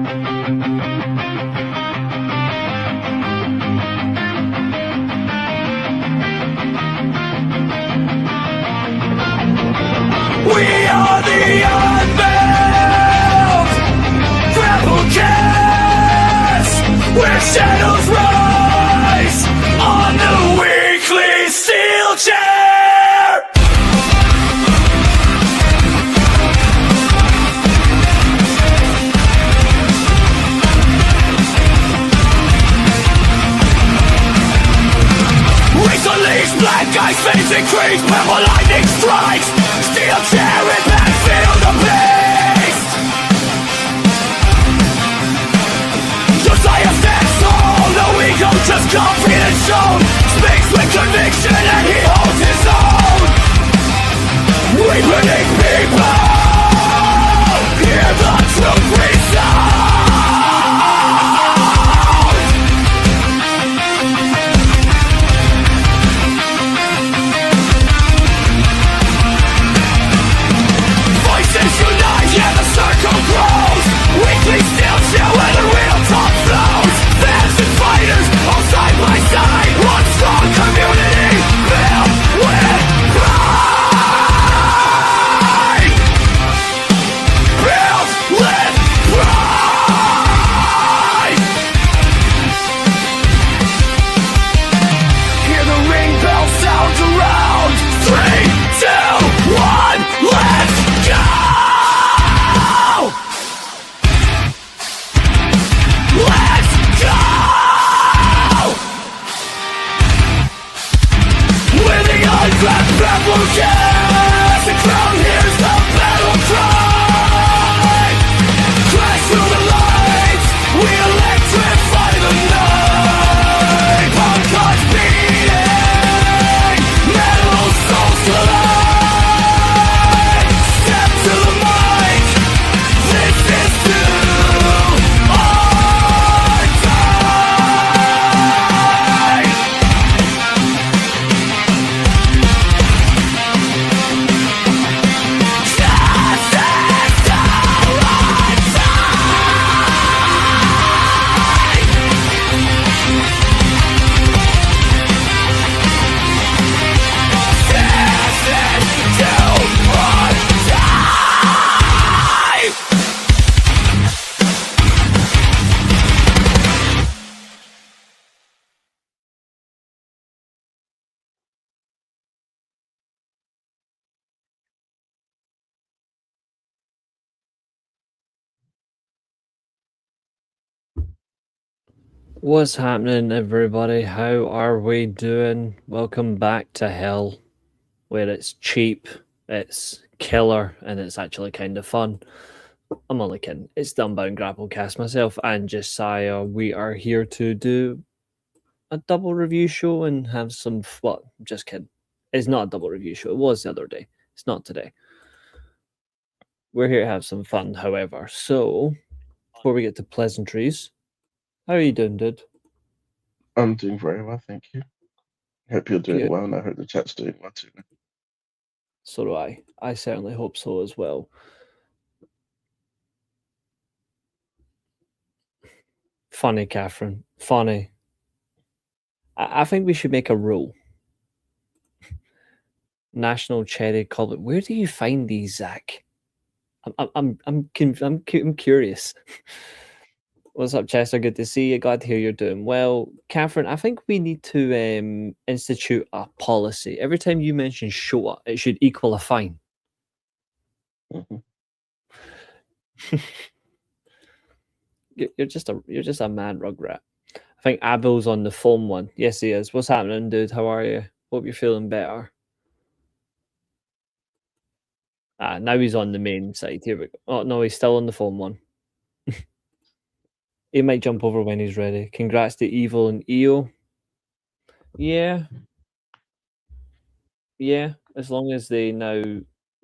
We are the Unbound Grapplecast, where shadows rise on the weekly Steelchair. Reece unleashed, black ice veins increase, purple lightning strikes, Steelchair impact, feel the beast. Josiah stands tall, no ego, just confidence shown, speaks with conviction and he holds his own. We predict people, hear the truth resound. Yeah, the circle grows. Weekly Steelchair where the real talk flows. Fans and fighters all side by side. One strong community filled with pride. Filled with pride. Hear the ring bell sound around. 3, 2, 1, let's go. Grapplecast, the crowd hears the battle cry. Crash through the lights, we electrify the night. Punk hearts beating, metal souls collide. Step to the mic, this is to our time. What's happening, everybody? How are we doing? Welcome back to hell, where it's cheap, it's killer, and it's actually kind of fun. I'm only kidding. It's the Unbound Grapplecast. Myself and Josiah, we are here to do a double review show and have some fun. Just kidding. It's not a double review show. It was the other day. It's not today. We're here to have some fun, however. So, before we get to pleasantries, how are you doing, dude? I'm doing very well, thank you. Hope you're doing Good. well, and I hope the chat's doing well too. So do I. I certainly hope so as well. Funny, Katherine. Funny. I think we should make a rule. National Cherry Cobbler. Where do you find these, Zach? I'm curious. What's up, Chester? Good to see you. Glad to hear you're doing well. Katherine, I think we need to institute a policy. Every time you mention Showa, it should equal a fine. Mhm. You're just a mad rugrat. I think Abel's on the phone one. Yes, he is. What's happening, dude? How are you? Hope you're feeling better. Now he's on the main side. Here we go. Oh no, he's still on the phone one. He might jump over when he's ready. Congrats to Evil and EO. Yeah. Yeah, as long as they now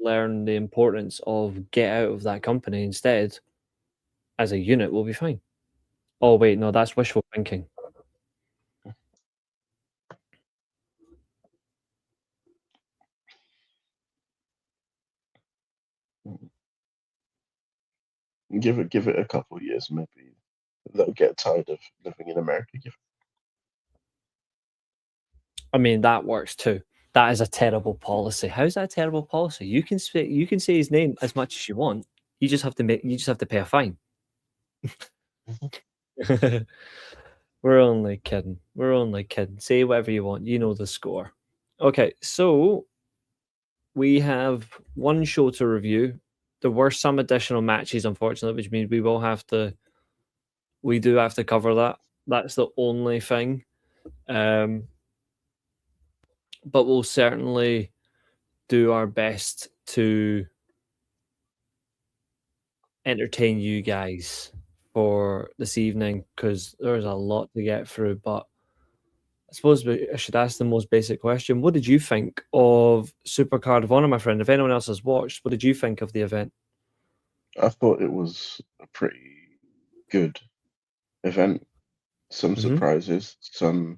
learn the importance of get out of that company instead, as a unit, we'll be fine. Oh wait, no, that's wishful thinking. Give it a couple of years, maybe they'll get tired of living in America. I mean, that works too. That is a terrible policy. How's that a terrible policy? You can say his name as much as you want. You just have to pay a fine. We're only kidding. We're only kidding. Say whatever you want. You know the score. Okay, so we have one show to review. There were some additional matches, unfortunately, which means we do have to cover that. That's the only thing. But we'll certainly do our best to entertain you guys for this evening because there's a lot to get through. But I suppose I should ask the most basic question. What did you think of Supercard of Honor, my friend? If anyone else has watched, what did you think of the event? I thought it was a pretty good event. Some surprises, some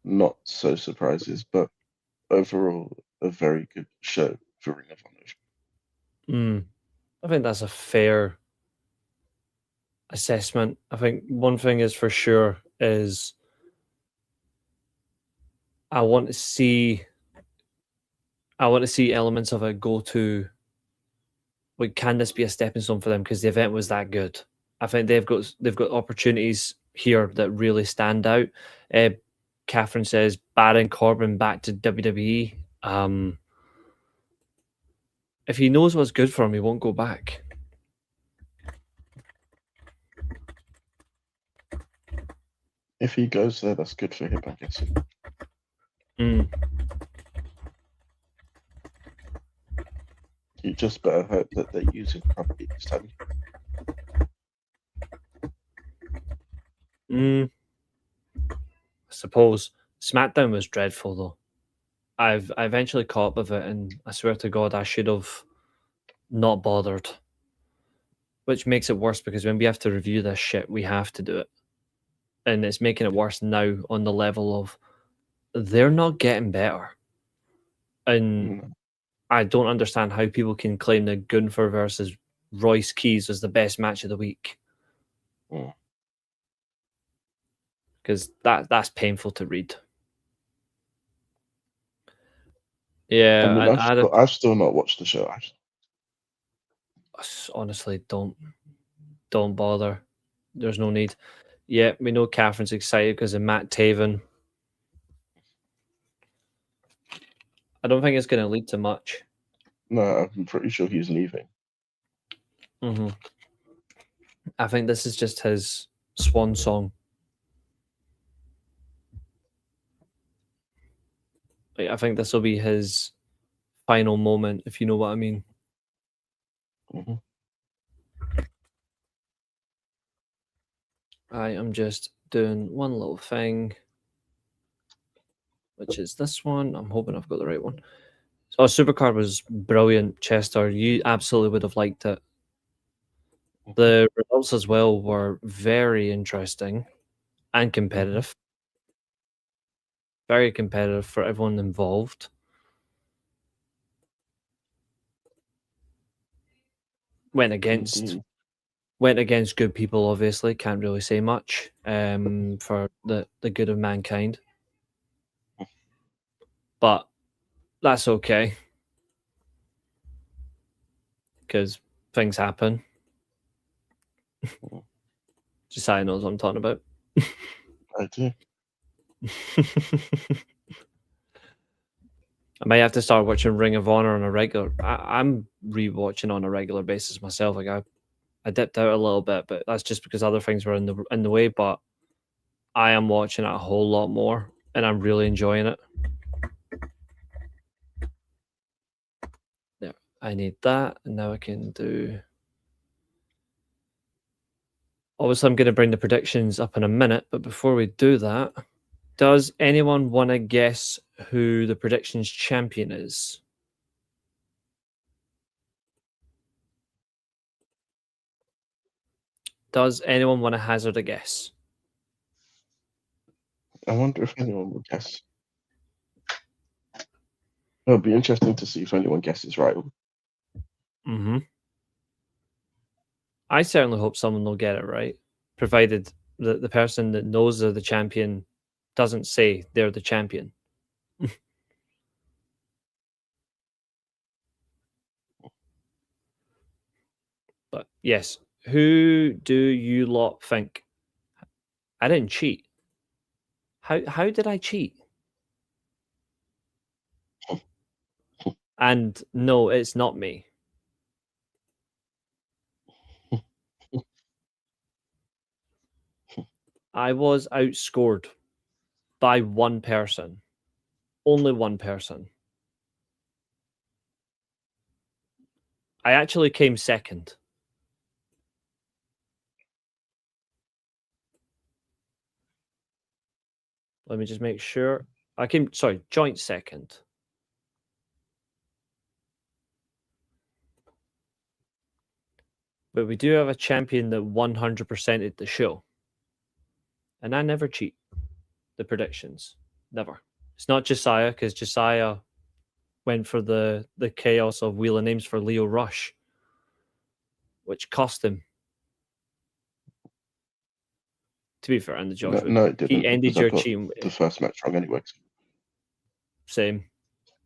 not so surprises, but overall a very good show for Ring of Honor. I think that's a fair assessment. I think one thing is for sure is I want to see elements of it go to, like, can this be a stepping stone for them? Because the event was that good. I think they've got opportunities here that really stand out. Katherine says Baron Corbin back to WWE. If he knows what's good for him, he won't go back. If he goes there, that's good for him, I guess. You just better hope that they use it properly this time. I suppose SmackDown was dreadful though. I eventually caught up with it, and I swear to God, I should have not bothered. Which makes it worse because when we have to review this shit, we have to do it, and it's making it worse now on the level of they're not getting better, and I don't understand how people can claim that Gunther versus Royce Keys was the best match of the week. Because that's painful to read. Yeah, I mean, I've still not watched the show. Honestly, don't bother. There's no need. Yeah, we know Catherine's excited because of Matt Taven. I don't think it's going to lead to much. No, I'm pretty sure he's leaving. I think this is just his swan song. I think this will be his final moment, if you know what I mean. I am just doing one little thing, which is this one. I'm hoping I've got the right one. So Supercard was brilliant, Chester. You absolutely would have liked it. The results as well were very interesting and competitive. Very competitive for everyone involved. Went against good people, obviously. Can't really say much for the good of mankind. But that's okay. Because things happen. Josiah knows what I'm talking about. I do. I might have to start watching Ring of Honor on a regular. I'm rewatching on a regular basis myself. Like I dipped out a little bit, but that's just because other things were in the way. But I am watching it a whole lot more, and I'm really enjoying it. There, I need that, and now I can do. Obviously, I'm going to bring the predictions up in a minute, but before we do that, does anyone want to guess who the predictions champion is? Does anyone want to hazard a guess? I wonder if anyone will guess. It'll be interesting to see if anyone guesses right. I certainly hope someone will get it right, provided the person that knows they're the champion doesn't say they're the champion. But yes, who do you lot think? I didn't cheat. How did I cheat? And no, it's not me. I was outscored by one person. Only one person. I actually came second. Let me just make sure. I came, sorry, joint second. But we do have a champion that 100%ed the show. And I never cheat the predictions. Never. It's not Josiah, because Josiah went for the chaos of Wheel of Names for Leo Rush, which cost him. To be fair, and the Josh, No, it didn't. He ended your cheating. The first match wrong anyway. Same.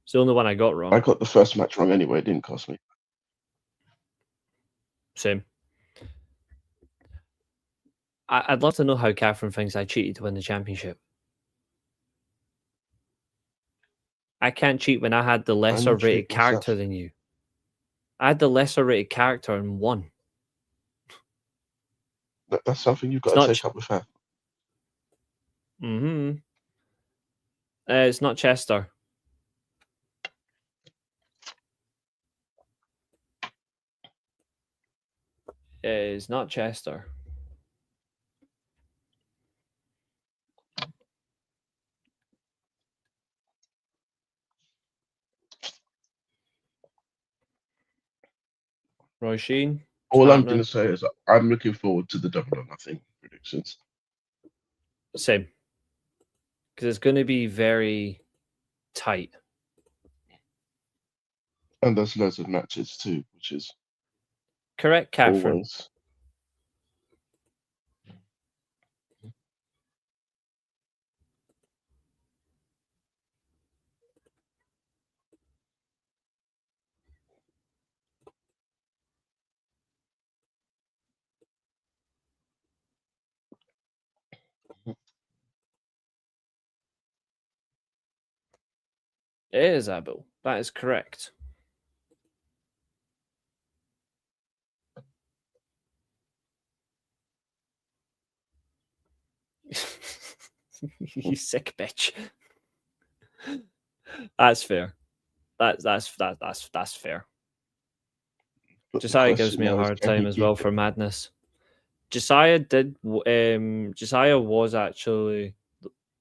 It's the only one I got wrong. I got the first match wrong anyway. It didn't cost me. Same. I'd love to know how Katherine thinks I cheated to win the championship. I can't cheat when I had the lesser rated character than you. I had the lesser rated character and won. That's something you've got to take up with her. Mm-hmm. It's not Chester. It's not Chester. Roy Sheen. All I'm going to say is I'm looking forward to the Double or Nothing predictions. Same. Because it's going to be very tight. And there's loads of matches too, which is correct, Katherine. Always. It is Abel. That is correct. You sick bitch. That's fair. That's fair. But Josiah gives me a hard time as well for madness. Josiah did. Josiah was actually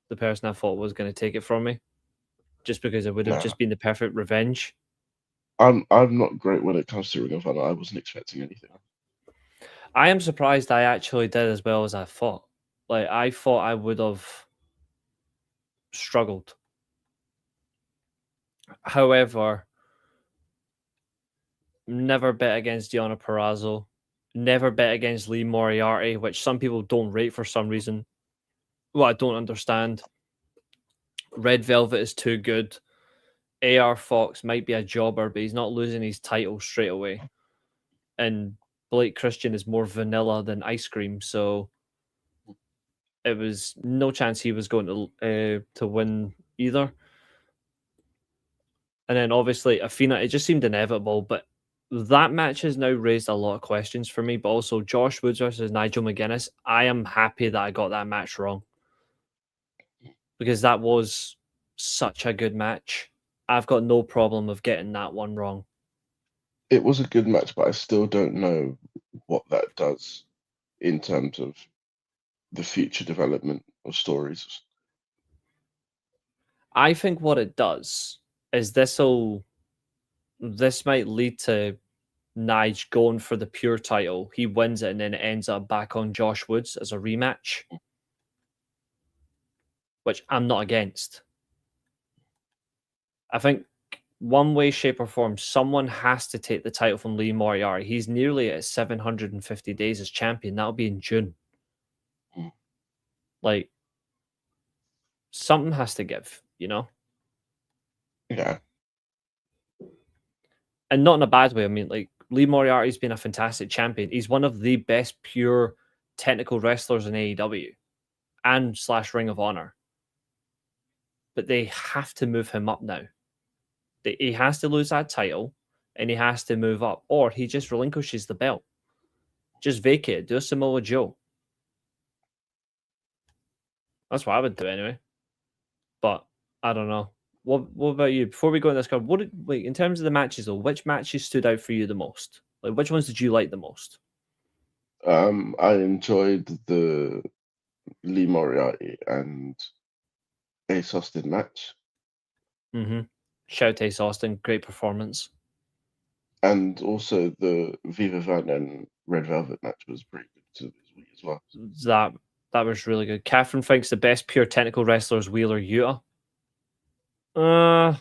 the person I thought was going to take it from me, just because it would have just been the perfect revenge. I'm not great when it comes to Ring of Honor. I wasn't expecting anything. I am surprised I actually did as well as I thought. Like, I thought I would have struggled. However, never bet against Deonna Purrazzo. Never bet against Lee Moriarty, which some people don't rate for some reason. Well, I don't understand. Red Velvet is too good. AR Fox might be a jobber, but he's not losing his title straight away. And Blake Christian is more vanilla than ice cream, so it was no chance he was going to win either. And then obviously Athena, it just seemed inevitable, but that match has now raised a lot of questions for me. But also Josh Woods versus Nigel McGuinness, I am happy that I got that match wrong, because that was such a good match. I've got no problem of getting that one wrong. It was a good match, but I still don't know what that does in terms of the future development of stories. I think what it does is this might lead to Nige going for the pure title. He wins it and then it ends up back on Josh Woods as a rematch, which I'm not against. I think one way, shape, or form, someone has to take the title from Lee Moriarty. He's nearly at 750 days as champion. That'll be in June. Like, something has to give, you know? Yeah. And not in a bad way. I mean, like, Lee Moriarty's been a fantastic champion. He's one of the best pure technical wrestlers in AEW and / Ring of Honor. But they have to move him up now. He has to lose that title and he has to move up, or he just relinquishes the belt. Just vacate it. Do a Samoa Joe. That's what I would do anyway. But I don't know. What about you? Before we go in this card, in terms of the matches though, which matches stood out for you the most? Like, which ones did you like the most? I enjoyed the Lee Moriarty and Ace Austin match. Shout Ace Austin, great performance. And also the Viva Van and Red Velvet match was pretty good as well. That was really good. Katherine thinks the best pure technical wrestler is Wheeler Yuta. I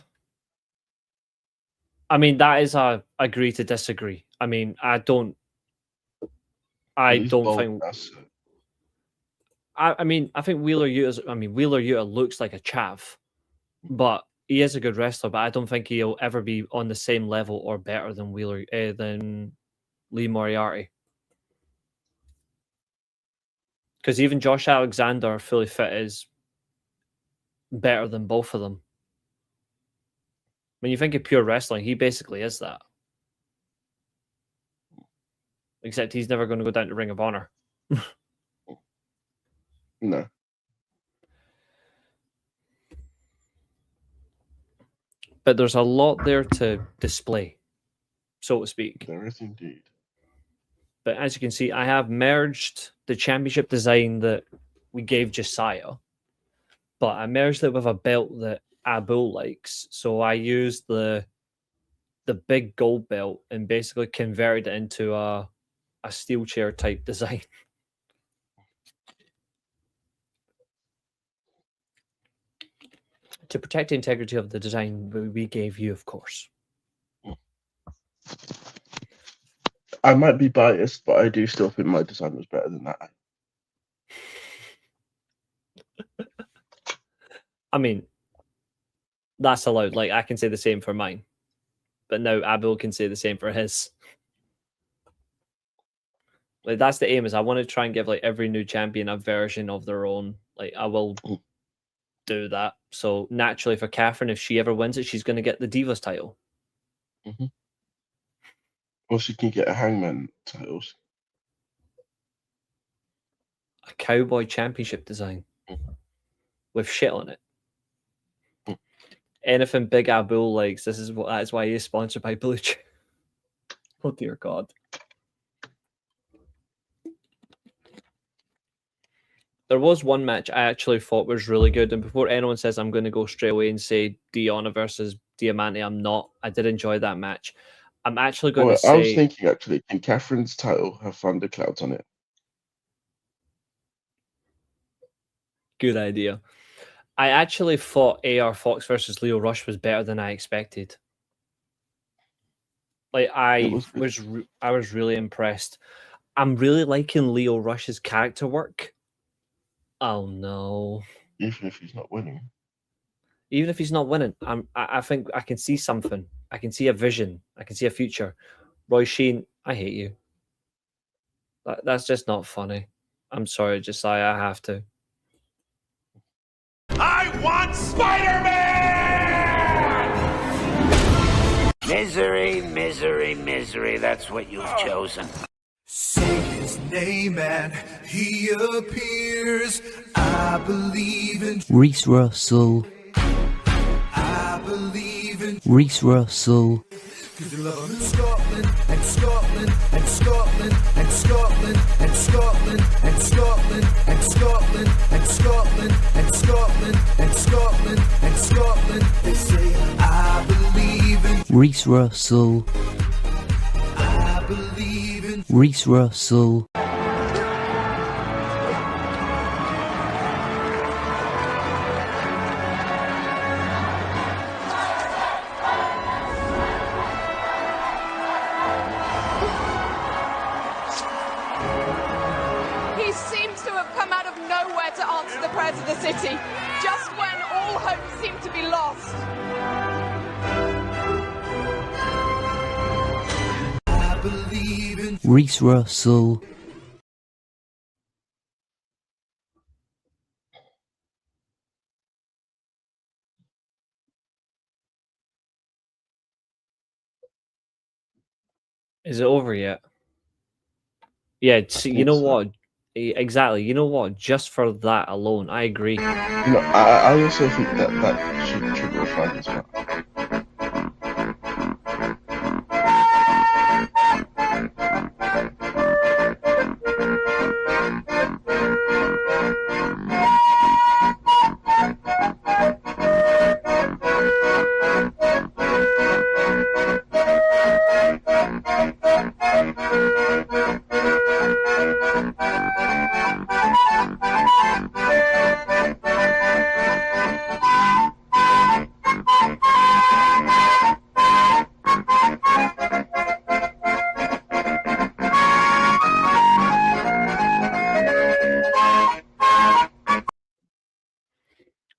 mean, that is a agree to disagree. I mean, I don't think. I think Wheeler Yuta looks like a chav, but he is a good wrestler. But I don't think he'll ever be on the same level or better than than Lee Moriarty. Because even Josh Alexander, fully fit, is better than both of them. When you think of pure wrestling, he basically is that. Except he's never going to go down to Ring of Honor. No. But there's a lot there to display, so to speak. There is indeed. But as you can see, I have merged the championship design that we gave Josiah, but I merged it with a belt that Abu likes. So I used the big gold belt and basically converted it into a Steelchair type design. To protect the integrity of the design we gave you, of course. I might be biased, but I do still think my design was better than that. I mean, that's allowed. Like, I can say the same for mine. But now Abel can say the same for his. Like, that's the aim, is I want to try and give like every new champion a version of their own. Like, I will do that. So naturally for Katherine, if she ever wins it, she's going to get the Divas title. Or she can get a Hangman titles. A cowboy championship design with shit on it. Anything Big Abul likes, that's why he is sponsored by Blue Chew. Oh dear God. There was one match I actually thought was really good, and before anyone says I'm going to go straight away and say Diona versus Diamante, I'm not. I did enjoy that match. I'm actually going to say... I was thinking, actually, can Catherine's title have thunderclouds on it? Good idea. I actually thought AR Fox versus Leo Rush was better than I expected. Like, I was really impressed. I'm really liking Leo Rush's character work. Oh no! Even if he's not winning. Even if he's not winning, I think I can see something. I can see a vision. I can see a future. Roy Sheen, I hate you. That's just not funny. I'm sorry, Josiah. I have to. I want Spider-Man! Misery, misery, misery. That's what you've chosen. Say his name and he appears. I believe in Reece Russell. I believe in Reece Russell. Cause they love him in Scotland and Scotland and Scotland and Scotland and Scotland and Scotland and Scotland and Scotland and Scotland and Scotland and Scotland. They say I believe in Reece Russell. I believe in Reece Russell. opportunity, just when all hope seemed to be lost. Reece Russell. Is it over yet? Yeah, see, you know what? Exactly. You know what? Just for that alone, I agree. I also think that should trigger a flag as well.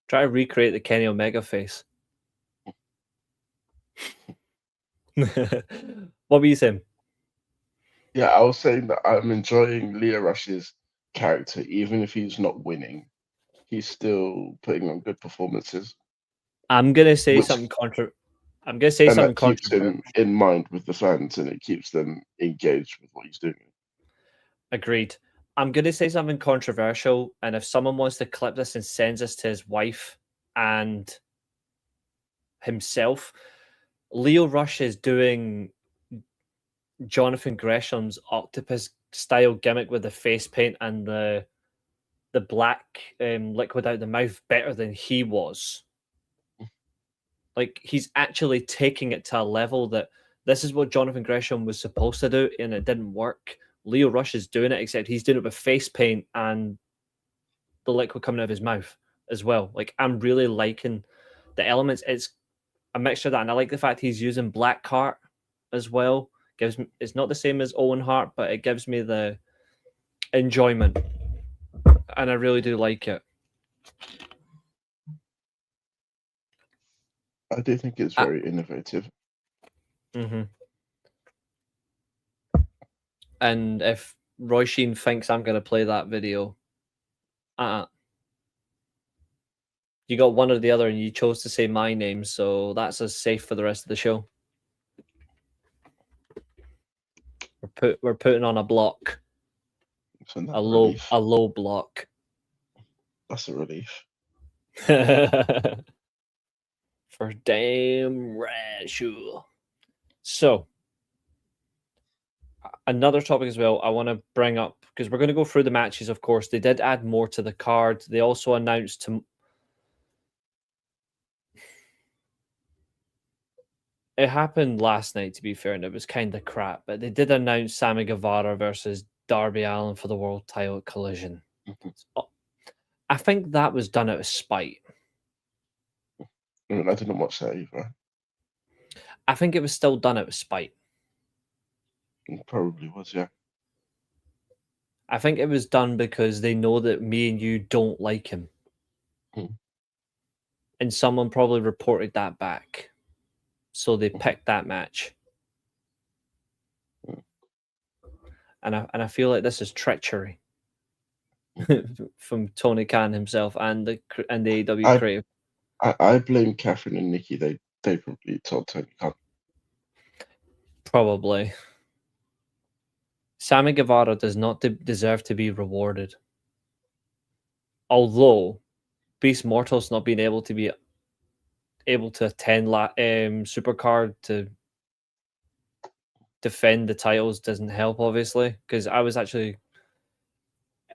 Try to recreate the Kenny Omega face. What were you saying? Yeah, I was saying that I'm enjoying Leo Rush's character, even if he's not winning. He's still putting on good performances. I'm gonna say something I'm gonna say something that keeps controversial. him in mind with the fans, and it keeps them engaged with what he's doing. Agreed. I'm gonna say something controversial, and if someone wants to clip this and sends this to his wife and himself, Leo Rush is doing Jonathan Gresham's octopus style gimmick with the face paint and the black liquid out the mouth better than he was. Like, he's actually taking it to a level that this is what Jonathan Gresham was supposed to do, and it didn't work. Leo Rush is doing it, except he's doing it with face paint and the liquid coming out of his mouth as well. Like, I'm really liking the elements. It's a mixture of that, and I like the fact he's using black cart as well. Gives me, it's not the same as Owen Hart, but it gives me the enjoyment, and I really do like it. I do think it's very innovative. Mm-hmm. And if Roy Sheen thinks I'm going to play that video, you got one or the other, and you chose to say my name, so that's as safe for the rest of the show. We're putting on a block, a low block. That's a relief. For damn right, sure. So, another topic as well I want to bring up, because we're going to go through the matches, of course. They did add more to the card. They also announced it happened last night, to be fair, and it was kind of crap, but they did announce Sammy Guevara versus Darby Allin for the world title at Collision. I think that was done out of spite. I didn't watch that either. I think it was still done out of spite. It probably was, yeah. I think it was done because they know that me and you don't like him. And someone probably reported that back. So they picked that match. And I feel like this is treachery from Tony Khan himself and the AEW creative. I blame Katherine and Nikki. They probably told Tony Khan. Probably. Sammy Guevara does not deserve to be rewarded. Although Beast Mortal's not being able to attend Supercard to defend the titles doesn't help, obviously, because I was actually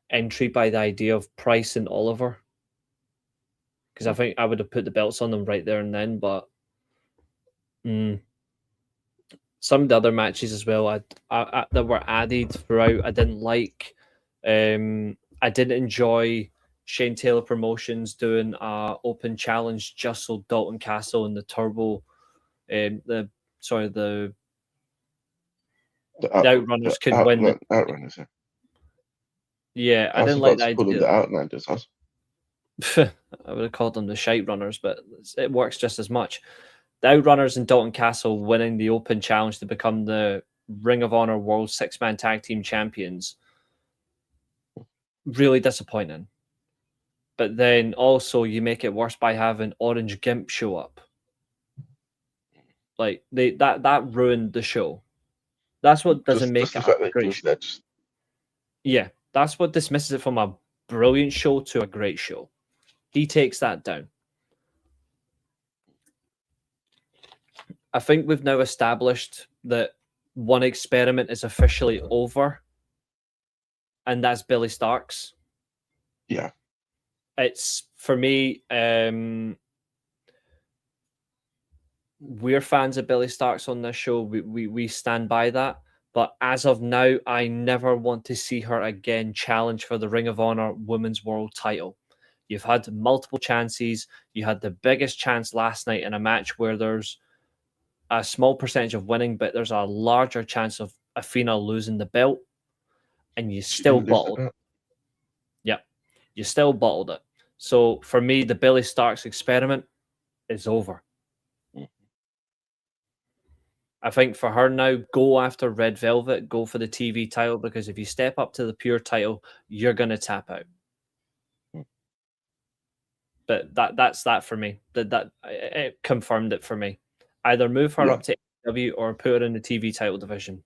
intrigued by the idea of Price and Oliver, because I think I would have put the belts on them right there and then, but some of the other matches as well I that were added throughout I didn't like. I didn't enjoy Shane Taylor Promotions doing a open challenge just so Dalton Castle and the Turbo, the Outrunners could win. Outrunners, yeah. Yeah, I didn't like the idea. The Outlanders, huh? I would have called them the shite runners, but it works just as much. The Outrunners and Dalton Castle winning the Open Challenge to become the Ring of Honor World 6-Man Tag Team Champions. Really disappointing. But then also you make it worse by having Orange Gimp show up. Like that ruined the show. That's what doesn't make just the it fact a that great it was show. there just Yeah, that's what dismisses it from a brilliant show to a great show. He takes that down. I think we've now established that one experiment is officially over, and that's Billy Starks. Yeah. It's, for me, we're fans of Billy Starks on this show. We stand by that. But as of now, I never want to see her again challenge for the Ring of Honor Women's World title. You've had multiple chances. You had the biggest chance last night in a match where there's a small percentage of winning, but there's a larger chance of Athena losing the belt, and you still bottled it. Yep, you still bottled it. So for me, the Billy Starks experiment is over. I think for her now, go after Red Velvet, go for the TV title, because if you step up to the pure title, you're going to tap out. But that's that for me. That it confirmed it for me. Either move her up to AEW or put her in the TV title division.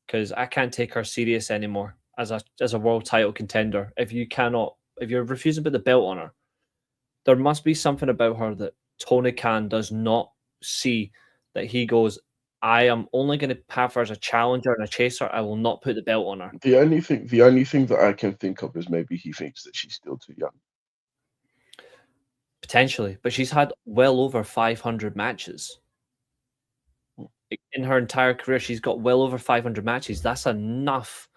Because I can't take her serious anymore as a world title contender. If you're refusing to put the belt on her, there must be something about her that Tony Khan does not see, that he goes, I am only going to have her as a challenger and a chaser. I will not put the belt on her. The only thing that I can think of is maybe he thinks that she's still too young. Potentially, but she's had well over 500 matches. In her entire career, she's got well over 500 matches. That's enough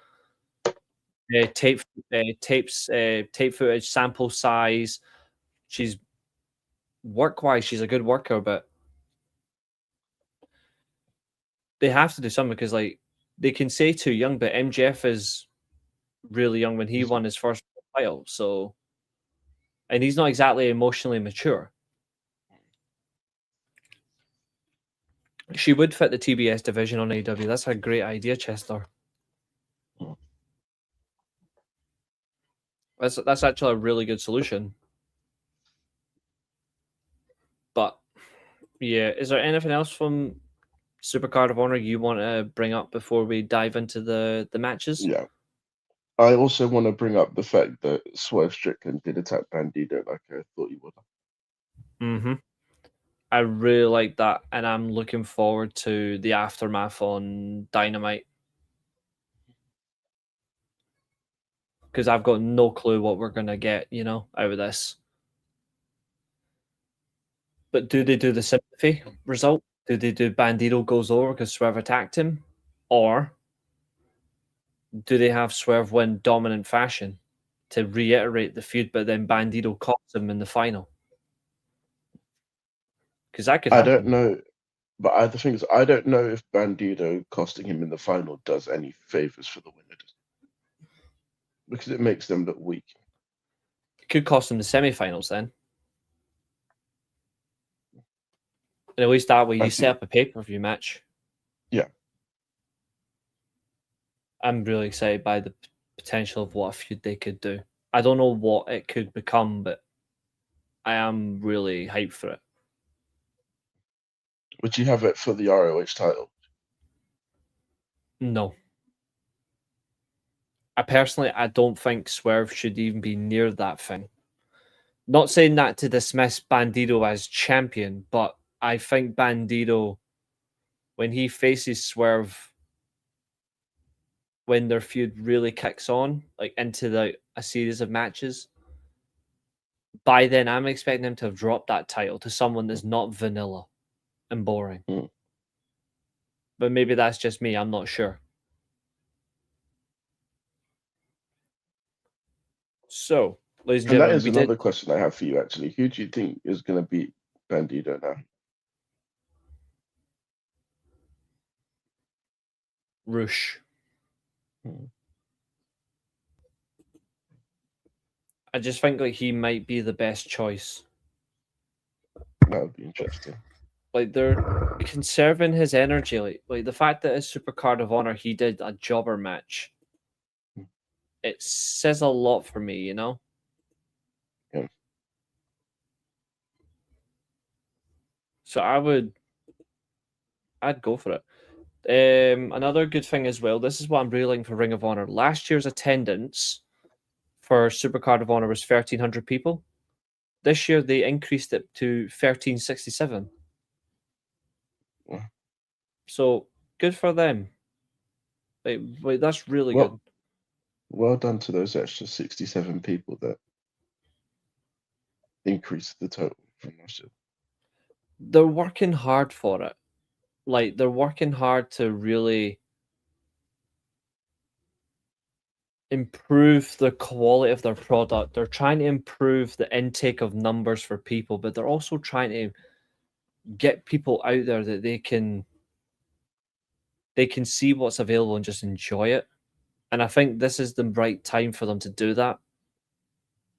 tape footage, sample size. She's work-wise, she's a good worker, but they have to do something, because like they can say too young, but MJF is really young when he won his first title. So, and he's not exactly emotionally mature. She would fit the TBS division on AEW. That's a great idea, Chester. That's actually a really good solution. But yeah, is there anything else from Supercard of Honor you want to bring up before we dive into the matches? Yeah. I also want to bring up the fact that Swerve Strickland did attack Bandito like I thought he would. I really like that, and I'm looking forward to the aftermath on Dynamite, because I've got no clue what we're gonna get, out of this. But do they do the sympathy result? Do they do Bandito goes over because Swerve attacked him? Or do they have Swerve win dominant fashion to reiterate the feud, but then Bandito costs him in the final? Because that could happen. I don't know, but the thing is, I don't know if Bandito costing him in the final does any favors for the winner, because it makes them look weak. It could cost him the semifinals then. And at least that way you set up a pay-per-view match. Yeah. I'm really excited by the potential of what a feud they could do. I don't know what it could become, but I am really hyped for it. Would you have it for the ROH title? No. I don't think Swerve should even be near that thing. Not saying that to dismiss Bandito as champion, but I think Bandito, when he faces Swerve, when their feud really kicks on, like into a series of matches, by then I'm expecting him to have dropped that title to someone that's not vanilla and boring. But maybe that's just me. I'm not sure. So, ladies and gentlemen, that is another question I have for you, actually. Who do you think is going to beat Bandito now? Roosh. I just think like he might be the best choice. That would be interesting. Like they're conserving his energy. Like the fact that his Supercard of Honor he did a jobber match. It says a lot for me, you know. Yeah. So I'd go for it. Another good thing as well. This is what I'm really liking for Ring of Honor. Last year's attendance for Supercard of Honor was 1,300 people. This year they increased it to 1,367. Yeah. So good for them. Like that's really Well, good. Well done to those extra 67 people that increased the total from last year. They're working hard for it. Like they're working hard to really improve the quality of their product. They're trying to improve the intake of numbers for people, but they're also trying to get people out there that they can see what's available and just enjoy it. And I think this is the right time for them to do that.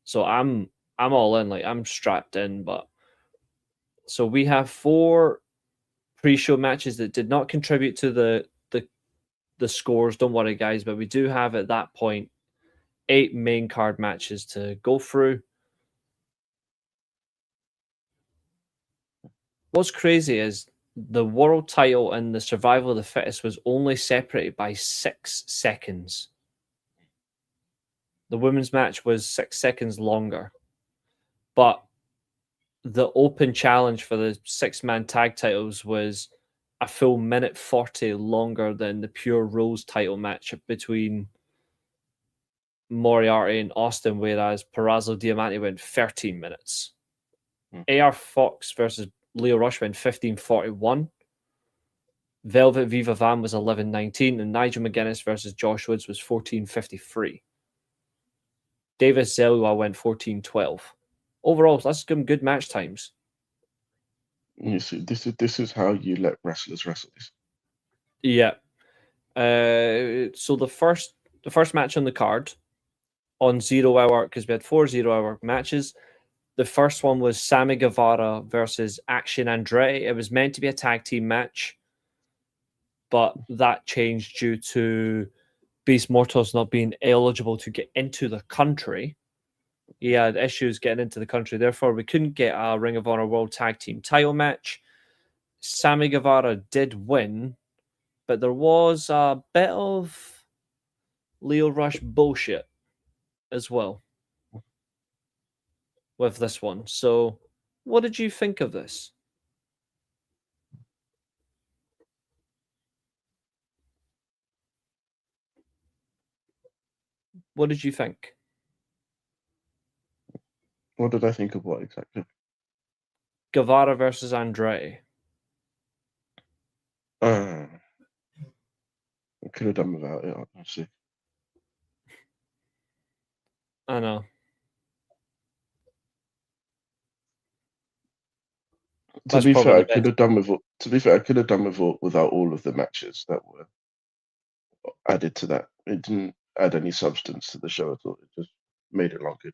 So I'm all in, like I'm strapped in, but so we have 4 pre-show matches that did not contribute to the scores. Don't worry, guys, but we do have at that point 8 main card matches to go through. What's crazy is the world title and the survival of the fittest was only separated by 6 seconds. The women's match was 6 seconds longer. But the open challenge for the 6-man tag titles was a full minute 40 longer than the pure rules title match between Moriarty and Austin, whereas Perazzo Diamante went 13 minutes. AR Fox versus Leo Rush went 15:41. Velvet Viva Van was 11:19, and Nigel McGuinness versus Josh Woods was 14:53. Davis Zelua went 14:12. Overall, that's some good match times. You see, this is how you let wrestlers wrestle this. Yeah. So the first match on the card on 0 hour, because we had 4 0-hour matches. The first one was Sammy Guevara versus Action Andretti. It was meant to be a tag team match, but that changed due to Beast Mortos not being eligible to get into the country. He had issues getting into the country. Therefore, we couldn't get a Ring of Honor World Tag Team title match. Sammy Guevara did win, but there was a bit of Leo Rush bullshit as well with this one. So, what did you think of this? What did you think? What did I think of what exactly? Guevara versus Andretti. I could have done without it, honestly. I know. To be fair, I could have done without all of the matches that were added to that. It didn't add any substance to the show at all. It just made it longer.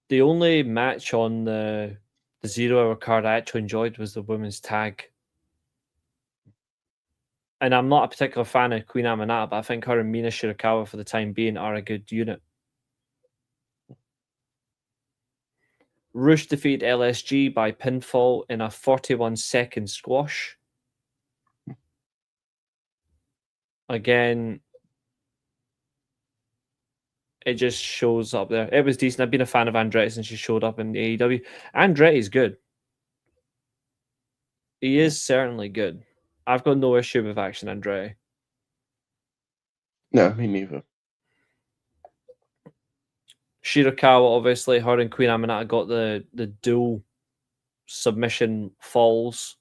The only match on the 0 hour card I actually enjoyed was the women's tag. And I'm not a particular fan of Queen Aminata, but I think her and Mina Shirakawa for the time being are a good unit. Rush defeated LSG by pinfall in a 41-second squash. Again, it just shows up there. It was decent. I've been a fan of Andretti since she showed up in the AEW. Andretti's good. He is certainly good. I've got no issue with Action Andretti. No, me neither. Shirakawa, obviously, her and Queen Aminata got the dual submission falls.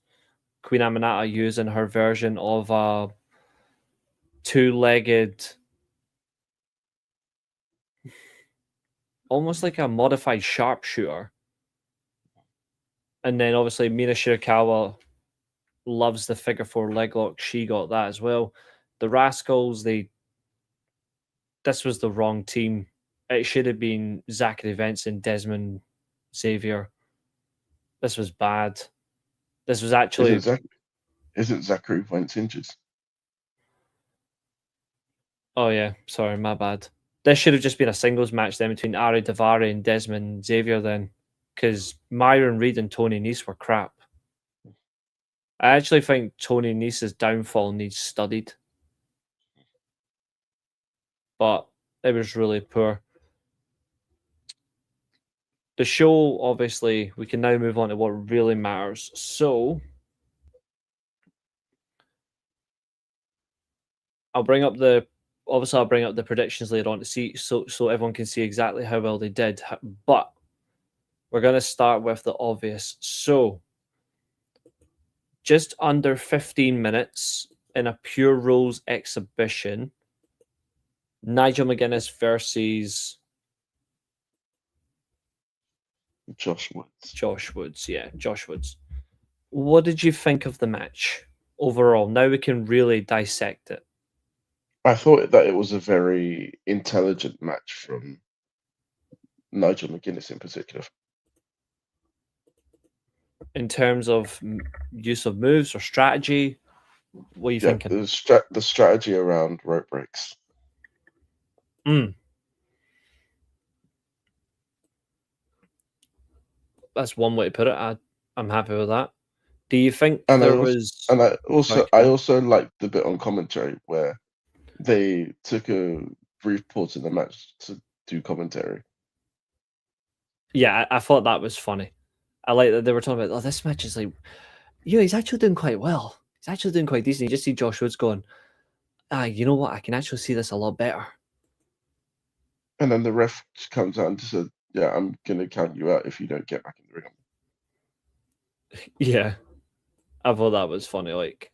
Queen Aminata using her version of a 2-legged, almost like a modified sharpshooter. And then obviously Mina Shirakawa loves the figure 4 leg lock. She got that as well. The Rascals, this was the wrong team It should have been Zachary Benson, Desmond Xavier. This was bad. This was actually... Isn't Zachary Wentz injured? Oh, yeah. Sorry, my bad. This should have just been a singles match then between Ari Davari and Desmond Xavier then. Because Myron Reed and Tony Nese were crap. I actually think Tony Nese's downfall needs studied. But it was really poor. The show, obviously, we can now move on to what really matters. So, I'll bring up the predictions later on to see so everyone can see exactly how well they did. But we're going to start with the obvious. So, just under 15 minutes in a pure rules exhibition, Nigel McGuinness versus Josh Woods. What did you think of the match overall? Now we can really dissect it. I thought that it was a very intelligent match from Nigel McGuinness in particular. In terms of use of moves or strategy, what are you thinking? The strategy around rope breaks. That's one way to put it. I'm happy with that. Do you think I also liked the bit on commentary where they took a brief pause in the match to do commentary. Yeah, I thought that was funny. I like that they were talking about, oh, this match is like, he's actually doing quite well. He's actually doing quite decent. You just see Josh Woods going, you know what? I can actually see this a lot better. And then the ref comes out and just said, yeah, I'm going to count you out if you don't get back in the ring. Yeah. I thought that was funny. Like,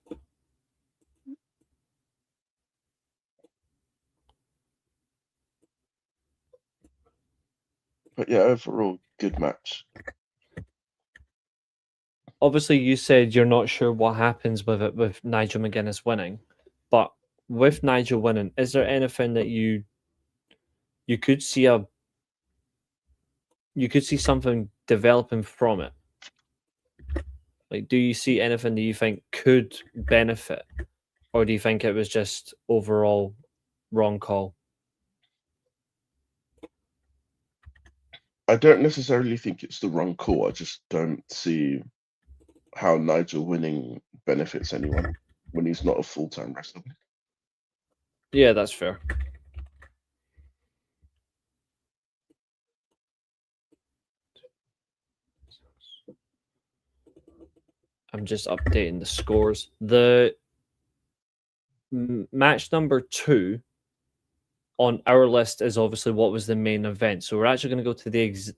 but yeah, overall, good match. Obviously, you said you're not sure what happens with it with Nigel McGuinness winning, but with Nigel winning, is there anything that you could see something developing from it? Like, do you see anything that you think could benefit, or do you think it was just overall wrong call? I don't necessarily think it's the wrong call. I just don't see how Nigel winning benefits anyone when he's not a full-time wrestler. Yeah, that's fair. I'm just updating the scores. The match number 2 on our list is obviously what was the main event. So we're actually going to go to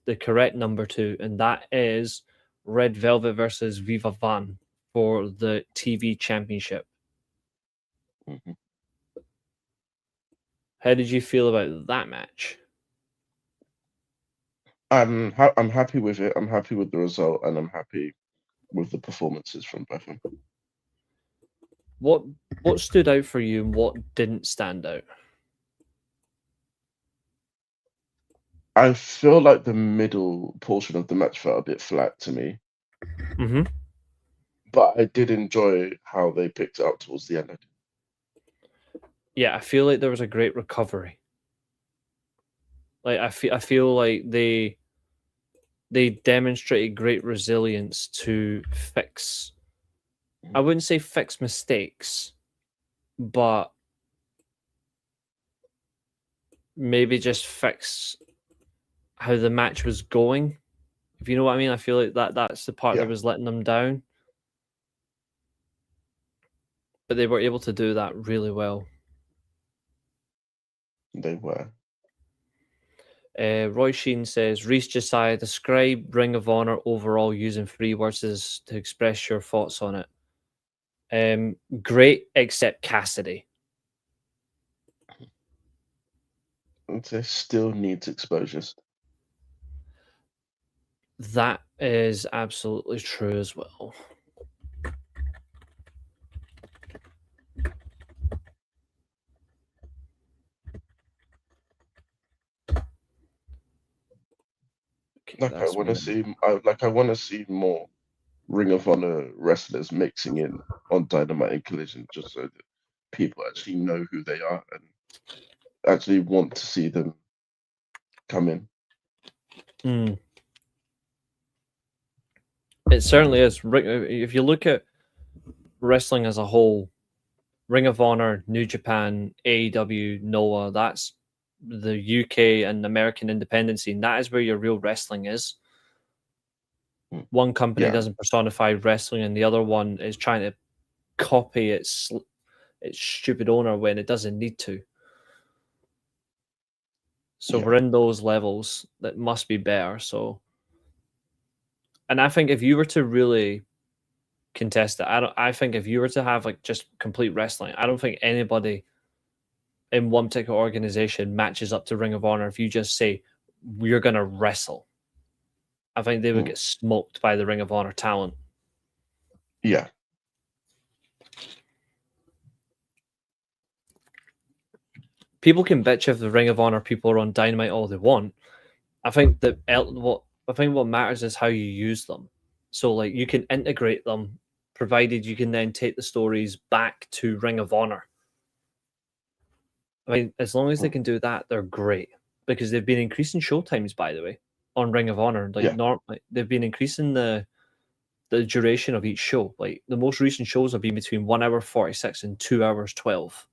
the correct number 2, and that is Red Velvet versus Viva Van for the TV Championship. Mm-hmm. How did you feel about that match? I'm happy with it. I'm happy with the result, and I'm happy with the performances from both of them. What stood out for you and what didn't stand out? I feel like the middle portion of the match felt a bit flat to me. Mm-hmm. But I did enjoy how they picked it up towards the end. Yeah, I feel like there was a great recovery. Like I feel like they demonstrated great resilience to fix. I wouldn't say fix mistakes, but maybe just fix how the match was going. If you know what I mean, I feel like that's the part that was letting them down. But they were able to do that really well. They were. Roy Sheen says, Reece, Josiah, describe Ring of Honor overall using 3 words to express your thoughts on it. Great, except Cassidy. It still needs exposures. That is absolutely true as well. Like I want to see, I want to see more Ring of Honor wrestlers mixing in on Dynamite and Collision, just so that people actually know who they are and actually want to see them come in. It certainly is. If you look at wrestling as a whole, Ring of Honor, New Japan, AEW, Noah, that's the UK and American independent scene. That is where your real wrestling is. One company doesn't personify wrestling, and the other one is trying to copy its stupid owner when it doesn't need to. So we're in those levels that must be better. So, and I think if you were to really contest it, I think if you were to have like just complete wrestling, I don't think anybody in one particular organization matches up to Ring of Honor. If you just say we're gonna wrestle, I think they would get smoked by the Ring of Honor talent. Yeah. People can bitch if the Ring of Honor people are on Dynamite all they want. I think that what matters is how you use them. So like you can integrate them, provided you can then take the stories back to Ring of Honor. I mean, as long as they can do that, they're great, because they've been increasing show times, by the way, on Ring of Honor. Like they've been increasing the duration of each show. Like the most recent shows have been between 1 hour 46 and 2 hours 12.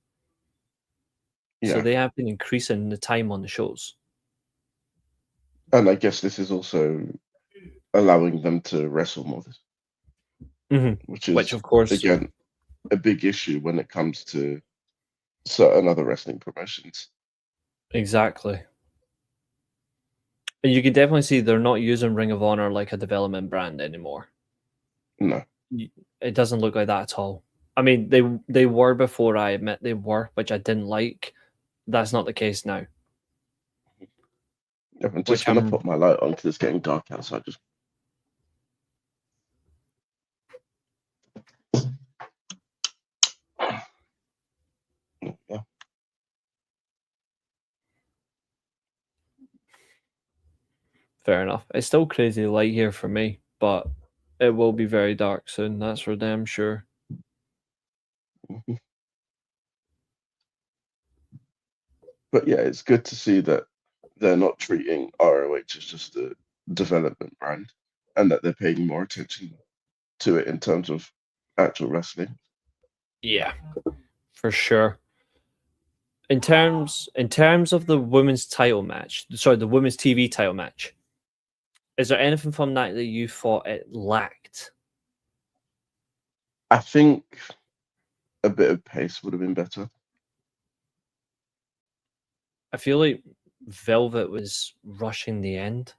So they have been increasing the time on the shows. And I guess this is also allowing them to wrestle more. Which, of course, again, a big issue when it comes to certain other wrestling promotions. Exactly. And you can definitely see they're not using Ring of Honor like a development brand anymore. No. It doesn't look like that at all. I mean, they were before, I admit they were, which I didn't like. That's not the case now. I'm just going to put my light on because it's getting dark outside. Yeah. Fair enough. It's still crazy light here for me, but it will be very dark soon. That's for damn sure. But yeah, it's good to see that they're not treating ROH as just a development brand, and that they're paying more attention to it in terms of actual wrestling. Yeah, for sure. In terms of the women's title match, the women's TV title match, is there anything from that you thought it lacked? I think a bit of pace would have been better. I feel like Velvet was rushing the end,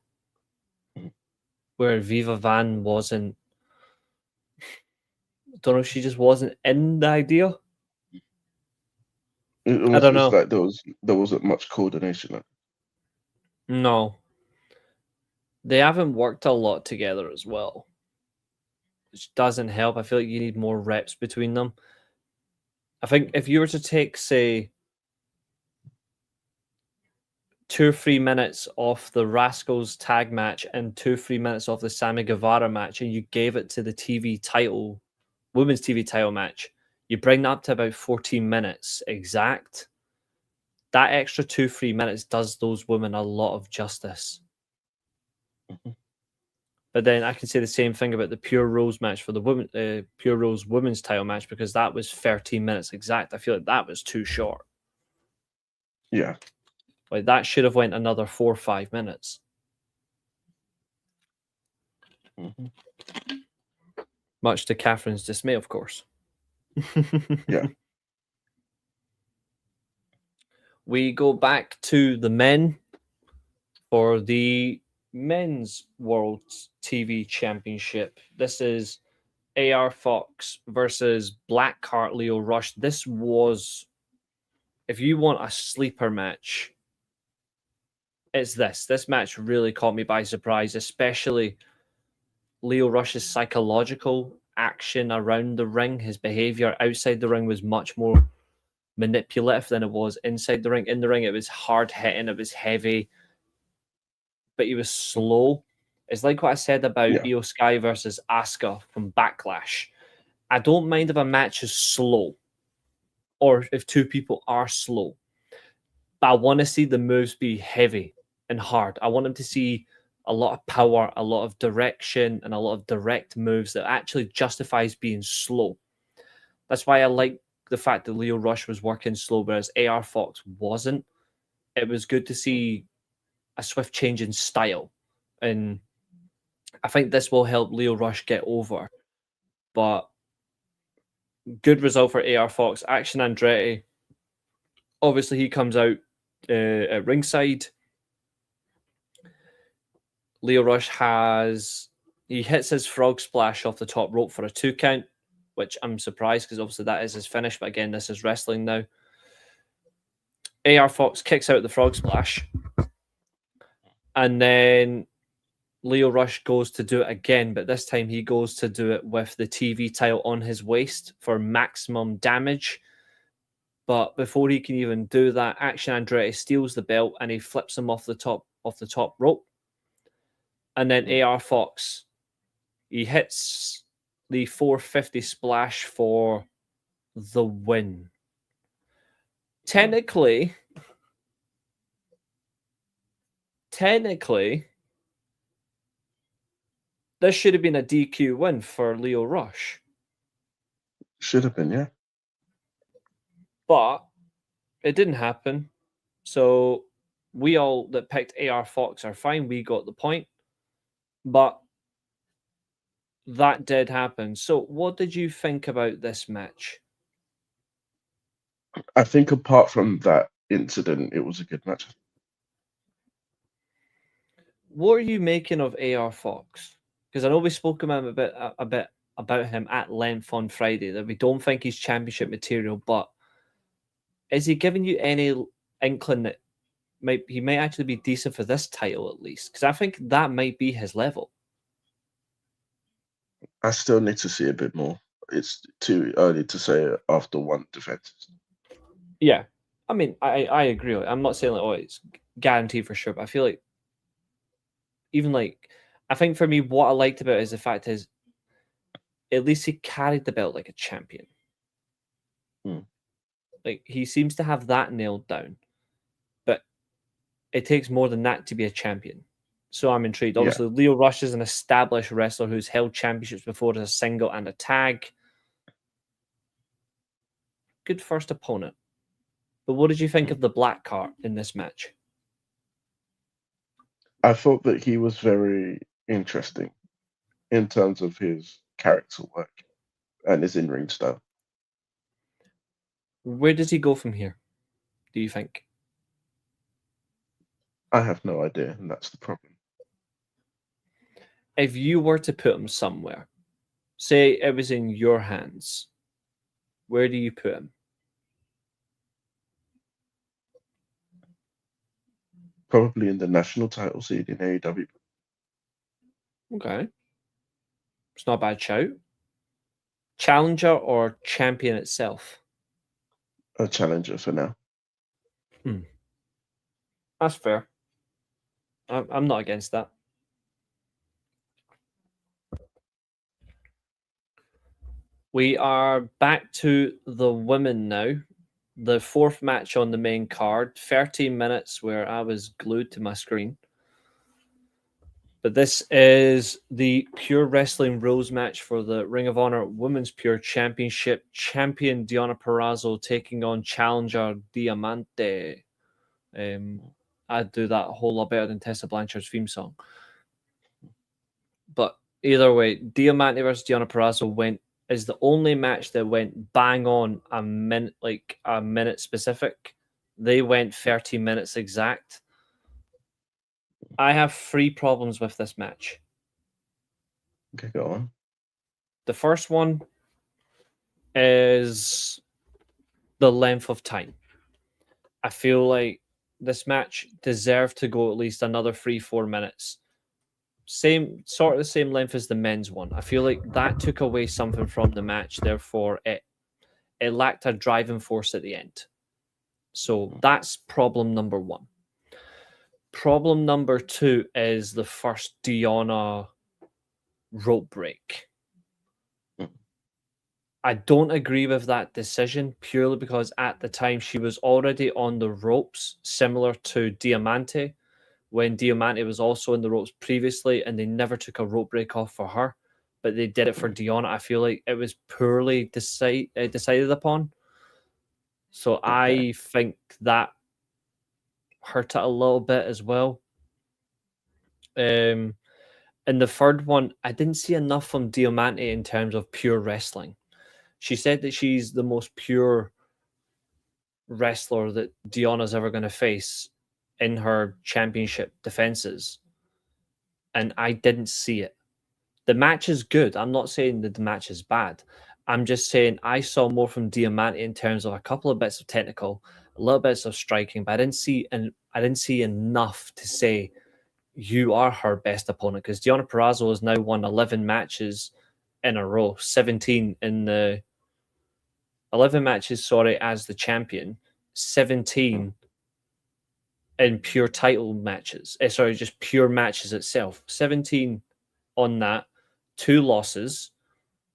where Viva Van wasn't. I don't know if she just wasn't in the idea. I don't know. Like there wasn't much coordination. No. They haven't worked a lot together as well, which doesn't help. I feel like you need more reps between them. I think if you were to take, say, 2 or 3 minutes off the Rascals tag match and 2 or 3 minutes off the Sammy Guevara match, and you gave it to the women's TV title match, you bring that up to about 14 minutes exact. That extra 2 or 3 minutes does those women a lot of justice. But then I can say the same thing about the Pure Rose match for the Pure Rose women's title match, because that was 13 minutes exact. I feel like that was too short. Yeah. Like that should have went another 4 or 5 minutes. Much to Catherine's dismay, of course. Yeah. We go back to the men for the Men's World TV Championship. This is AR Fox versus Blackheart Lio Rush. This was, if you want a sleeper match, it's this. This match really caught me by surprise, especially Lio Rush's psychological action around the ring. His behavior outside the ring was much more manipulative than it was inside the ring. In the ring, it was hard hitting, it was heavy, but he was slow. It's like what I said about Yeah. Io Sky versus Asuka from Backlash. I don't mind if a match is slow or if two people are slow. But I want to see the moves be heavy and hard. I want them to see a lot of power, a lot of direction, and a lot of direct moves that actually justifies being slow. That's why I like the fact that Lio Rush was working slow, whereas AR Fox wasn't. It was good to see a swift change in style. And I think this will help Lio Rush get over. But good result for AR Fox. Action Andretti. Obviously, he comes out at ringside. Lio Rush he hits his frog splash off the top rope for a 2 count, which I'm surprised because obviously that is his finish. But again, this is wrestling now. AR Fox kicks out the frog splash. And then Lio Rush goes to do it again, but this time he goes to do it with the TV title on his waist for maximum damage. But before he can even do that, Action Andretti steals the belt and he flips him off the top rope. And then AR Fox, he hits the 450 splash for the win. Technically, this should have been a DQ win for Lio Rush. Should have been, yeah. But it didn't happen. So we all that picked AR Fox are fine. We got the point. But that did happen. So what did you think about this match? I think apart from that incident, it was a good match. What are you making of AR Fox? Because I know we spoke about him a bit about him at length on Friday, that we don't think he's championship material, but is he giving you any inkling that he might actually be decent for this title at least? Because I think that might be his level. I still need to see a bit more. It's too early to say after one defense. Yeah. I mean, I agree. I'm not saying it's guaranteed for sure, but I feel like I think for me, what I liked about it is the fact is at least he carried the belt like a champion. Like, he seems to have that nailed down. But it takes more than that to be a champion. So I'm intrigued. Obviously, Lio Rush is an established wrestler who's held championships before as a single and a tag. Good first opponent. But what did you think of the black card in this match? I thought that he was very interesting in terms of his character work and his in-ring style. Where does he go from here, do you think? I have no idea, and that's the problem. If you were to put him somewhere, say it was in your hands, where do you put him? Probably in the national title seed in AEW. Okay. It's not a bad shout. Challenger or champion itself? A challenger for now. That's fair. I'm not against that. We are back to the women now. The fourth match on the main card. 13 minutes where I was glued to my screen. But this is the Pure Wrestling Rules match for the Ring of Honor Women's Pure Championship. Champion Deonna Purrazzo taking on challenger Diamante. I'd do that a whole lot better than Tessa Blanchard's theme song. But either way, Diamante versus Deonna Purrazzo is the only match that went bang on a minute specific. They went 30 minutes exact. I have 3 problems with this match. Okay, go on. The first one is the length of time. I feel like this match deserved to go at least another 3-4 minutes. Sort of the same length as the men's one. I feel like that took away something from the match. Therefore, it lacked a driving force at the end. So that's problem number 1. Problem number 2 is the first Deonna rope break. I don't agree with that decision purely because at the time she was already on the ropes, similar to Diamante, when Diamante was also in the ropes previously, and they never took a rope break off for her, but they did it for Deonna. I feel like it was poorly decided upon. So I think that hurt it a little bit as well. In the third one, I didn't see enough from Diamante in terms of pure wrestling. She said that she's the most pure wrestler that Deonna's ever going to face in her championship defenses. And I didn't see it. The match is good. I'm not saying that the match is bad. I'm just saying I saw more from Diamante in terms of a couple of bits of technical, a little bits of striking, but I didn't see enough to say you are her best opponent, because Deonna Purrazzo has now won 11 matches in a row, 17 in the 11 matches, as the champion, 17 in pure title matches. Just pure matches itself. 17 on that, 2 losses,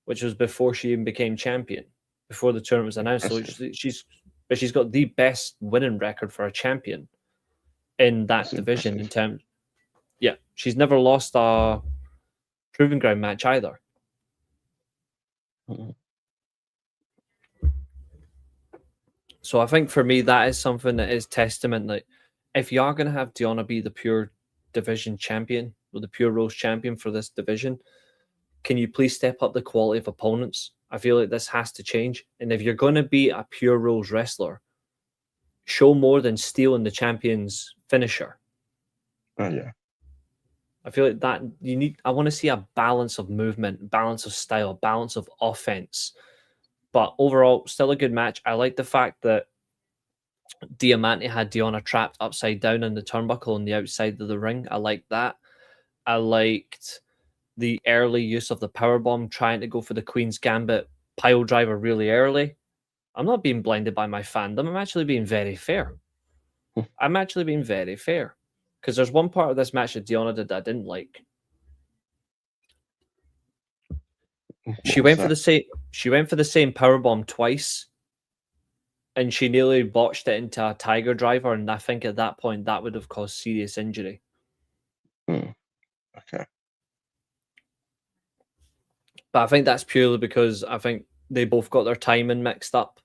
which was before she even became champion, before the tournament was announced. So she's got the best winning record for a champion in that division. In terms, she's never lost a proving ground match either. So I think for me that is something that is testament. Like, if you are going to have Deonna be the pure division champion or the pure rules champion for this division, can you please step up the quality of opponents? I feel like this has to change. And if you're going to be a pure rules wrestler, show more than stealing the champion's finisher. Oh, yeah. I feel like that I want to see a balance of movement, balance of style, balance of offense. But overall, still a good match. I like the fact that Diamante had Deonna trapped upside down on the turnbuckle on the outside of the ring. I like that. I liked the early use of the powerbomb, trying to go for the Queen's Gambit pile driver really early. I'm not being blinded by my fandom. I'm actually being very fair. Because there's one part of this match that Deonna did that I didn't like. She went for the same powerbomb twice, and she nearly botched it into a tiger driver, and I think at that point that would have caused serious injury. Okay. But I think that's purely because I think they both got their timing mixed up.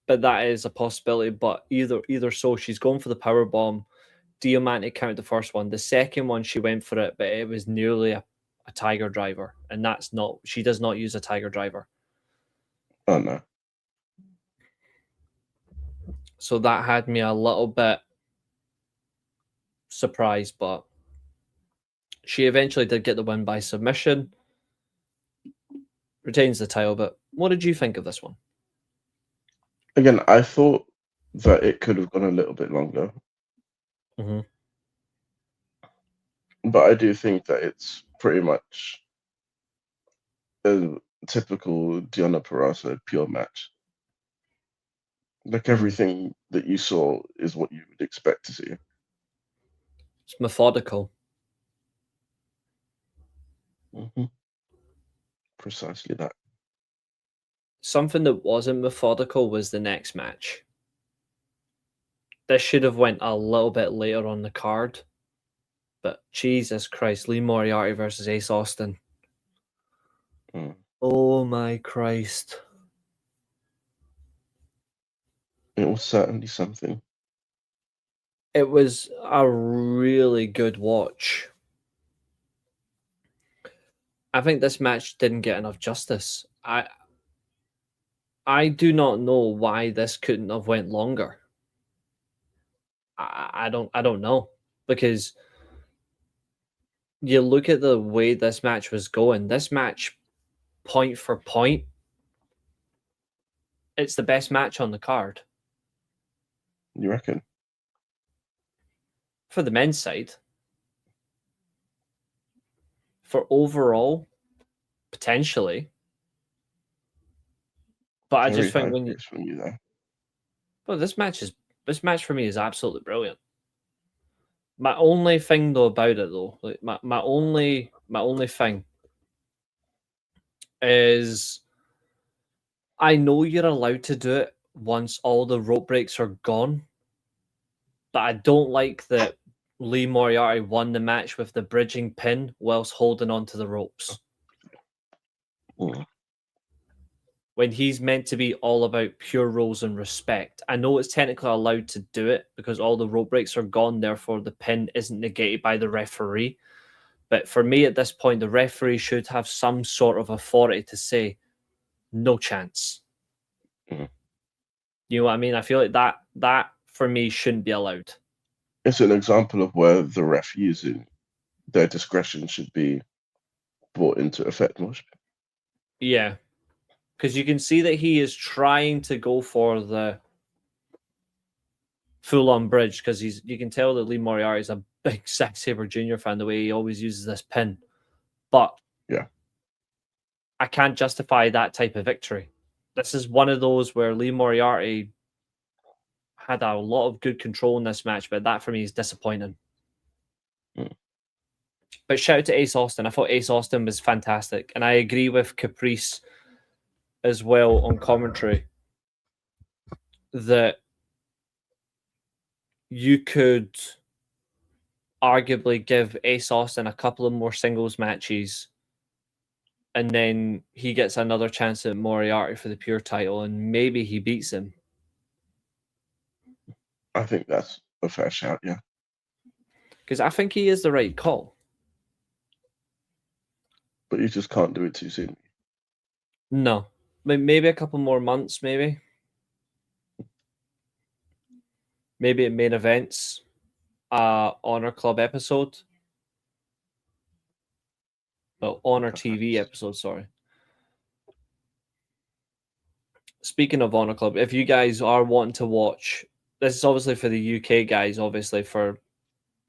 But that is a possibility. But either so, she's going for the powerbomb. Diamante counted the first one. The second one, she went for it, but it was nearly a tiger driver. And she does not use a tiger driver. Oh, no. So that had me a little bit surprised, but she eventually did get the win by submission. Retains the title, but what did you think of this one? Again, I thought that it could have gone a little bit longer. Mm-hmm. But I do think that it's pretty much a typical Deonna Purrazzo pure match. Like, everything that you saw is what you would expect to see. It's methodical. Mm-hmm. Precisely that. Something that wasn't methodical was the next match. This should have went a little bit later on the card. But Jesus Christ, Lee Moriarty versus Ace Austin. Oh my Christ. It was certainly something. It was a really good watch. I think this match didn't get enough justice. I do not know why this couldn't have went longer. I don't know, because you look at the way this match was going. This match, point for point, it's the best match on the card. You reckon? For the men's side. For overall, potentially. But I just think when from you there. Well, this match for me is absolutely brilliant. My only thing though about it though, like my only thing is I know you're allowed to do it once all the rope breaks are gone, but I don't like that Lee Moriarty won the match with the bridging pin whilst holding onto the ropes. Mm. When he's meant to be all about pure rules and respect. I know it's technically allowed to do it because all the rope breaks are gone, therefore the pin isn't negated by the referee. But for me at this point, the referee should have some sort of authority to say, no chance. Mm. You know what I mean? I feel like that for me shouldn't be allowed. It's an example of where the ref using their discretion should be brought into effect more. Yeah. Because you can see that he is trying to go for the full-on bridge because you can tell that Lee Moriarty is a big Zack Sabre Jr. fan, the way he always uses this pin. But yeah, I can't justify that type of victory. This is one of those where Lee Moriarty had a lot of good control in this match, but that for me is disappointing. Mm. But shout out to Ace Austin. I thought Ace Austin was fantastic. And I agree with Caprice as well on commentary that you could arguably give Ace Austin a couple of more singles matches and then he gets another chance at Moriarty for the pure title and maybe he beats him. I think that's a fair shout, yeah. Because I think he is the right call. But you just can't do it too soon. No. Maybe a couple more months, maybe. Maybe at main events, Honor Club episode. Well, Honor TV episode, sorry. Speaking of Honor Club, if you guys are wanting to watch, this is obviously for the UK guys, obviously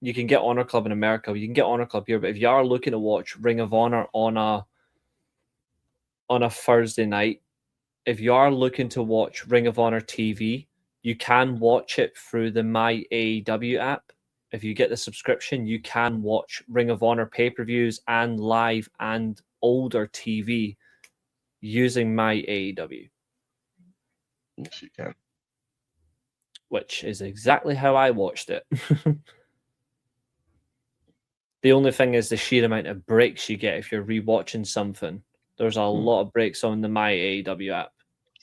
you can get Honor Club in America, you can get Honor Club here, but if you are looking to watch Ring of Honor on a Thursday night, if you are looking to watch Ring of Honor TV, you can watch it through the My AEW app. If you get the subscription, you can watch Ring of Honor pay-per-views and live and older TV using My AEW. Yes, you can. Which is exactly how I watched it. The only thing is the sheer amount of breaks you get if you're rewatching something. There's a lot of breaks on the My AEW app,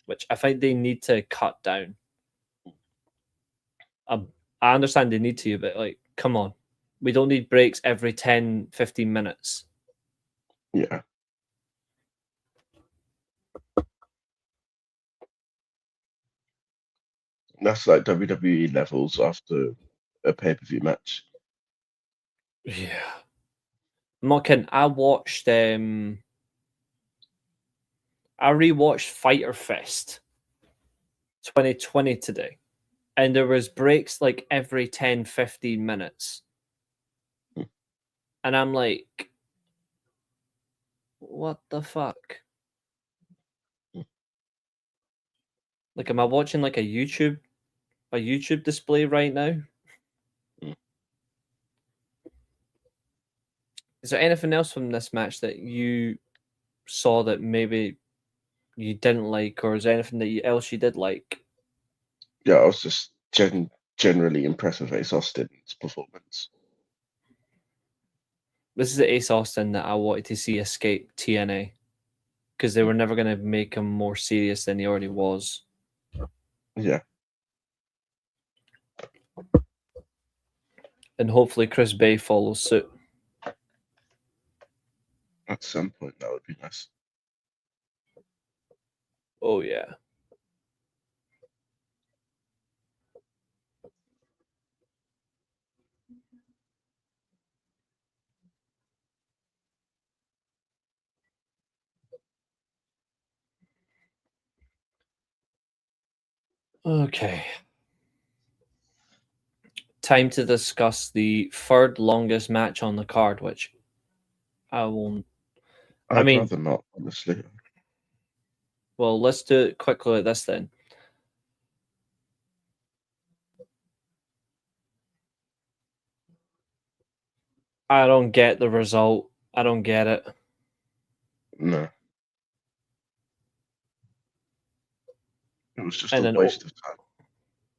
which I think they need to cut down. I understand they need to, but like, come on. We don't need breaks every 10, 15 minutes. Yeah. That's like WWE levels after a pay-per-view match. Yeah. I'm not kidding. I rewatched Fyter Fest 2020 today. And there was breaks like every 10, 15 minutes. And I'm like, what the fuck? Like, am I watching like a YouTube display right now? Is there anything else from this match that you saw that maybe you didn't like, or is there anything else you did like? Yeah, I was just generally impressed with Ace Austin's performance. This is the Ace Austin that I wanted to see escape TNA because they were never going to make him more serious than he already was. Yeah. And hopefully Chris Bay follows suit. At some point, that would be nice. Oh, yeah. Okay. Time to discuss the third longest match on the card, which I won't. I'd rather not, honestly. Well, let's do it quickly like this then. I don't get the result. I don't get it. No. It was just And a waste of time.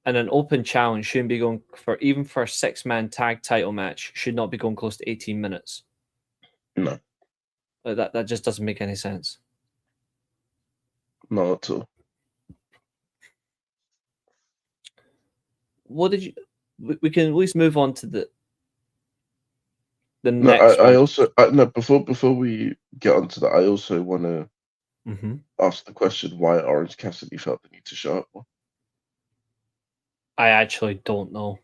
And an open challenge shouldn't be going for, even for a 6-man tag title match, should not be going close to 18 minutes. No. Like that just doesn't make any sense. Not at all. What did you... We can at least move on to the No, next I one. also... no, before we get onto that, I also want to ask the question why Orange Cassidy felt the need to show up more. I actually don't know.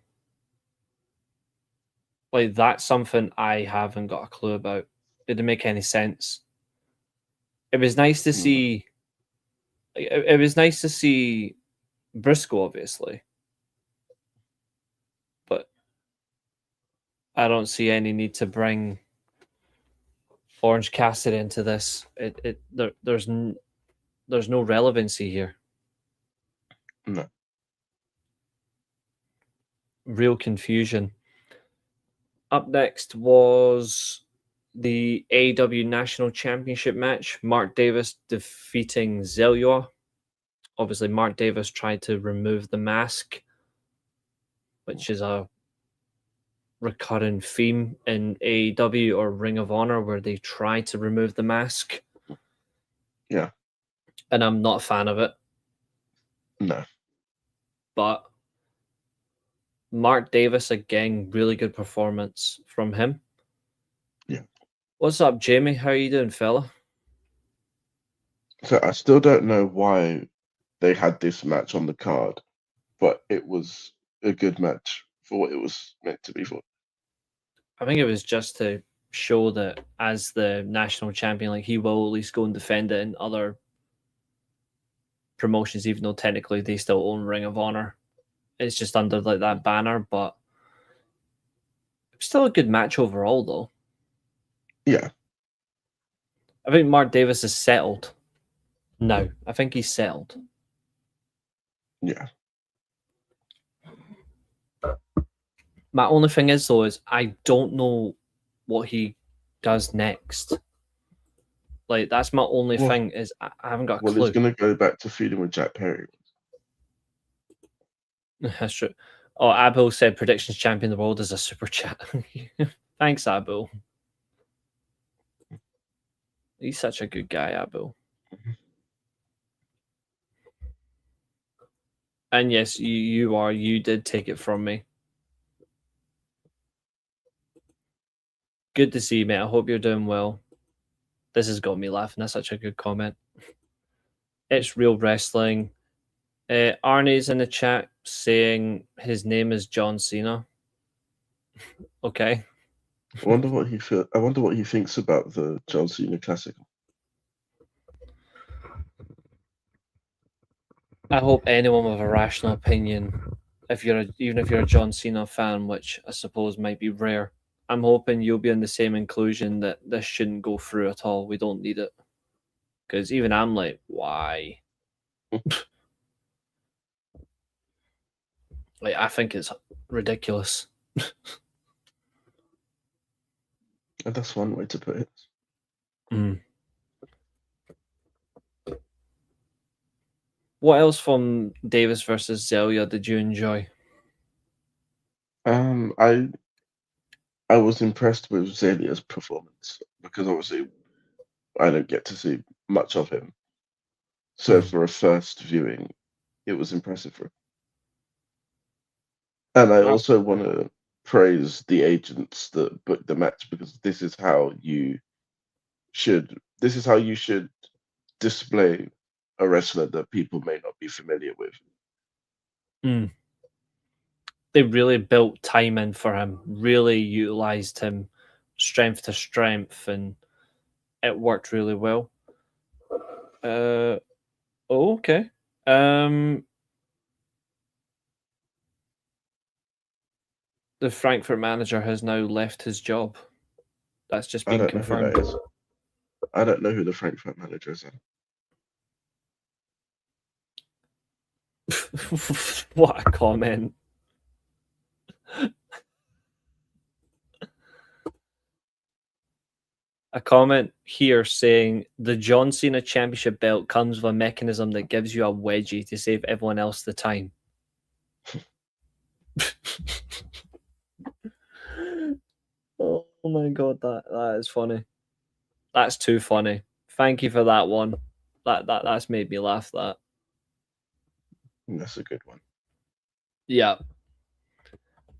Like, that's something I haven't got a clue about. It didn't make any sense. It was nice to see... It was nice to see Briscoe, obviously. But I don't see any need to bring Orange Cassidy into this. There's no relevancy here. No. Real confusion. Up next was the AEW National Championship match. Mark Davis defeating Zelua. Obviously, Mark Davis tried to remove the mask, which is a recurring theme in AEW or Ring of Honor, where they try to remove the mask. Yeah. And I'm not a fan of it. No. But Mark Davis, again, really good performance from him. Yeah. What's up, Jamie? How are you doing, fella? So I still don't know why they had this match on the card, but it was a good match for what it was meant to be for. I think it was just to show that as the national champion, like, he will at least go and defend it in other promotions, even though technically they still own Ring of Honor. It's just under like that banner, but it's still a good match overall, though. Yeah. I think Mark Davis is settled. No, I think he's settled. Yeah. My only thing is, though, is I don't know what he does next. Like, that's my only thing, is I haven't got a clue. Well, he's going to go back to feuding with Jack Perry. That's true. Oh, Abul said predictions champion of the world is a super chat. Thanks, Abul. He's such a good guy, Abul. And yes, you did take it from me. Good to see you, mate. I hope you're doing well. This has got me laughing. That's such a good comment. It's real wrestling. Arnie's in the chat saying his name is John Cena. Okay. I wonder what he thinks about the John Cena Classic. I hope anyone with a rational opinion, even if you're a John Cena fan, which I suppose might be rare, I'm hoping you'll be in the same inclusion that this shouldn't go through at all. We don't need it. Because even I'm like, why? Like, I think it's ridiculous. And that's one way to put it. Mm. What else from Davis versus Zelya did you enjoy? I was impressed with Zelya's performance because obviously I don't get to see much of him. So for a first viewing, it was impressive for him. And I also want to praise the agents that booked the match, because this is how you should display a wrestler that people may not be familiar with. Mm. They really built time in for him, really utilized him strength to strength, and it worked really well. Okay. The Frankfurt manager has now left his job. That's just been confirmed. Know who that is. I don't know who the Frankfurt manager is. What a comment. a comment here saying the John Cena Championship belt comes with a mechanism that gives you a wedgie to save everyone else the time. Oh my god, that is funny. That's too funny. Thank you for that one. That's made me laugh. That. That's a good one. Yeah.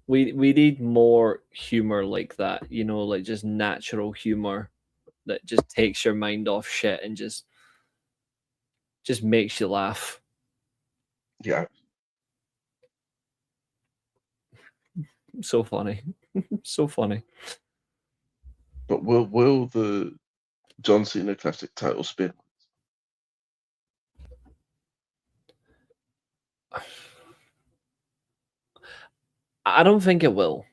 We need more humor like that, you know, like just natural humor that just takes your mind off shit and just makes you laugh. Yeah. So funny. So funny. But will the John Cena Classic title spin? I don't think it will.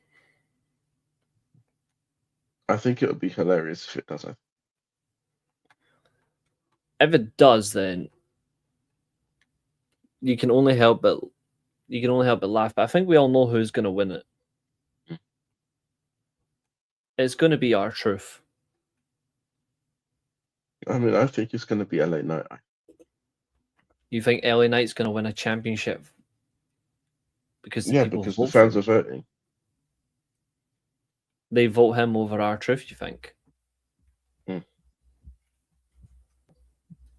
I think it would be hilarious if it does. If it does, then you can only help but laugh. But I think we all know who's going to win it. It's going to be R-Truth. I mean, I think it's going to be LA Knight. You think LA Knight's going to win a championship? Because because the fans are voting. They vote him over R-Truth, you think?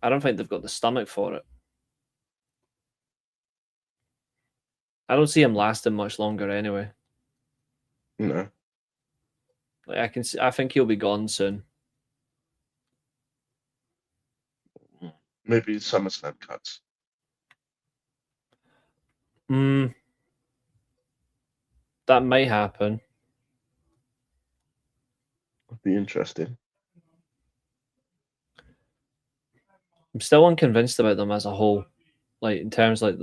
I don't think they've got the stomach for it. I don't see him lasting much longer anyway. No. Like I think he'll be gone soon. Maybe SummerSlam cuts. That might happen. Would be interesting. I'm still unconvinced about them as a whole. Like in terms like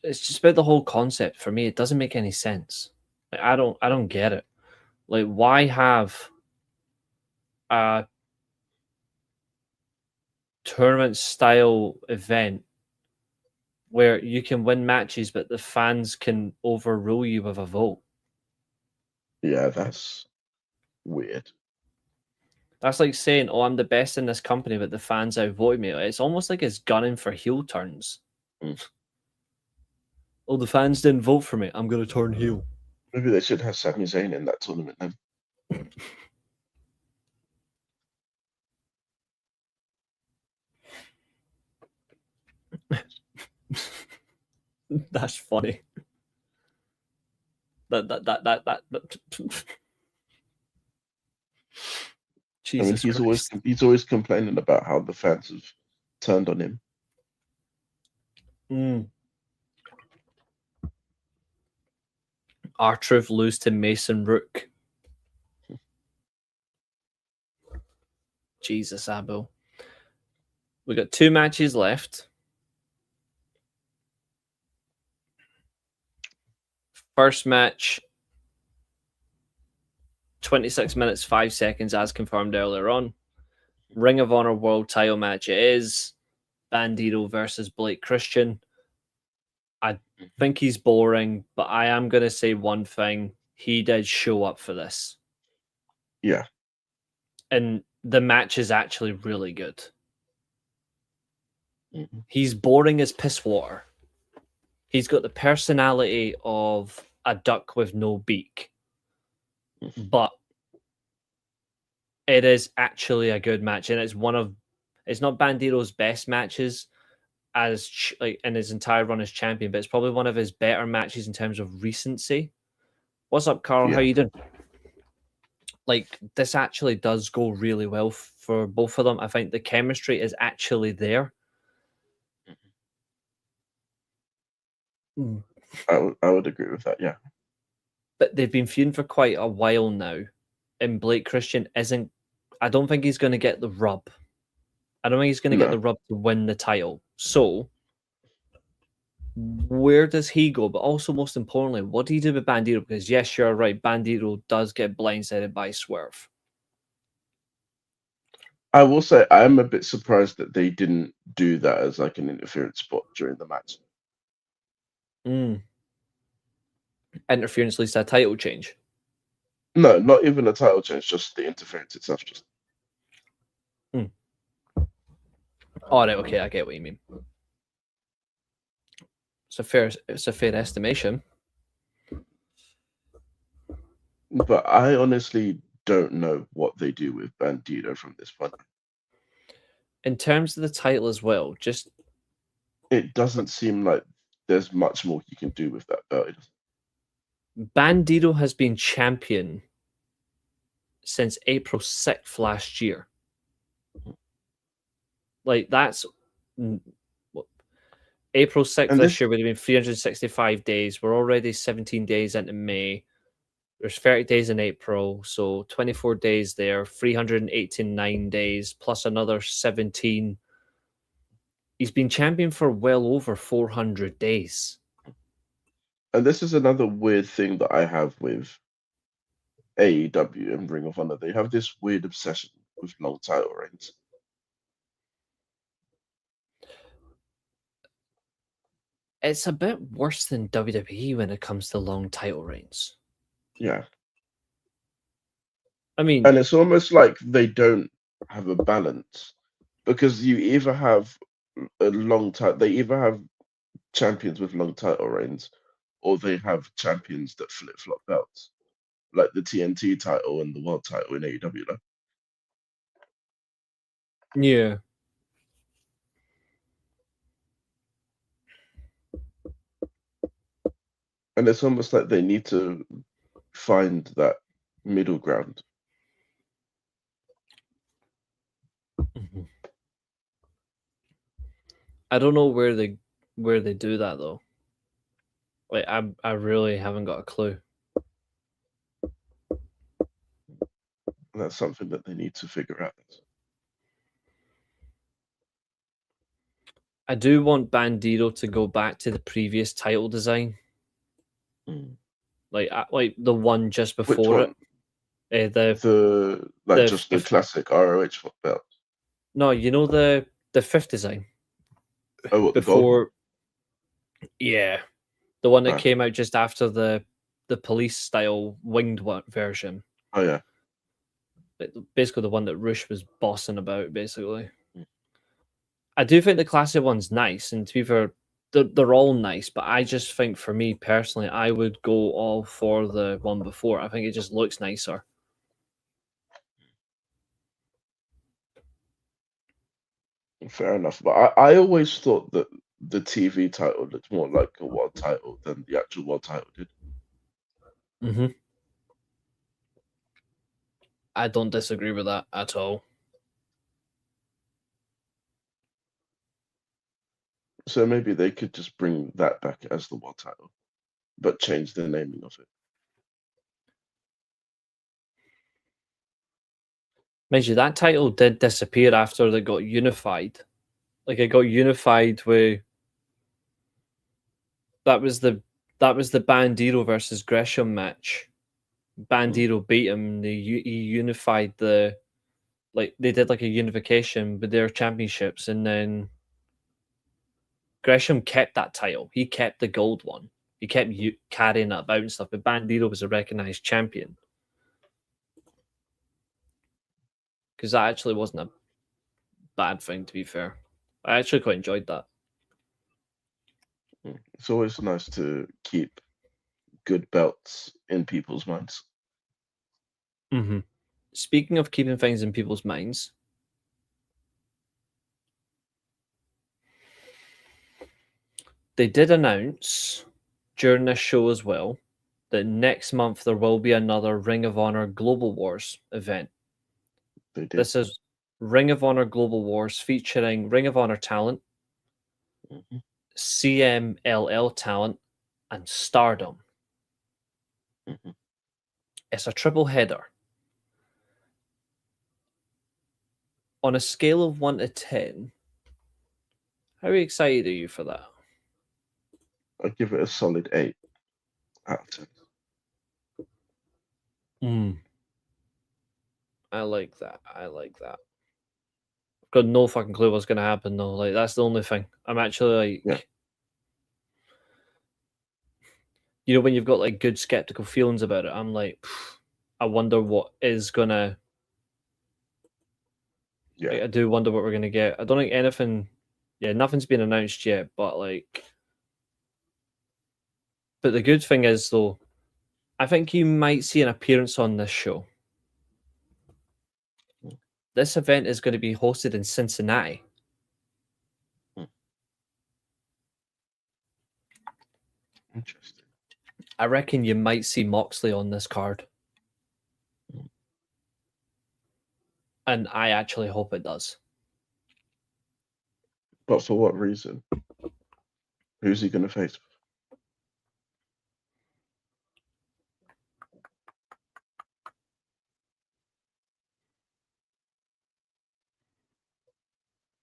it's just about the whole concept for me. It doesn't make any sense. Like, I don't get it. Like, why have a tournament style event where you can win matches, but the fans can overrule you with a vote? Yeah, that's weird. That's like saying, "Oh, I'm the best in this company, but the fans outvoted me." It's almost like it's gunning for heel turns. Oh, the fans didn't vote for me. I'm going to turn heel. Maybe they should have Sami Zayn in that tournament then. That's funny. That. Jesus Christ. He's always complaining about how the fans have turned on him. R-Truth lose to Mason Rook. Jesus, Abo. We got 2 matches left. First match, 26 minutes, 5 seconds, as confirmed earlier on. Ring of Honor World Title match it is. Bandito versus Blake Christian. I think he's boring, but I am going to say one thing. He did show up for this. Yeah. And the match is actually really good. He's boring as piss water. He's got the personality of a duck with no beak. But it is actually a good match. And it's not Bandito's best matches in his entire run as champion, but it's probably one of his better matches in terms of recency. What's up, Carl? How you doing? Like, this actually does go really well for both of them. I think the chemistry is actually there. I would agree with that, yeah. But they've been feuding for quite a while now, and Blake Christian isn't... I don't think he's going to get the rub. I don't think he's going to get the rub to win the title. So, where does he go? But also, most importantly, what do you do with Bandito? Because yes, you're right, Bandito does get blindsided by Swerve. I will say I'm a bit surprised that they didn't do that as like an interference spot during the match. interference leads to a title change. No, not even a title change, just the interference itself. Just Oh, right, okay, I get what you mean. It's a fair estimation. But I honestly don't know what they do with Bandito from this point. In terms of the title as well, just It doesn't seem like there's much more he can do with that belt. Bandito has been champion since April 6th last year. Like, that's April 6th And this year would have been 365 days. We're already 17 days into May. There's 30 days in April, so 24 days there, 389 days, plus another 17. He's been champion for well over 400 days. And this is another weird thing that I have with AEW and Ring of Honor. They have this weird obsession with long title reigns. It's a bit worse than WWE when it comes to long title reigns. Yeah. I mean, And it's almost like they don't have a balance because you either have a long time, they either have champions with long title reigns or they have champions that flip flop belts, like the TNT title and the world title in AEW. Though. yeah. And it's almost like they need to find that middle ground. I don't know where they do that though. Like I really haven't got a clue. And that's something that they need to figure out. I do want Bandito to go back to the previous title design. Like the one just Which before one? it. The classic ROH belt. No, you know the fifth design. Oh, what, before, the one that Ah. came out just after the police style winged version. Oh yeah. Basically the one that Rush was bossing about, basically. I do think the classic one's nice, and to be fair, they're all nice, but I just think for me personally, I would go all for the one before. I think it just looks nicer. Fair enough. But I always thought that the TV title looked more like a world title than the actual world title did. Mm-hmm. I don't disagree with that at all. So maybe they could just bring that back as the world title, but change the naming of it. Mind you, that title did disappear after they got unified. Like it got unified with that was the Bandito versus Gresham match. Bandito beat him. He unified they did like a unification with their championships, and then Gresham kept that title. He kept the gold one. He kept carrying that about and stuff. But Bandito was a recognized champion. Because that actually wasn't a bad thing, to be fair. I actually quite enjoyed that. It's always nice to keep good belts in people's minds. Mm-hmm. Speaking of keeping things in people's minds, they did announce during this show as well that next month there will be another Ring of Honor Global Wars event. They did. This is Ring of Honor Global Wars featuring Ring of Honor talent, CMLL talent, and Stardom. It's a triple header. On a scale of 1 to 10, how excited are you for that? I give it a solid 8 out of 10. I like that. I've got no fucking clue what's going to happen though. Like that's the only thing. I'm actually like, you know, when you've got like good skeptical feelings about it, I'm like, I wonder what is gonna. Yeah. Like, I do wonder what we're gonna get. I don't think anything. Yeah, nothing's been announced yet, but like. But the good thing is, though, I think you might see an appearance on this show. This event is going to be hosted in Cincinnati. Interesting. I reckon you might see Moxley on this card. And I actually hope it does. But for what reason? Who's he going to face?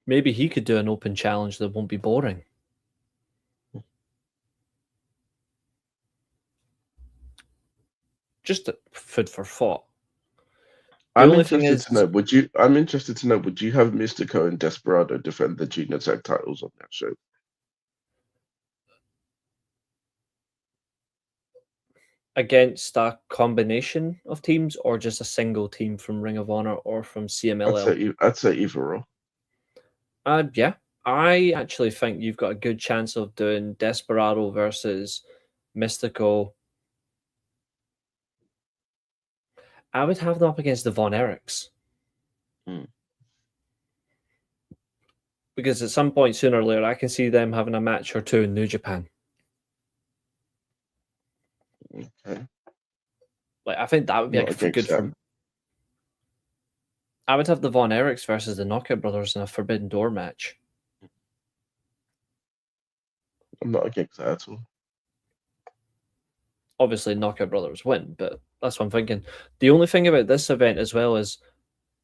Maybe he could do an open challenge that won't be boring. Just food for thought. I'm interested to know. Would you have Mystico and Desperado defend the junior tag titles on that show? Against a combination of teams, or just a single team from Ring of Honor or from CMLL? I'd say either or. Yeah, I actually think you've got a good chance of doing Desperado versus Mystico. I would have them up against the Von Erichs. Because at some point, sooner or later, I can see them having a match or two in New Japan. Okay. Like, I think that would be good for. I would have the Von Erichs versus the Knockout Brothers in a Forbidden Door match. I'm not against that at all. Obviously, Knockout Brothers win, but that's what I'm thinking. The only thing about this event as well is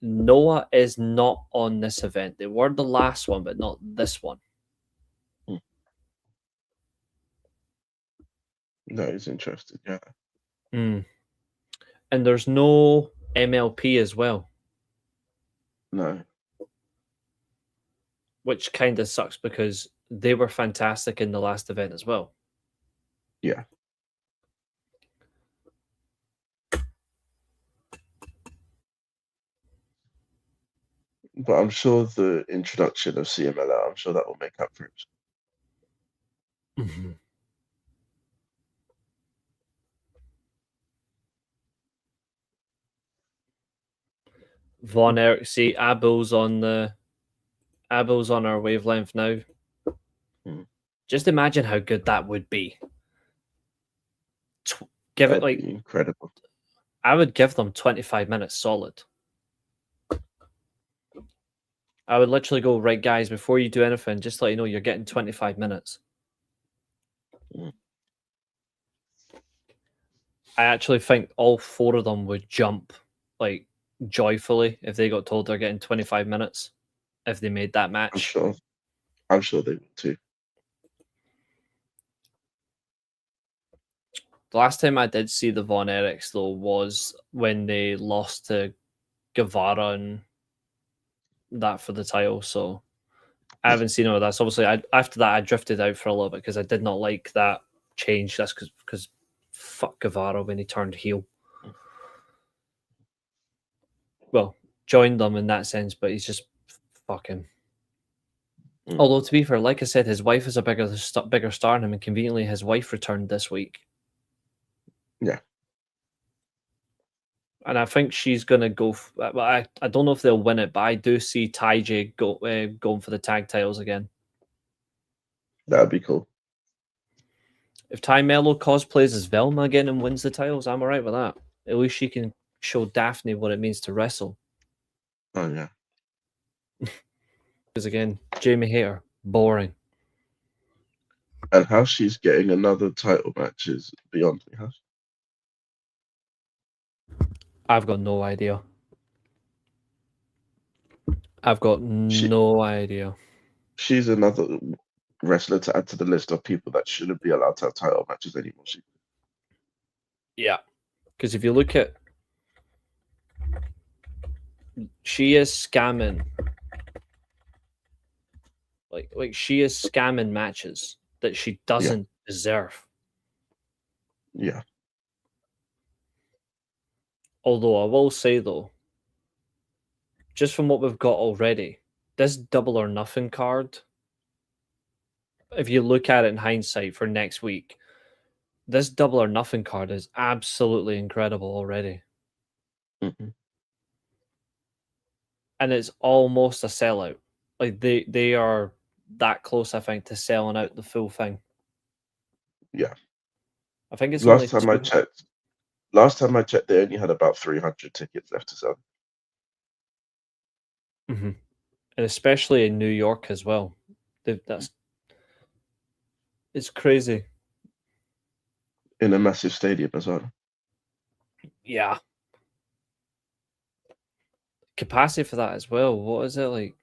Noah is not on this event. They were the last one, but not this one. No, he's interested, yeah. And there's no MLP as well. No. Which kind of sucks because they were fantastic in the last event as well. Yeah. But I'm sure the introduction of CMLL, I'm sure that will make up for it. Mm-hmm. Von Erich, see, Abel's on our wavelength now. Just imagine how good that would be. That'd be incredible. I would give them 25 minutes solid. I would literally go, right, guys, before you do anything, just let you know you're getting 25 minutes. I actually think all four of them would jump like joyfully if they got told they're getting 25 minutes if they made that match. I'm sure they would too. The last time I did see the Von Erichs, though, was when they lost to Guevara and that for the title. So I haven't seen all of that. So obviously, after that, I drifted out for a little bit because I did not like that change. That's because fuck Guevara when he turned heel. Well, joined them in that sense, but he's just fucking. Although, to be fair, like I said, his wife is a bigger star than him, and conveniently, his wife returned this week. Yeah. And I think she's going to go... I don't know if they'll win it, but I do see Taiji going for the tag titles again. That'd be cool. If Ty Mello cosplays as Velma again and wins the titles, I'm all right with that. At least she can show Daphne what it means to wrestle. Oh, yeah. Because again, Jamie Hayter, boring. And how she's getting another title match is beyond me. I've got no idea. No idea. She's another wrestler to add to the list of people that shouldn't be allowed to have title matches anymore. Yeah. Because if you look at... She is scamming. Like she is scamming matches that she doesn't deserve. Yeah. Although I will say though, just from what we've got already, this double or nothing card, if you look at it in hindsight for next week, this double or nothing card is absolutely incredible already. Mm-hmm. And it's almost a sellout. Like they are that close, I think, to selling out the full thing. Yeah. I think it's Last only time I checked, they only had about 300 tickets left to sell. Mm-hmm. And especially in New York as well. It's crazy. In a massive stadium as well. Yeah. Capacity for that as well. What is it like?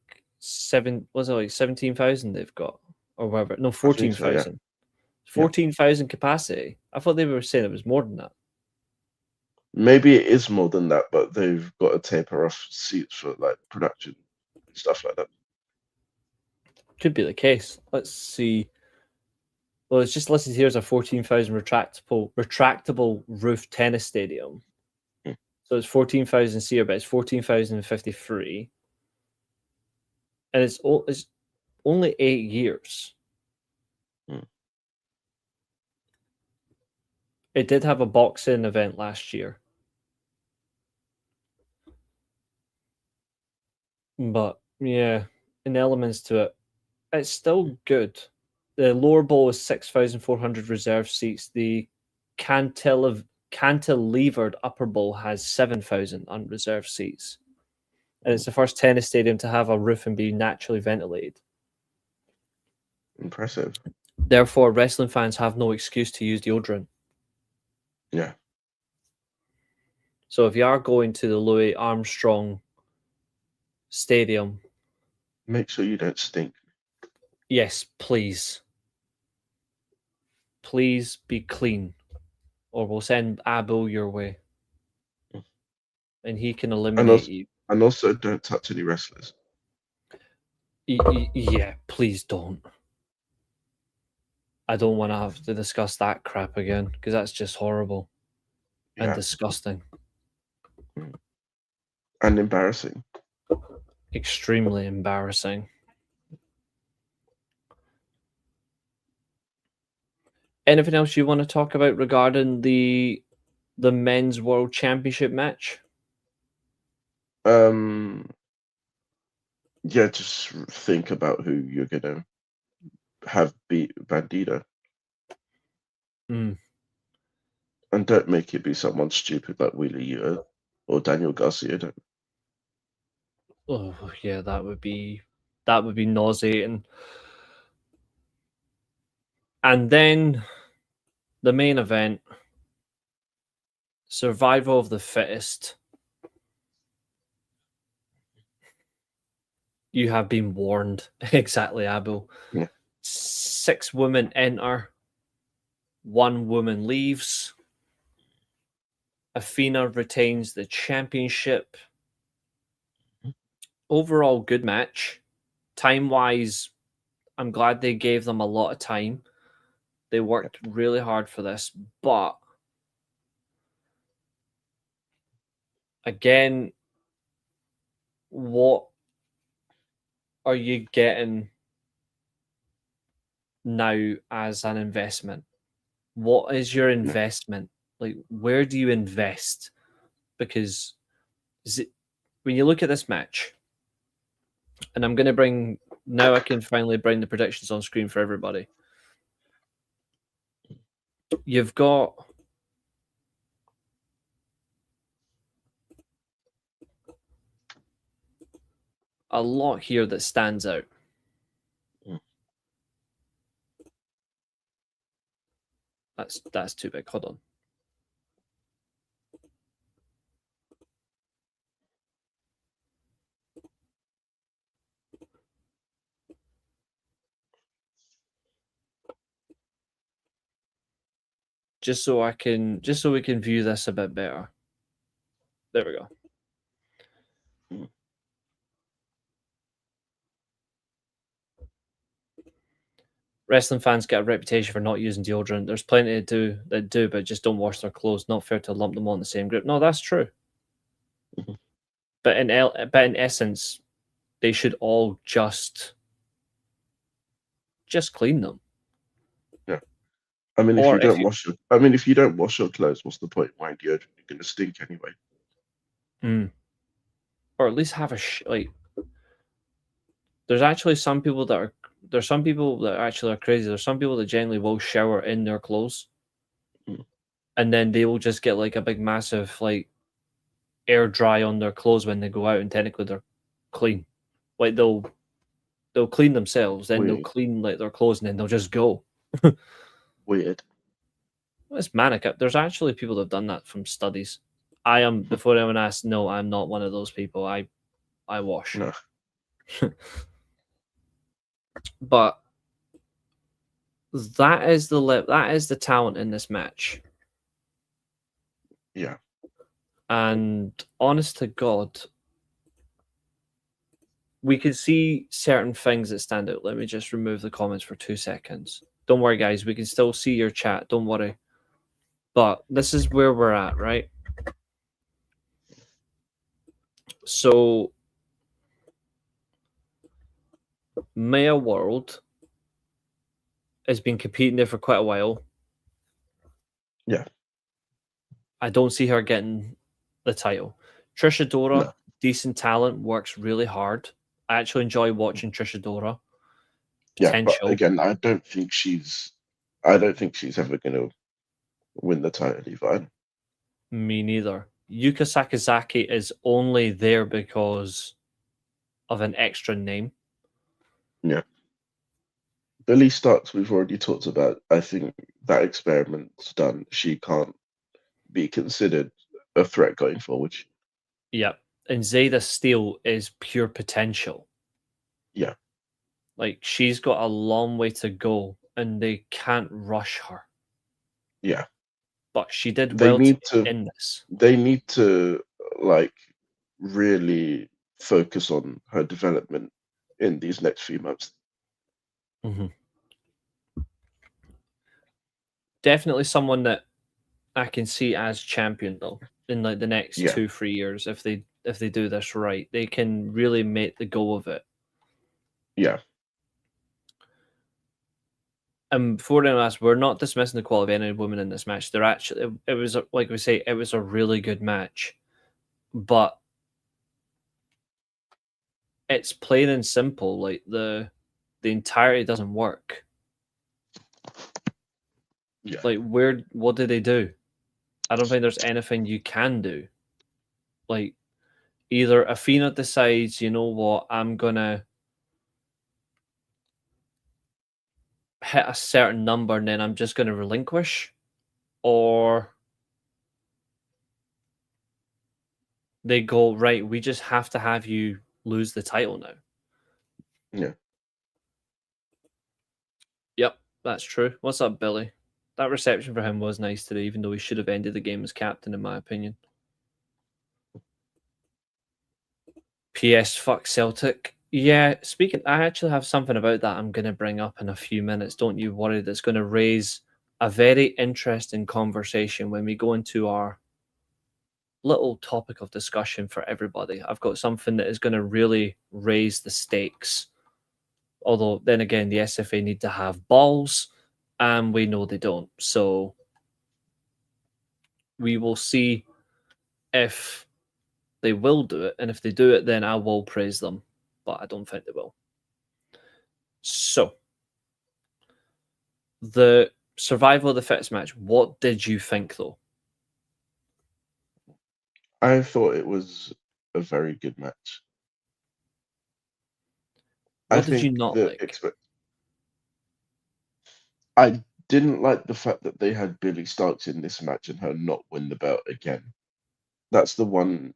Was it like 17,000 they've got? Or whatever. No, I think so, yeah. 14,000. 14,000 capacity. I thought they were saying it was more than that. Maybe it is more than that, but they've got to taper off seats for like production and stuff like that. Could be the case. Let's see. Well, it's just listed here as a 14,000 retractable roof tennis stadium. Mm. So it's 14,000 seater, but it's 14,053. And it's only 8 years. Mm. It did have a boxing event last year. But yeah, in elements to it, it's still good. The lower bowl is 6,400 reserve seats. The cantilevered upper bowl has 7,000 unreserved seats. And it's the first tennis stadium to have a roof and be naturally ventilated. Impressive. Therefore, wrestling fans have no excuse to use deodorant. Yeah. So if you are going to the Louis Armstrong Stadium, make sure you don't stink. Yes, please. Please be clean, or we'll send Abu your way, and he can eliminate you. And also, don't touch any wrestlers. Yeah, please don't. I don't want to have to discuss that crap again because that's just horrible and disgusting. And embarrassing. Extremely embarrassing. Anything else you want to talk about regarding the men's world championship match? Yeah, just think about who you're gonna have beat Bandito. Mm. And don't make it be someone stupid like Wheeler Yuta or Daniel Garcia. Don't. Oh yeah, that would be nauseating. And then the main event, survival of the fittest. You have been warned. Exactly, Abu. Yeah. 6 women enter. 1 woman leaves. Athena retains the championship. Overall, good match. Time-wise, I'm glad they gave them a lot of time. They worked really hard for this, but again, what are you getting now as an investment? What is your investment? Like, where do you invest? Because when you look at this match, and I'm going to now I can finally bring the predictions on screen for everybody. You've got a lot here that stands out. That's too big. Hold on. Just so we can view this a bit better. There we go. Wrestling fans get a reputation for not using deodorant. There's plenty that do, but just don't wash their clothes. Not fair to lump them all in the same group. No, that's true. But in essence, they should all just clean them. Yeah. I mean, if you don't wash your clothes, what's the point of wearing deodorant? You're going to stink anyway. Or at least have like. There's actually some people that actually are crazy. There's some people that generally will shower in their clothes, and then they will just get like a big massive like air dry on their clothes when they go out, and technically they're clean. Like they'll clean themselves, then they'll clean like their clothes, and then they'll just go. Weird. It's manic. There's actually people that have done that from studies. I am, before anyone asks, no, I'm not one of those people. I wash. No. But that is the talent in this match. Yeah. And honest to God, we could see certain things that stand out. Let me just remove the comments for 2 seconds. Don't worry, guys. We can still see your chat. Don't worry. But this is where we're at, right? So, Maya World has been competing there for quite a while. Yeah. I don't see her getting the title. Trish Adora, decent talent, works really hard. I actually enjoy watching Trish Adora. Yeah, but again, I don't think she's ever going to win the title either. Me neither. Yuka Sakazaki is only there because of an extra name. Yeah. Billy Starks, we've already talked about. I think that experiment's done. She can't be considered a threat going forward. Yeah. And Zayda Steele is pure potential. Yeah. Like, she's got a long way to go, and they can't rush her. Yeah. But she did well in this. They need to, like, really focus on her development in these next few months. Mm-hmm. Definitely someone that I can see as champion, though, in like the next 2-3 years. If they do this right, they can really make the go of it. Yeah. And before anyone asks, we're not dismissing the quality of any women in this match. They're actually, it was like we say, it was a really good match, but it's plain and simple. Like the entirety doesn't work. Yeah. Like what did they do? I don't think there's anything you can do. Like either Athena decides, you know what, I'm gonna hit a certain number and then I'm just gonna relinquish, or they go, right, we just have to have you lose the title now. Yeah. Yep, that's true. What's up, Billy? That reception for him was nice today, even though he should have ended the game as captain, in my opinion. PS, fuck Celtic. Yeah, speaking, I actually have something about that I'm going to bring up in a few minutes. Don't you worry, that's going to raise a very interesting conversation when we go into our little topic of discussion for everybody. I've got something that is going to really raise the stakes. Although, then again, the SFA need to have balls, and we know they don't. So, we will see if they will do it. And if they do it, then I will praise them. But I don't think they will. So, the survival of the fittest match. What did you think, though? I thought it was a very good match. What did you not like? I didn't like the fact that they had Billy Starks in this match and her not win the belt again. That's the one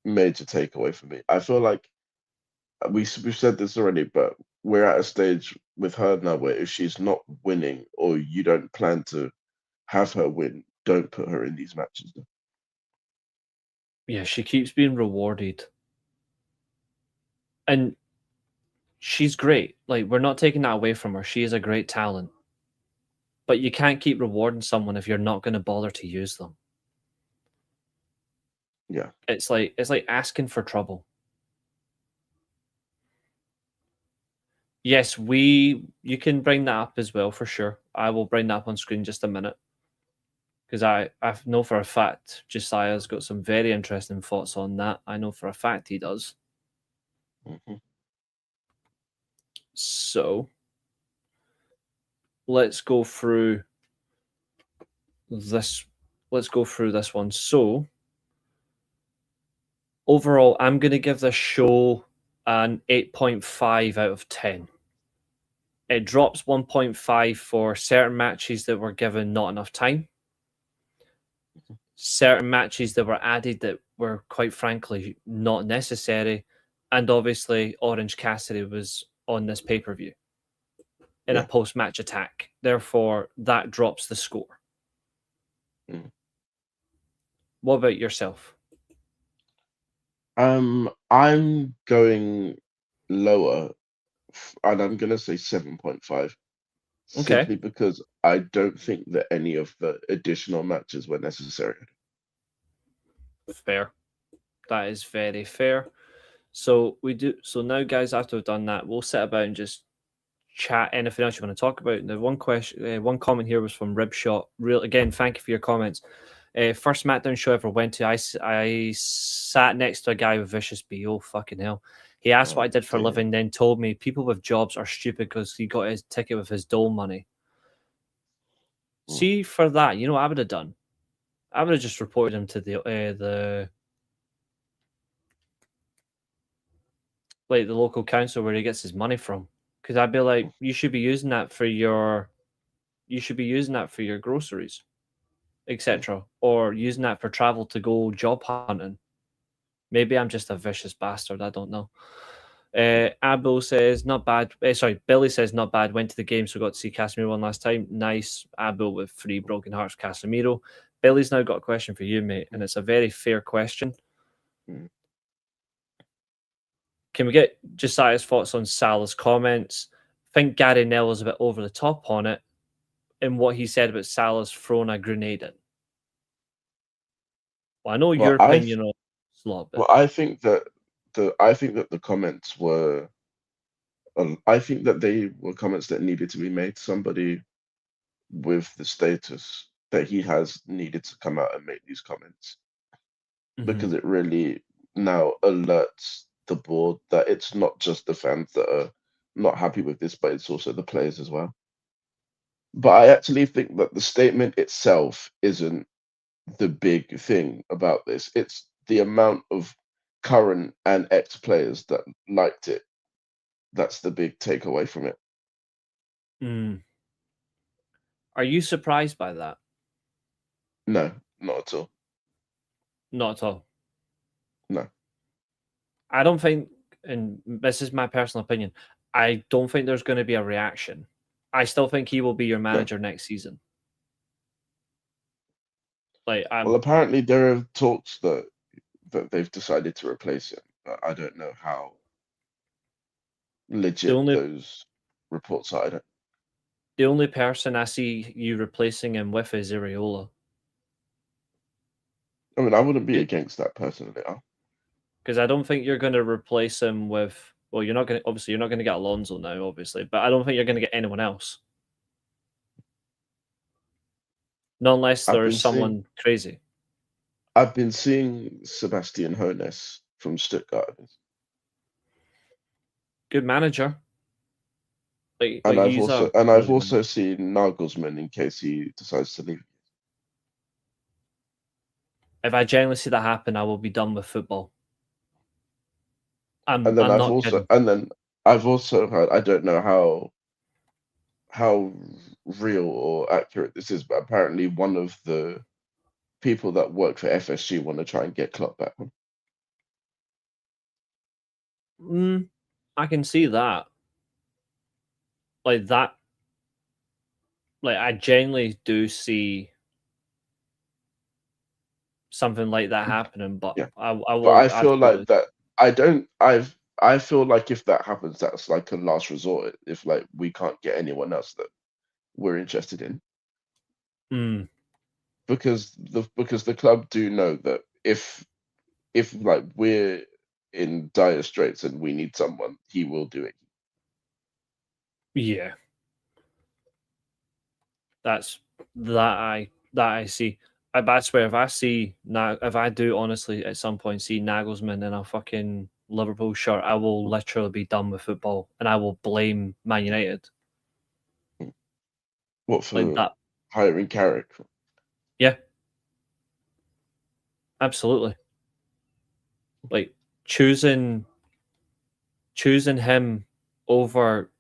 major takeaway for me. I feel like we've said this already, but we're at a stage with her now where if she's not winning or you don't plan to have her win, don't put her in these matches. Yeah, she keeps being rewarded. And she's great. Like, we're not taking that away from her. She is a great talent. But you can't keep rewarding someone if you're not going to bother to use them. Yeah. It's like asking for trouble. Yes, you can bring that up as well for sure. I will bring that up on screen just a minute. Because I know for a fact Josiah's got some very interesting thoughts on that. I know for a fact he does. Mm-hmm. So let's go through this. Let's go through this one. So overall, I'm going to give this show an 8.5 out of 10. It drops 1.5 for certain matches that were given not enough time. Certain matches that were added that were, quite frankly, not necessary. And obviously, Orange Cassidy was on this pay-per-view in a post-match attack. Therefore, that drops the score. Mm. What about yourself? I'm going lower, and I'm going to say 7.5. Okay. Simply because I don't think that any of the additional matches were necessary. Fair. That is very fair. So now, guys, after we've done that, we'll sit about and just chat anything else you want to talk about. The one one comment here was from Ribshot. Again, thank you for your comments. First SmackDown show I ever went to, I sat next to a guy with vicious B. Oh, fucking hell. He asked what I did for a living, then told me people with jobs are stupid because he got his ticket with his dole money. See, for that, you know what I would have done? I would have just reported him to the local council where he gets his money from. Because I'd be like, you should be using that for your groceries, etc. Or using that for travel to go job hunting. Maybe I'm just a vicious bastard. I don't know. Abo says not bad. Billy says not bad. Went to the game, so got to see Casemiro one last time. Nice. Abo with 3 broken hearts. Casemiro. Billy's now got a question for you, mate, and it's a very fair question. Can we get Josiah's thoughts on Salah's comments? I think Gary Neville's a bit over the top on it in what he said about Salah's throwing a grenade in. Well, I know your opinion on it's a lot, but... Well, I think that the comments were, I think that they were comments that needed to be made. Somebody with the status that he has needed to come out and make these comments because it really now alerts the board that it's not just the fans that are not happy with this, but it's also the players as well. But I actually think that the statement itself isn't the big thing about this. It's the amount of current and ex-players that liked it. That's the big takeaway from it. Are you surprised by that? No, not at all. Not at all. No. I don't think, and this is my personal opinion, I don't think there's going to be a reaction. I still think he will be your manager next season. Well, apparently there are talks that they've decided to replace him, but I don't know how legit those reports are. The only person I see you replacing him with is Areola. I mean, I wouldn't be against that personally. Because I don't think you're going to replace him with... Well, you're not going to get Alonso now, obviously, but I don't think you're going to get anyone else. Not unless there's someone crazy. I've been seeing Sebastian Hoeneß from Stuttgart. Good manager. And I've also seen Nagelsmann in case he decides to leave. If I genuinely see that happen, I will be done with football. And then I've also heard, I don't know how real or accurate this is, but apparently one of the people that work for FSG want to try and get Klopp back. I can see that. I genuinely do see something like that happening, but yeah. I feel like that I feel like if that happens, that's like a last resort. If like we can't get anyone else that we're interested in, because the club do know that if like we're in dire straits and we need someone, he will do it. Yeah. That's that I see. I swear, if I do honestly at some point see Nagelsmann in a fucking Liverpool shirt, I will literally be done with football, and I will blame Man United. What for Like that? hiring Carrick? Yeah, absolutely. Like choosing him over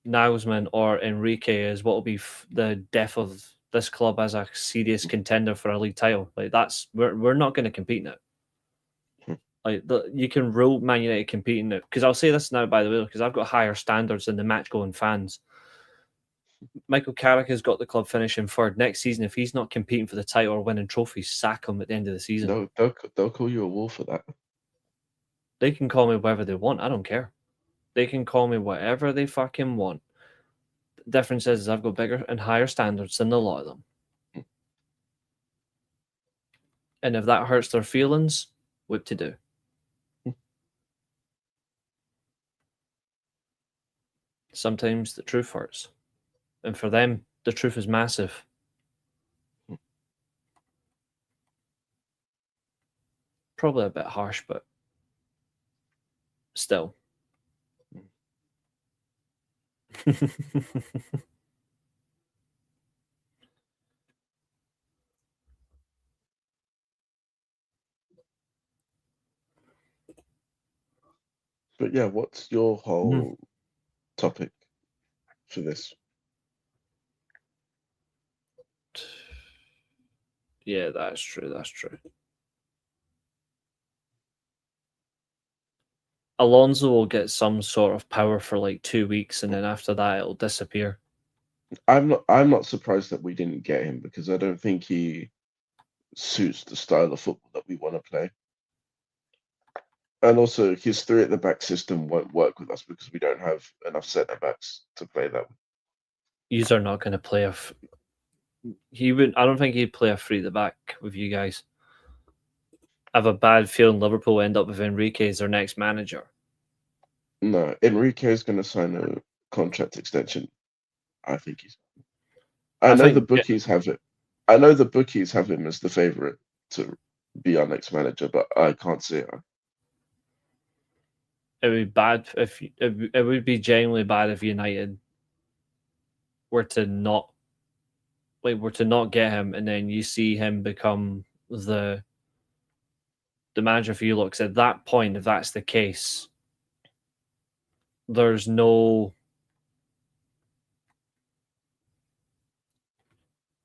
Nagelsmann or Enrique is what will be the death of this club as a serious contender for a league title. Like we're not going to compete now. Like you can rule Man United competing now, because I'll say this now, by the way, because I've got higher standards than the match going fans. Michael Carrick has got the club finishing third. Next season, if he's not competing for the title or winning trophies, sack him at the end of the season. No, they'll call you a wolf for that. They can call me whatever they want. I don't care. They can call me whatever they fucking want. The difference is I've got bigger and higher standards than a lot of them. And if that hurts their feelings, what to do? Sometimes the truth hurts. And for them, the truth is massive. Probably a bit harsh, but still. But yeah, what's your whole topic for this? Yeah, that's true. That's true. Alonso will get some sort of power for like 2 weeks, and then after that, it'll disappear. I'm not surprised that we didn't get him, because I don't think he suits the style of football that we want to play. And also, his three at the back system won't work with us because we don't have enough centre backs to play that with. Yous are not going to play he would. I don't think he'd play a free at the back with you guys. I have a bad feeling Liverpool end up with Enrique as their next manager. No, Enrique is going to sign a contract extension. I think he's. I know the bookies have it. I know the bookies have him as the favourite to be our next manager, but I can't see it. It would be bad if it would be genuinely bad if United were to not get him, and then you see him become the manager for you. Because at that point, if that's the case, there's no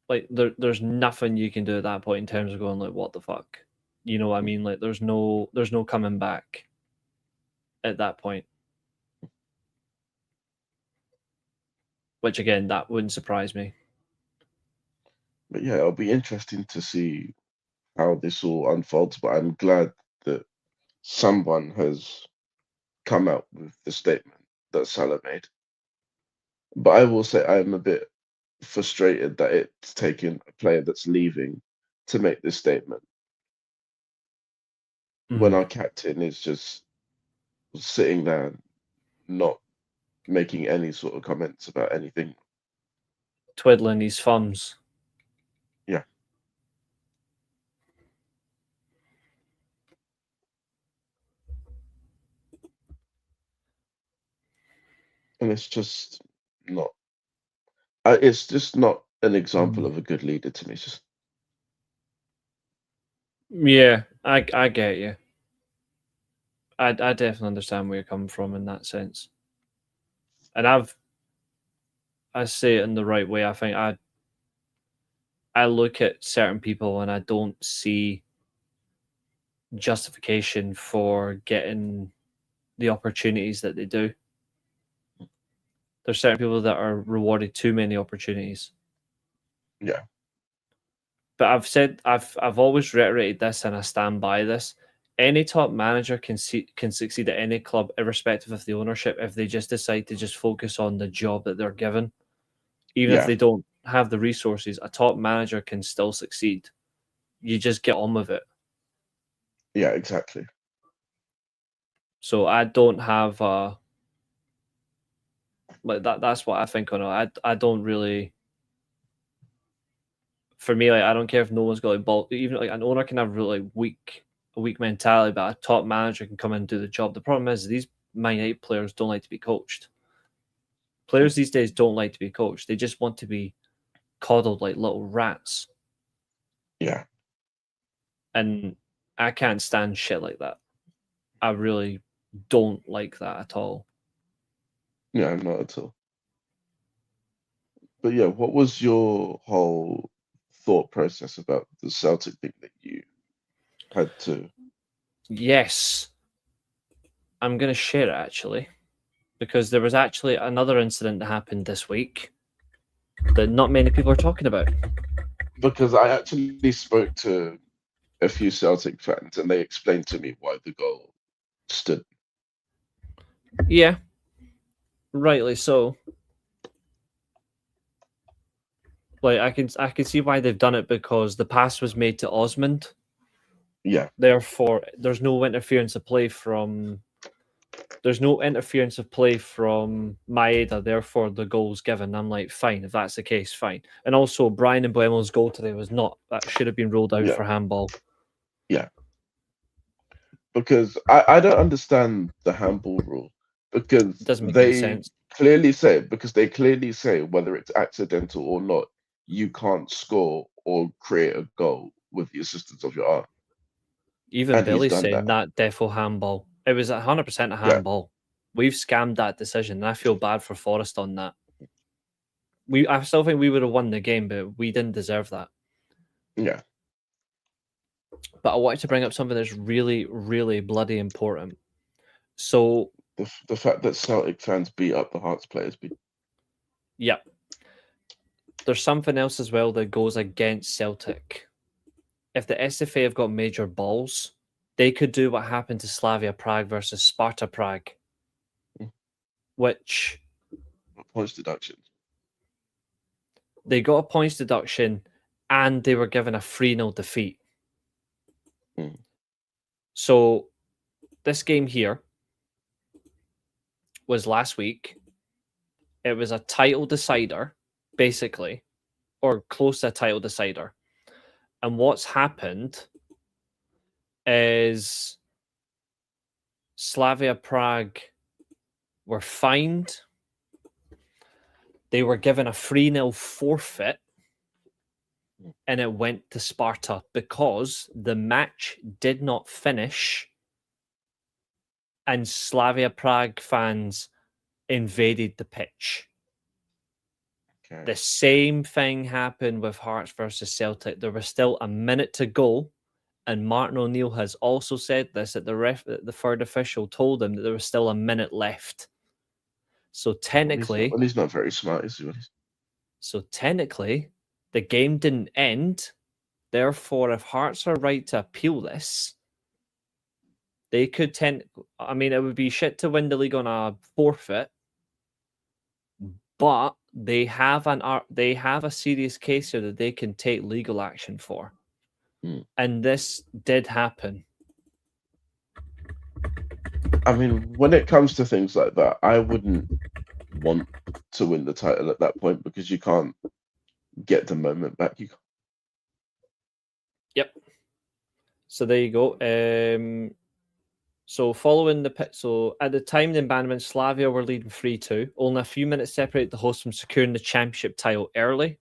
there's nothing you can do at that point in terms of going like, what the fuck, you know what I mean? Like there's no coming back at that point. Which again, that wouldn't surprise me. But yeah, it'll be interesting to see how this all unfolds. But I'm glad that someone has come out with the statement that Salah made. But I will say I'm a bit frustrated that it's taken a player that's leaving to make this statement when our captain is just sitting there not making any sort of comments about anything. Twiddling his thumbs. Yeah. And it's just not. It's just not an example of a good leader to me. It's just. Yeah, I get you. I definitely understand where you're coming from in that sense. And I say it in the right way. I think I look at certain people and I don't see justification for getting the opportunities that they do. There's certain people that are rewarded too many opportunities. Yeah. But I've always reiterated this, and I stand by this. any top manager can succeed at any club, irrespective of the ownership, if they just decide to just focus on the job that they're given. Even if they don't have the resources, a top manager can still succeed. You just get on with it. Yeah, exactly. So I don't have like that. That's what I think on it. I don't really. For me, like I don't care if no one's got like ball. Even like an owner can have really weak mentality, but a top manager can come in and do the job. The problem is these Man United players don't like to be coached. Players these days don't like to be coached. They just want to be coddled like little rats. Yeah. And I can't stand shit like that. I really don't like that at all. Yeah, not at all. But yeah, what was your whole thought process about the Celtic thing that you had to? Yes. I'm going to share it actually, because there was actually another incident that happened this week that not many people are talking about. Because I actually spoke to a few Celtic fans and they explained to me why the goal stood. Yeah, rightly so. Like I can see why they've done it, because the pass was made to Osmond. Yeah. Therefore, there's no interference of play from Maeda. Therefore, the goal's given. I'm like, fine, if that's the case, fine. And also, Brian and Mbeumo's goal today was not. That should have been ruled out for handball. Yeah. Because I don't understand the handball rule, because It doesn't make any sense. clearly say whether it's accidental or not, you can't score or create a goal with the assistance of your arm. Even Billy's saying that defo handball. It was 100% a handball. We've scammed that decision, and I feel bad for Forest on that. I still think we would have won the game, but we didn't deserve that. Yeah. But I wanted to bring up something that's really, really bloody important. So the fact that Celtic fans beat up the Hearts players. Yeah. There's something else as well that goes against Celtic. If the SFA have got major balls, they could do what happened to Slavia Prague versus Sparta Prague, which points deduction. They got a points deduction and they were given a 3-0 defeat. So this game here was last week. It was a title decider, basically, or close to a title decider. And what's happened is Slavia Prague were fined. They were given a 3-0 forfeit, and it went to Sparta because the match did not finish and Slavia Prague fans invaded the pitch. Okay. The same thing happened with Hearts versus Celtic. There was still a minute to go, and Martin O'Neill has also said this, that the third official told him that there was still a minute left. So technically... Well, he's not very smart, is he? So technically, the game didn't end. Therefore, if Hearts are right to appeal this, they could I mean, it would be shit to win the league on a forfeit, but they have a serious case here that they can take legal action for. And this did happen. I mean, when it comes to things like that, I wouldn't want to win the title at that point because you can't get the moment back. Yep. So there you go. So following the pit, so at the time the abandonment, Slavia were leading 3-2. Only a few minutes separated the hosts from securing the championship title early.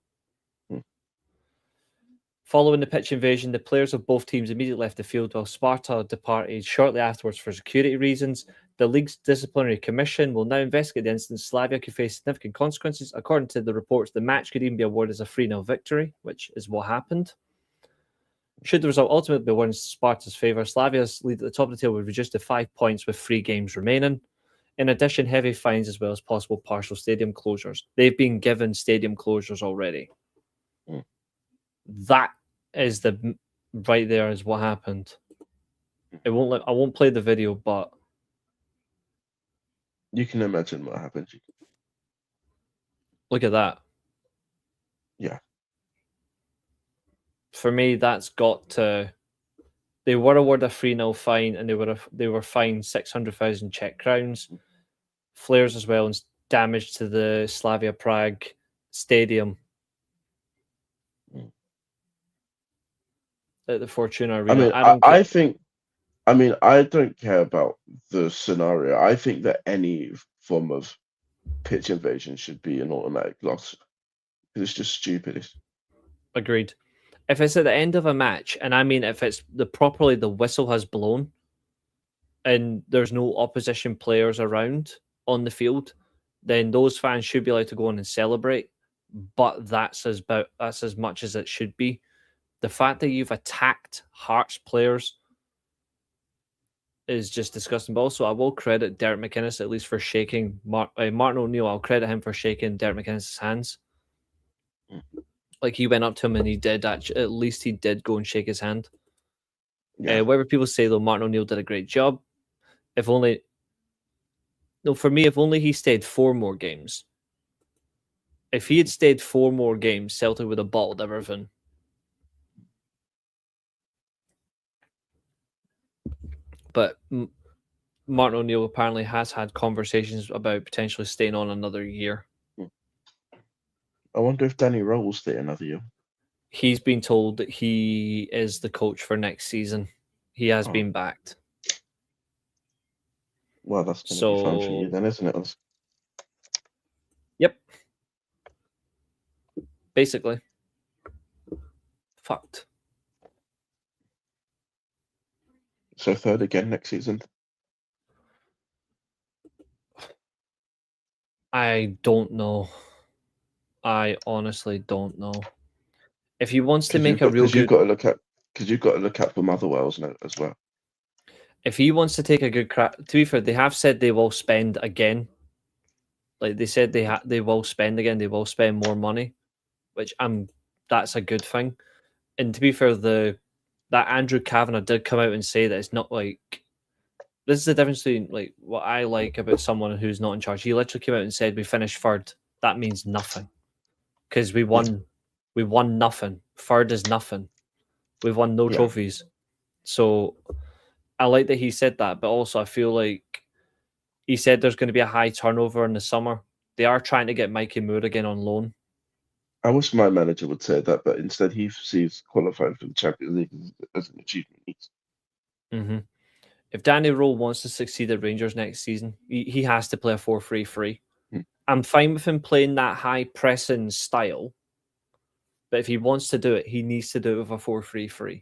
Following the pitch invasion, the players of both teams immediately left the field while Sparta departed shortly afterwards for security reasons. The league's disciplinary commission will now investigate the incident. Slavia could face significant consequences. According to the reports, the match could even be awarded as a 3-0 victory, which is what happened. Should the result ultimately be awarded in Sparta's favour, Slavia's lead at the top of the table would reduce to 5 points with 3 games remaining. In addition, heavy fines as well as possible partial stadium closures. They've been given stadium closures already. That is right there is what happened. I won't play the video, but You can imagine what happened. look at that. Yeah. For me, that's got to. They were awarded a 3-0 fine, and they were fined 600,000 Czech crowns, flares as well, and damage to the Slavia Prague stadium at the Fortuna Arena. I think. I mean, I don't care about the scenario. I think that any form of pitch invasion should be an automatic loss. It's just stupid. Agreed. If it's at the end of a match, and I mean if it's properly the whistle has blown and there's no opposition players around on the field, then those fans should be allowed to go on and celebrate. But that's as much as it should be. The fact that you've attacked Hearts players is just disgusting. But also, I will credit Derek McInnes at least for shaking Martin O'Neill. I'll credit him for shaking Derek McInnes' hands. Like, he went up to him and he did actually, at least he did go and shake his hand. Yeah. Whatever people say, though, Martin O'Neill did a great job. For me, if only he stayed 4 more games. If he had stayed 4 more games, Celtic would have bottled everything. But Martin O'Neill apparently has had conversations about potentially staying on another year. I wonder if Danny Rowe will stay another year. He's been told that he is the coach for next season. He has been backed. Well, that's going to be fun for you then, isn't it? Yep. Basically. Fucked. So 3rd again next season? I don't know. I honestly don't know. If he wants to make a real good... You've got to look at for Motherwell's now as well. If he wants to take a good crack... To be fair, they have said they will spend again. Like, they said they will spend again. They will spend more money, which that's a good thing. And to be fair, that Andrew Kavanagh did come out and say that it's not like... This is the difference between like what I like about someone who's not in charge. He literally came out and said, we finished 3rd. That means nothing. Because we won nothing. 3rd is nothing. We've won no trophies. So I like that he said that, but also I feel like he said there's going to be a high turnover in the summer. They are trying to get Mikey Moore again on loan. I wish my manager would say that, but instead he sees qualifying for the Champions League as an achievement. Mm-hmm. If Danny Rowe wants to succeed at Rangers next season, he has to play a 4-3-3. I'm fine with him playing that high pressing style, but if he wants to do it, he needs to do it with a 4-3-3,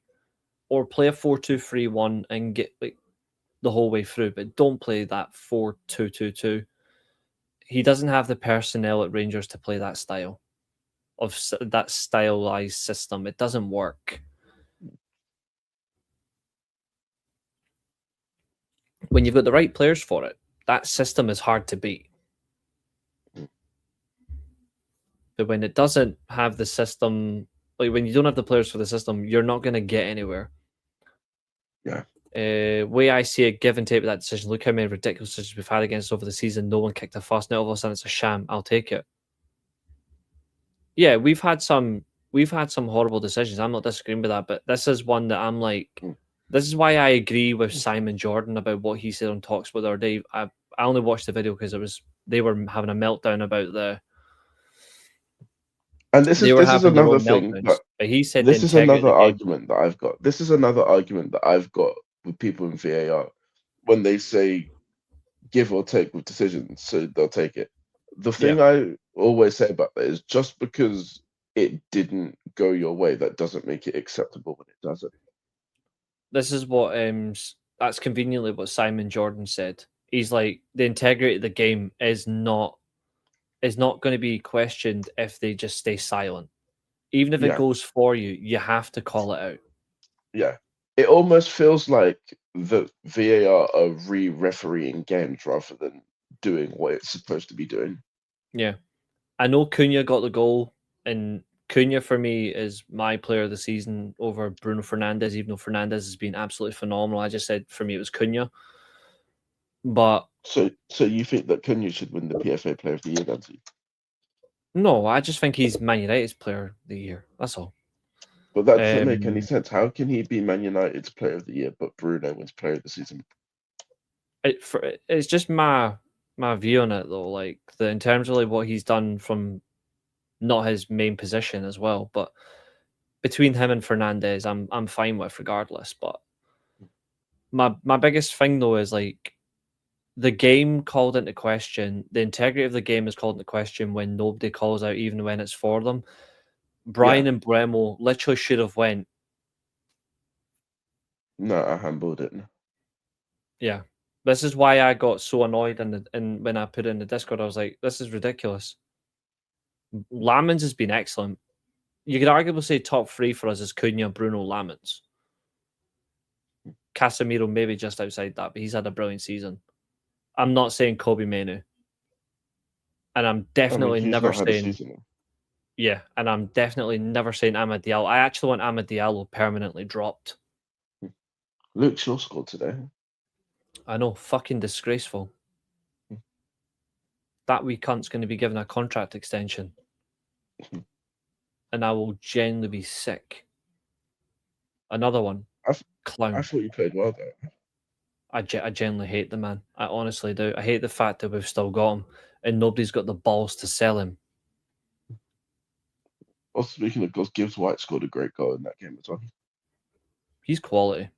or play a 4-2-3-1 and get like the whole way through. But don't play that 4-2-2-2. He doesn't have the personnel at Rangers to play that style of that stylized system. It doesn't work. When you've got the right players for it, that system is hard to beat. But when it doesn't have the system, like when you don't have the players for the system, you're not going to get anywhere. Yeah. Way I see it, give and take with that decision. Look how many ridiculous decisions we've had against over the season. No one kicked a fuss. Now all of a sudden it's a sham. I'll take it. Yeah, we've had some horrible decisions. I'm not disagreeing with that, but this is one that I'm like, this is why I agree with Simon Jordan about what he said on Talksport the other day. I only watched the video because they were having a meltdown about the. And this is another thing. But he said this is another argument that I've got. This is another argument that I've got with people in VAR when they say give or take with decisions, so they'll take it. The thing I always say about that is just because it didn't go your way, that doesn't make it acceptable when it doesn't. This is what that's conveniently what Simon Jordan said. He's like, the integrity of the game is not going to be questioned if they just stay silent. Even if it goes for you, you have to call it out. Yeah. It almost feels like the VAR are re-refereeing games rather than doing what it's supposed to be doing. Yeah. I know Cunha got the goal in Cunha for me is my player of the season over Bruno Fernandes, even though Fernandes has been absolutely phenomenal. I just said for me it was Cunha. But So you think that Cunha should win the PFA Player of the Year, then? no, I just think he's Man United's player of the year. That's all. But that doesn't make any sense. How can he be Man United's Player of the Year, but Bruno wins Player of the Season? It's just my view on it though. Like in terms of like what he's done from not his main position as well, but between him and Fernandes, I'm fine with regardless. But my biggest thing though is like the game called into question. The integrity of the game is called into question when nobody calls out, even when it's for them. Brian and Bremo literally should have went. No, I handled it. Yeah, this is why I got so annoyed and when I put it in the Discord, I was like, "This is ridiculous." Lamens has been excellent. You could arguably say top 3 for us is Cunha, Bruno, Lamens. Casemiro maybe just outside that, but he's had a brilliant season. I'm not saying Kobe Manu, and I'm definitely never saying. Yeah, and I'm definitely never saying Amad Diallo. I actually want Amad Diallo permanently dropped. Luke Shaw scored today. I know, fucking disgraceful. That wee cunt's going to be given a contract extension. And I will genuinely be sick. Another one. Clown. I thought you played well there. I genuinely hate the man. I honestly do. I hate the fact that we've still got him and nobody's got the balls to sell him. Also, speaking of goals, Gibbs White scored a great goal in that game as well. He's quality.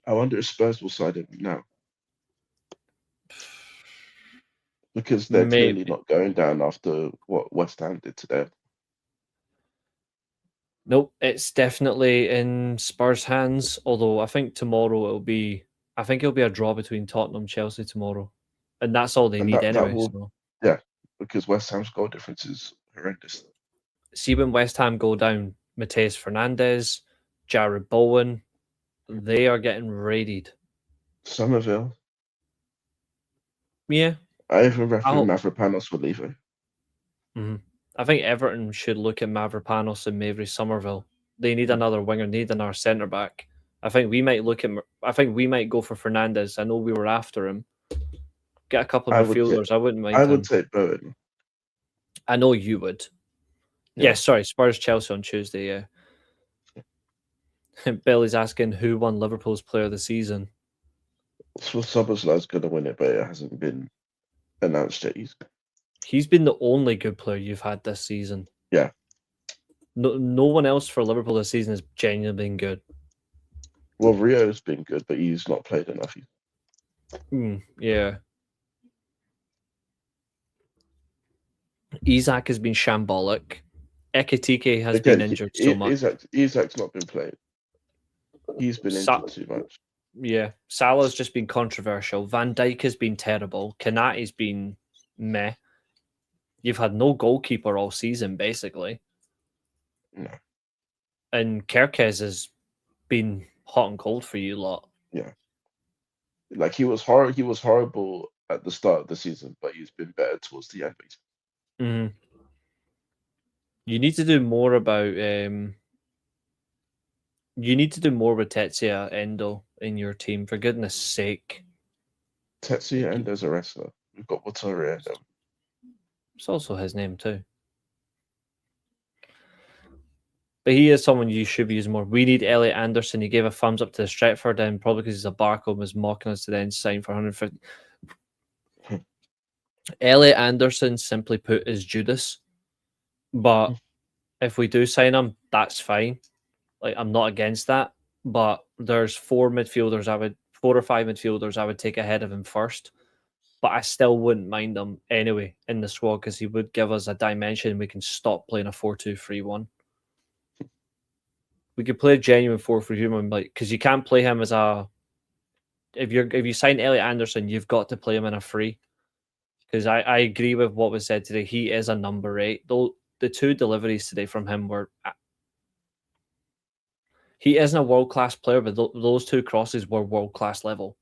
I wonder if Spurs will side him now. Because they're clearly not going down after what West Ham did today. Nope, it's definitely in Spurs' hands. Although I think tomorrow it'll be a draw between Tottenham and Chelsea tomorrow, and that's all they need anyway. Yeah, because West Ham's goal difference is horrendous. See, when West Ham go down, Mateus Fernandes, Jared Bowen, they are getting raided. Somerville. Yeah. I even reckon Mavropanos will leave it. Mm-hmm. I think Everton should look at Mavropanos and Mavry Somerville. They need another winger, need another centre back. I think we might go for Fernandes. I know we were after him. Get a couple of midfielders. I wouldn't mind. I would take Bowen. I know you would. Yeah, sorry, Spurs Chelsea on Tuesday. Yeah. Billy's asking who won Liverpool's Player of the Season. So Szoboszlai's going to win it, but it hasn't been announced yet. He's been the only good player you've had this season. Yeah. No one else for Liverpool this season has genuinely been good. Well, Rio's been good, but he's not played enough. Yeah. Isak has been shambolic. Ekitike has been injured so much. Isak's not been played. He's been injured too much. Yeah. Salah's just been controversial. Van Dijk has been terrible. Konate's been meh. You've had no goalkeeper all season, basically. No. And Kerkez has been hot and cold for you lot. Yeah. Like he was horrible at the start of the season, but he's been better towards the end. Mm-hmm. You need to do more about you need to do more with Tetsuya Endo in your team, for goodness sake. Tetsuya Endo's a wrestler. We've got Wataru Endo. It's also his name too. But he is someone you should be using more. We need Elliot Anderson. He gave a thumbs up to the Stretford, and probably because he's a Barcode was mocking us to then sign for 150. Elliot Anderson, simply put, is Judas. But if we do sign him, that's fine. Like, I'm not against that. But there's 4 or 5 midfielders I would take ahead of him first. But I still wouldn't mind him anyway in the squad because he would give us a dimension. We can stop playing a 4-2-3-1. We could play a genuine 4-3-1, like, because you can't play him as a. If you sign Elliot Anderson, you've got to play him in a free. Because I agree with what was said today. He is a number 8. Though the 2 deliveries today from him were. He isn't a world-class player, but those 2 crosses were world-class level.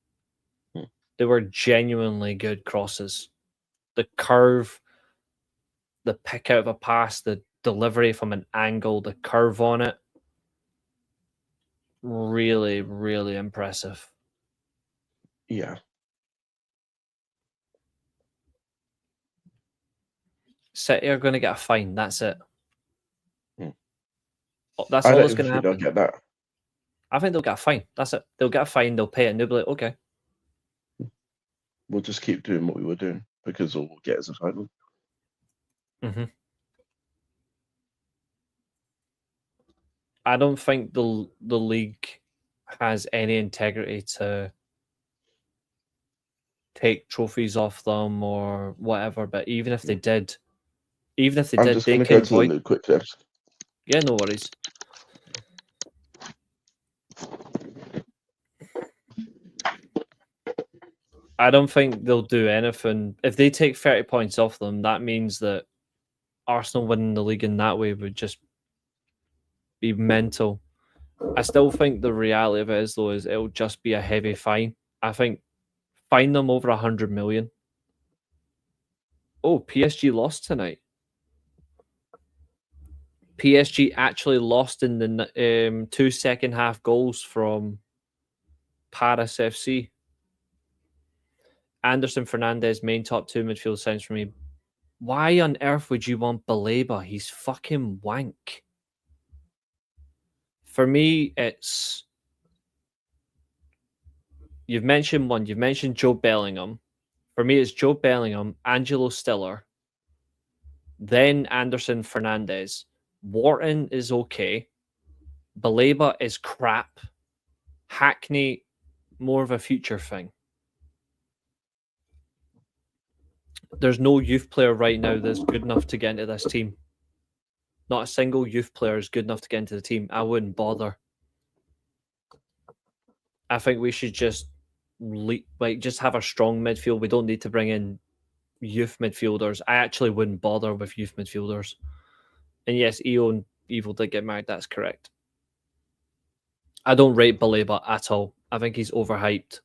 They were genuinely good crosses. The curve, the pick out of a pass, the delivery from an angle, the curve on it, really, really impressive. Yeah. City are going to get a fine. That's it. That's I all don't that's even going to think they'll happen. get that. I think they'll get a fine. That's it. They'll get a fine. They'll pay it, and they'll be like, okay. We'll just keep doing what we were doing because all we'll get is a final. I don't think the league has any integrity to take trophies off them or whatever. But even if they did, I'm just they going to go can to the void. loot quickly. Yeah, no worries. I don't think they'll do anything. If they take 30 points off them, that means that Arsenal winning the league in that way would just be mental. I still think the reality of it is, though, is it'll just be a heavy fine. I think fine them over 100 million. Oh, PSG lost tonight. PSG actually lost in the 2 second half goals from Paris FC. Anderson Fernandez, main top 2 midfield signs for me. Why on earth would you want Baleba? He's fucking wank. For me, it's... You've mentioned one. You've mentioned Joe Bellingham. For me, it's Joe Bellingham, Angelo Stiller, then Anderson Fernandez. Wharton is okay. Baleba is crap. Hackney, more of a future thing. There's no youth player right now that's good enough to get into this team. Not a single youth player is good enough to get into the team. I wouldn't bother. I think we should just just have a strong midfield. We don't need to bring in youth midfielders. I actually wouldn't bother with youth midfielders. And yes, EO and Evil did get married. That's correct. I don't rate Baleba at all. I think he's overhyped.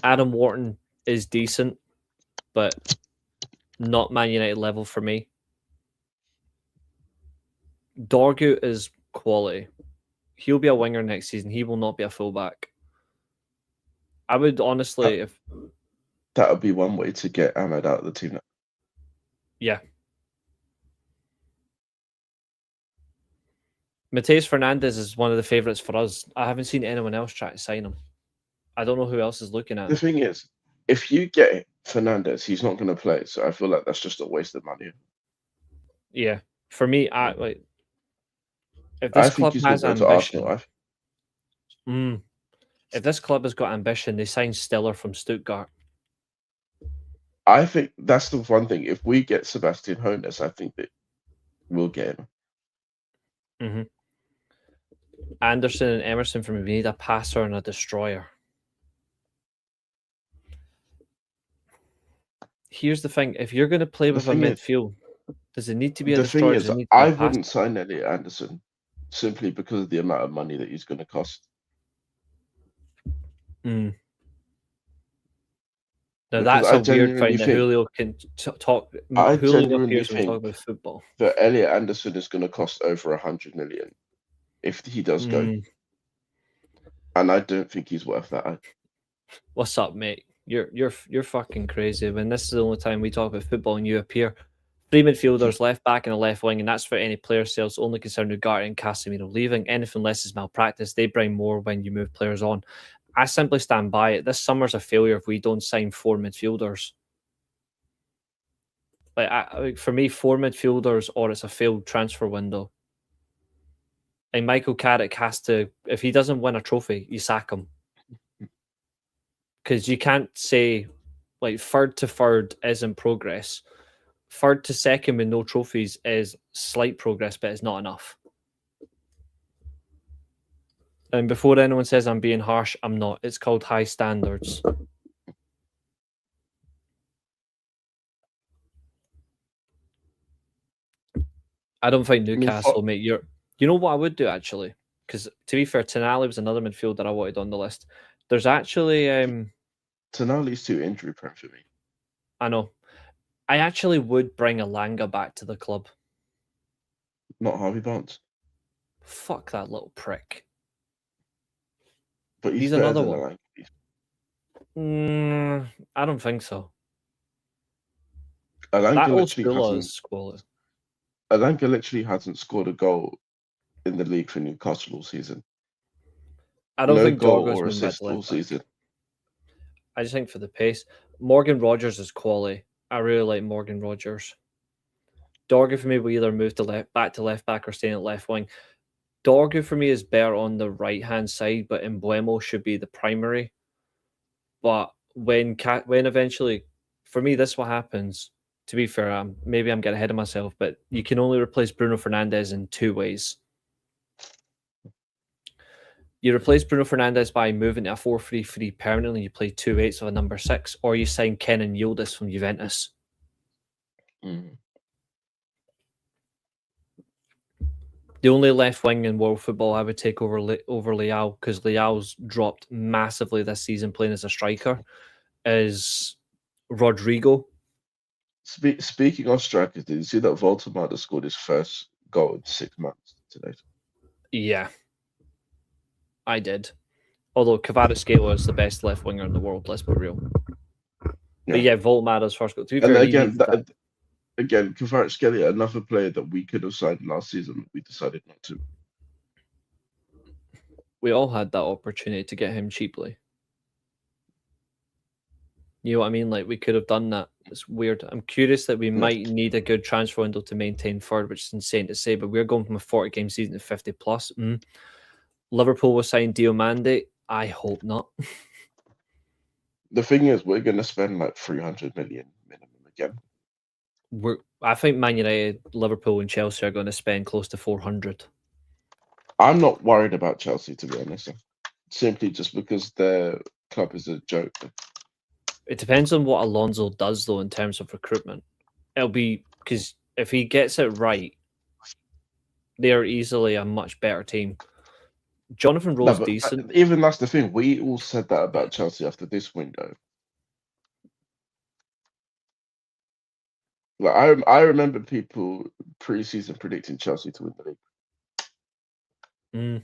Adam Wharton is decent, but not Man United level for me. Dorgu is quality. He'll be a winger next season. He will not be a fullback. I would honestly, that would be one way to get Ahmed out of the team. Yeah. Mateus Fernandez is one of the favourites for us. I haven't seen anyone else try to sign him. I don't know who else is looking at him. The thing is, if you get Fernandez, he's not going to play. So I feel like that's just a waste of money. Yeah. For me, if this club has ambition, if this club has got ambition, they sign Stiller from Stuttgart. I think that's the one thing. If we get Sebastian Hoeneß, I think that we'll get him. Anderson and Emerson for me. We need a passer and a destroyer. Here's the thing: if you're going to play with a midfield, does it need to be a destroyer? The thing is, I wouldn't sign Elliot Anderson simply because of the amount of money that he's going to cost. Now that's a weird thing that Julio can talk. Julio appears when we talk about football. That Elliot Anderson is going to cost over 100 million if he does go, and I don't think he's worth that. What's up, mate? You're fucking crazy. When this is the only time we talk about football and you appear. 3 midfielders, left back and a left wing, and that's for any player sales. Only concern Ugarte and Casemiro leaving. Anything less is malpractice. They bring more when you move players on. I simply stand by it. This summer's a failure if we don't sign 4 midfielders. For me, 4 midfielders or it's a failed transfer window. And Michael Carrick has to, if he doesn't win a trophy, you sack him. Because you can't say, third to third isn't progress. Third to second with no trophies is slight progress, but it's not enough. And before anyone says I'm being harsh, I'm not. It's called high standards. I don't think Newcastle, mate. You know what I would do, actually? Because, to be fair, Tonali was another midfielder I wanted on the list. There's actually... Tonali's too injury prone for me. I know. I actually would bring Elanga back to the club. Not Harvey Barnes. Fuck that little prick. But He's better another than one. Elanga. I don't think so. Elanga That old literally school hasn't. is quality. Elanga literally hasn't scored a goal in the league for Newcastle all season. I don't No think goal Dorgo's or moving back assist to all left back. season. I just think for the pace. Morgan Rogers is quality. I really like Morgan Rogers. Dorgo for me will either move to back to left back or stay at left wing. Dorgo for me is better on the right hand side, but Embuemo should be the primary. But when eventually, for me, this is what happens. To be fair, maybe I'm getting ahead of myself, but you can only replace Bruno Fernandes in two ways. You replace Bruno Fernandes by moving to a 4-3-3 permanently. You play 2/8 with a number 6, or you sign Kenan Yildiz from Juventus. Mm. The only left wing in world football I would take over Leao, because Leao's dropped massively this season playing as a striker, is Rodrigo. Speaking of strikers, did you see that Voltemada scored his first goal in 6 months today? Yeah, I did. Although Kvaratskhelia is the best left winger in the world, let's be real. Yeah. But yeah, Voltemada's first goal. To be And fair, again, Kvaratskhelia, another player that we could have signed last season, we decided not to. We all had that opportunity to get him cheaply. You know what I mean? Like, we could have done that. It's weird. I'm curious that we might need a good transfer window to maintain third, which is insane to say, but we're going from a 40-game season to 50 plus. Liverpool will sign Diomande. I hope not. The thing is, we're going to spend like 300 million minimum again. I think Man United, Liverpool, and Chelsea are going to spend close to 400. I'm not worried about Chelsea, to be honest. Simply just because their club is a joke. It depends on what Alonso does, though, in terms of recruitment. It'll be because if he gets it right, they are easily a much better team. Jonathan Rowe's decent. Even that's the thing. We all said that about Chelsea after this window. Like I remember people pre-season predicting Chelsea to win the league.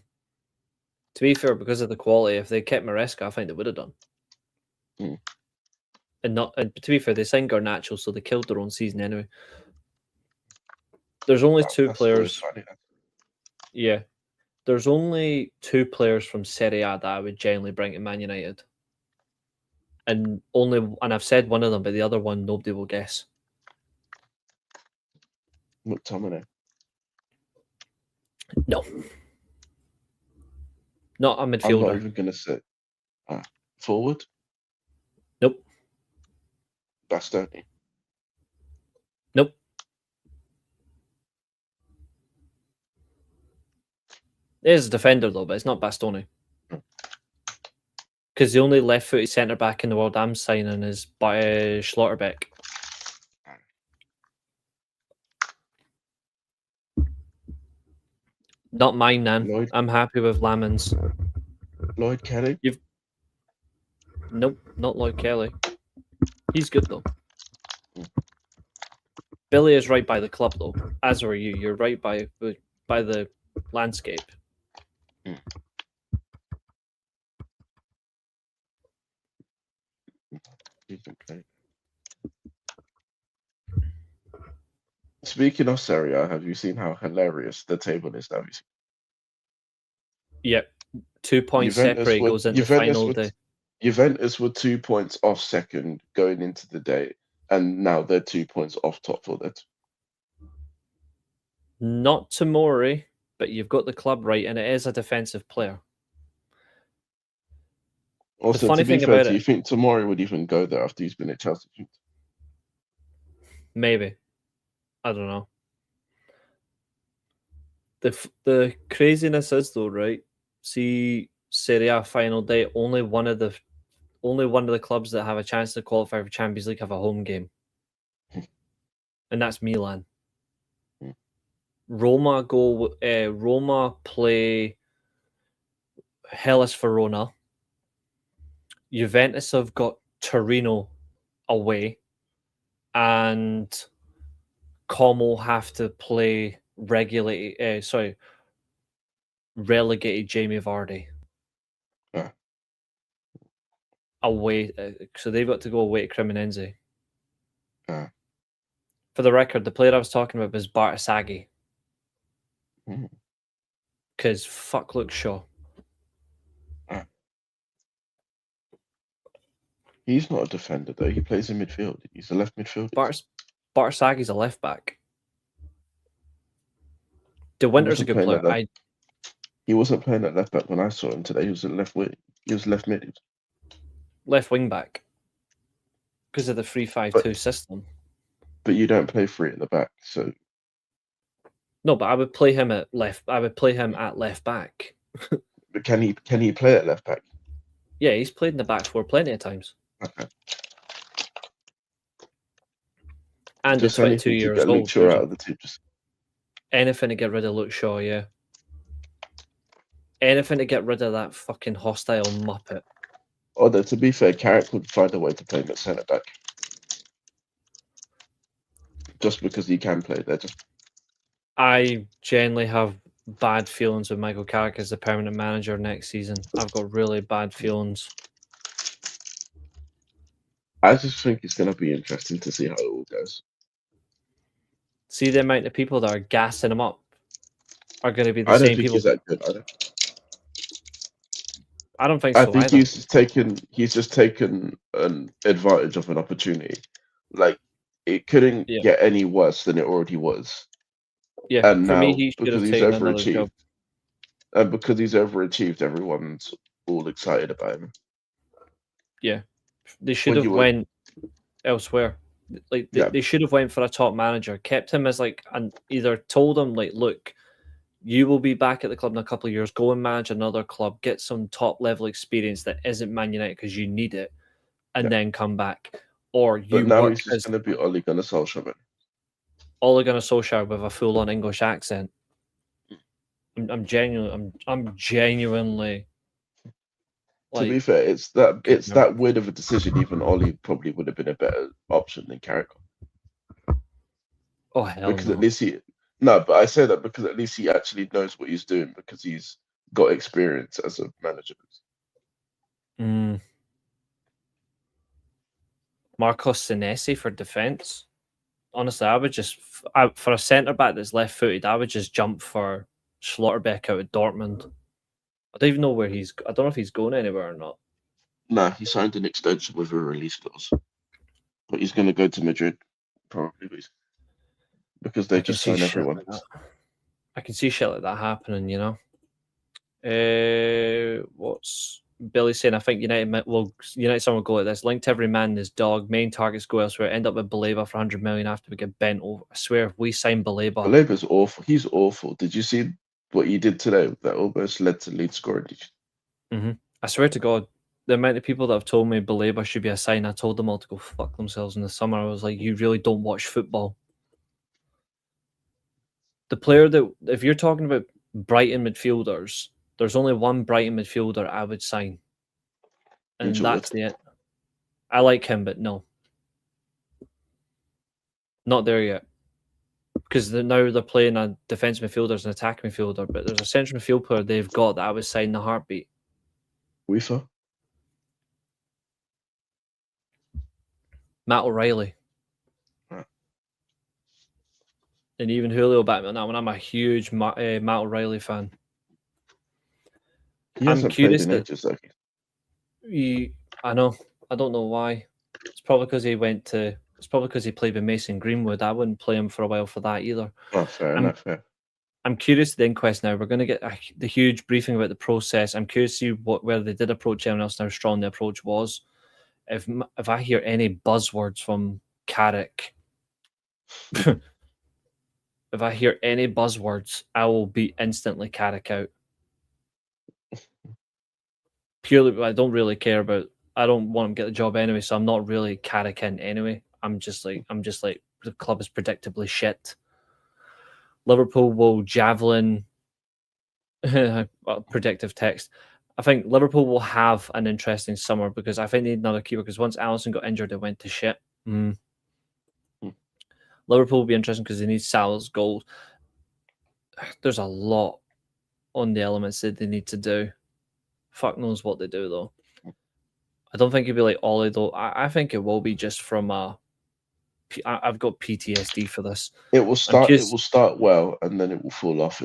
To be fair, because of the quality, if they kept Maresca, I think they would have done. And to be fair, they signed Garnacho, so they killed their own season anyway. There's only two players. Yeah, there's only two players from Serie A that I would genuinely bring to Man United, and I've said one of them, but the other one nobody will guess. McTominay. No, not a midfielder. I'm not even gonna say forward. Nope. Bastoni. Nope. It is a defender though, but it's not Bastoni. Because the only left-footed centre back in the world I'm signing is by Schlotterbeck. Not mine, Nan. I'm happy with Lamans. Lloyd Kelly? Nope, not Lloyd Kelly. He's good, though. Billy is right by the club, though. As are you. You're right by the landscape. Speaking of Serie A, have you seen how hilarious the table is now? Yep. 2 points separate goes into the final day. Juventus were 2 points off second going into the day, and now they're 2 points off top for that. Not Tomori, but you've got the club right, and it is a defensive player. Also, the funny to be thing fair, about do you think Tomori would even go there after he's been at Chelsea? Maybe. I don't know. The craziness is though, right? See, Serie A final day. Only one of the clubs that have a chance to qualify for Champions League have a home game, and that's Milan. Roma play Hellas Verona. Juventus have got Torino away. and Como have to play relegated Jamie Vardy Yeah. away. So they've got to go away to Cremonense. Yeah. For the record, the player I was talking about was Bartasagi. Because fuck Luke Shaw. He's not a defender though. He plays in midfield. He's a left midfielder. Bartasagi's a left back. De Winter's a good player. He wasn't playing at left back when I saw him today. He was at left wing. He was left mid. Left wing back. Because of the 3-5-2 system. But you don't play three at the back, so. No, but I would play him at left. I would play him at left back. But can he play at left back? Yeah, he's played in the back four plenty of times. Okay. And he's 22 years old. Luke Shaw out of the team. Anything to get rid of Luke Shaw, yeah. Anything to get rid of that fucking hostile muppet. Although, to be fair, Carrick would find a way to play him at centre back. Just because he can play there. I generally have bad feelings with Michael Carrick as the permanent manager next season. I've got really bad feelings. I just think it's going to be interesting to see how it all goes. See the amount of people that are gassing him up are going to be the same people. I don't think he's that good either. I don't think so. I think he's just taken an advantage of an opportunity. Like, it couldn't get any worse than it already was. Yeah, and for now, me, he should have taken another job. And because he's overachieved, everyone's all excited about him. Yeah, they should have went elsewhere. Like they should have went for a top manager, kept him as and either told him look, you will be back at the club in a couple of years. Go and manage another club, get some top level experience that isn't Man United because you need it, and then come back. Or you. But now he's just going to be Ole Gunnar Solskjaer. Ole Gunnar Solskjaer with a full-on English accent. I'm genuinely. To be fair, it's that weird of a decision. Even Ole probably would have been a better option than Carrick. Oh hell! Because at least but I say that because at least he actually knows what he's doing because he's got experience as a manager. Marcos Senesi for defense. Honestly, I would just for a centre back that's left-footed, I would just jump for Schlotterbeck out of Dortmund. I don't even know where he's. I don't know if he's going anywhere or not. Nah, he signed an extension with a release clause, but he's going to go to Madrid probably because they just sign everyone. I can see shit like that happening, you know. What's Billy saying? I think United someone will go like this. Linked to every man and his dog. Main targets go elsewhere. End up with Baleba for 100 million after we get bent over. I swear, if we sign Baleba's awful. He's awful. Did you see what he did today? That almost led to Leeds scoring. I swear to God, the amount of people that have told me Baleba should be a sign, I told them all to go fuck themselves in the summer. I was like, you really don't watch football. The player that, if you're talking about Brighton midfielders, there's only one Brighton midfielder I would sign. And that's it. I like him, but no. Not there yet. Because now they're playing a defence midfielder and an attack midfielder, but there's a central midfield player they've got that I would sign in a heartbeat. Weaver? Matt O'Reilly. And even Julio back on that one. I'm a huge Matt O'Reilly fan. He hasn't played in ages, though. I know. I don't know why. It's probably because he played with Mason Greenwood. I wouldn't play him for a while for that either. Oh, fair enough. Yeah. I'm curious to the inquest now. We're going to get the huge briefing about the process. I'm curious to see whether they did approach anyone else and how strong the approach was. If I hear any buzzwords from Carrick, if I hear any buzzwords, I will be instantly Carrick out. Purely, I don't really care about. I don't want him to get the job anyway, so I'm not really Carrick in anyway. I'm just like the club is predictably shit. Liverpool will javelin. Predictive text. I think Liverpool will have an interesting summer because I think they need another keeper. Because once Alisson got injured, it went to shit. Liverpool will be interesting because they need Salah's goals. There's a lot on the elements that they need to do. Fuck knows what they do though. I don't think it'll be like Ollie though. I think it will be just from I've got PTSD for this. It will start. It will start well, and then it will fall off.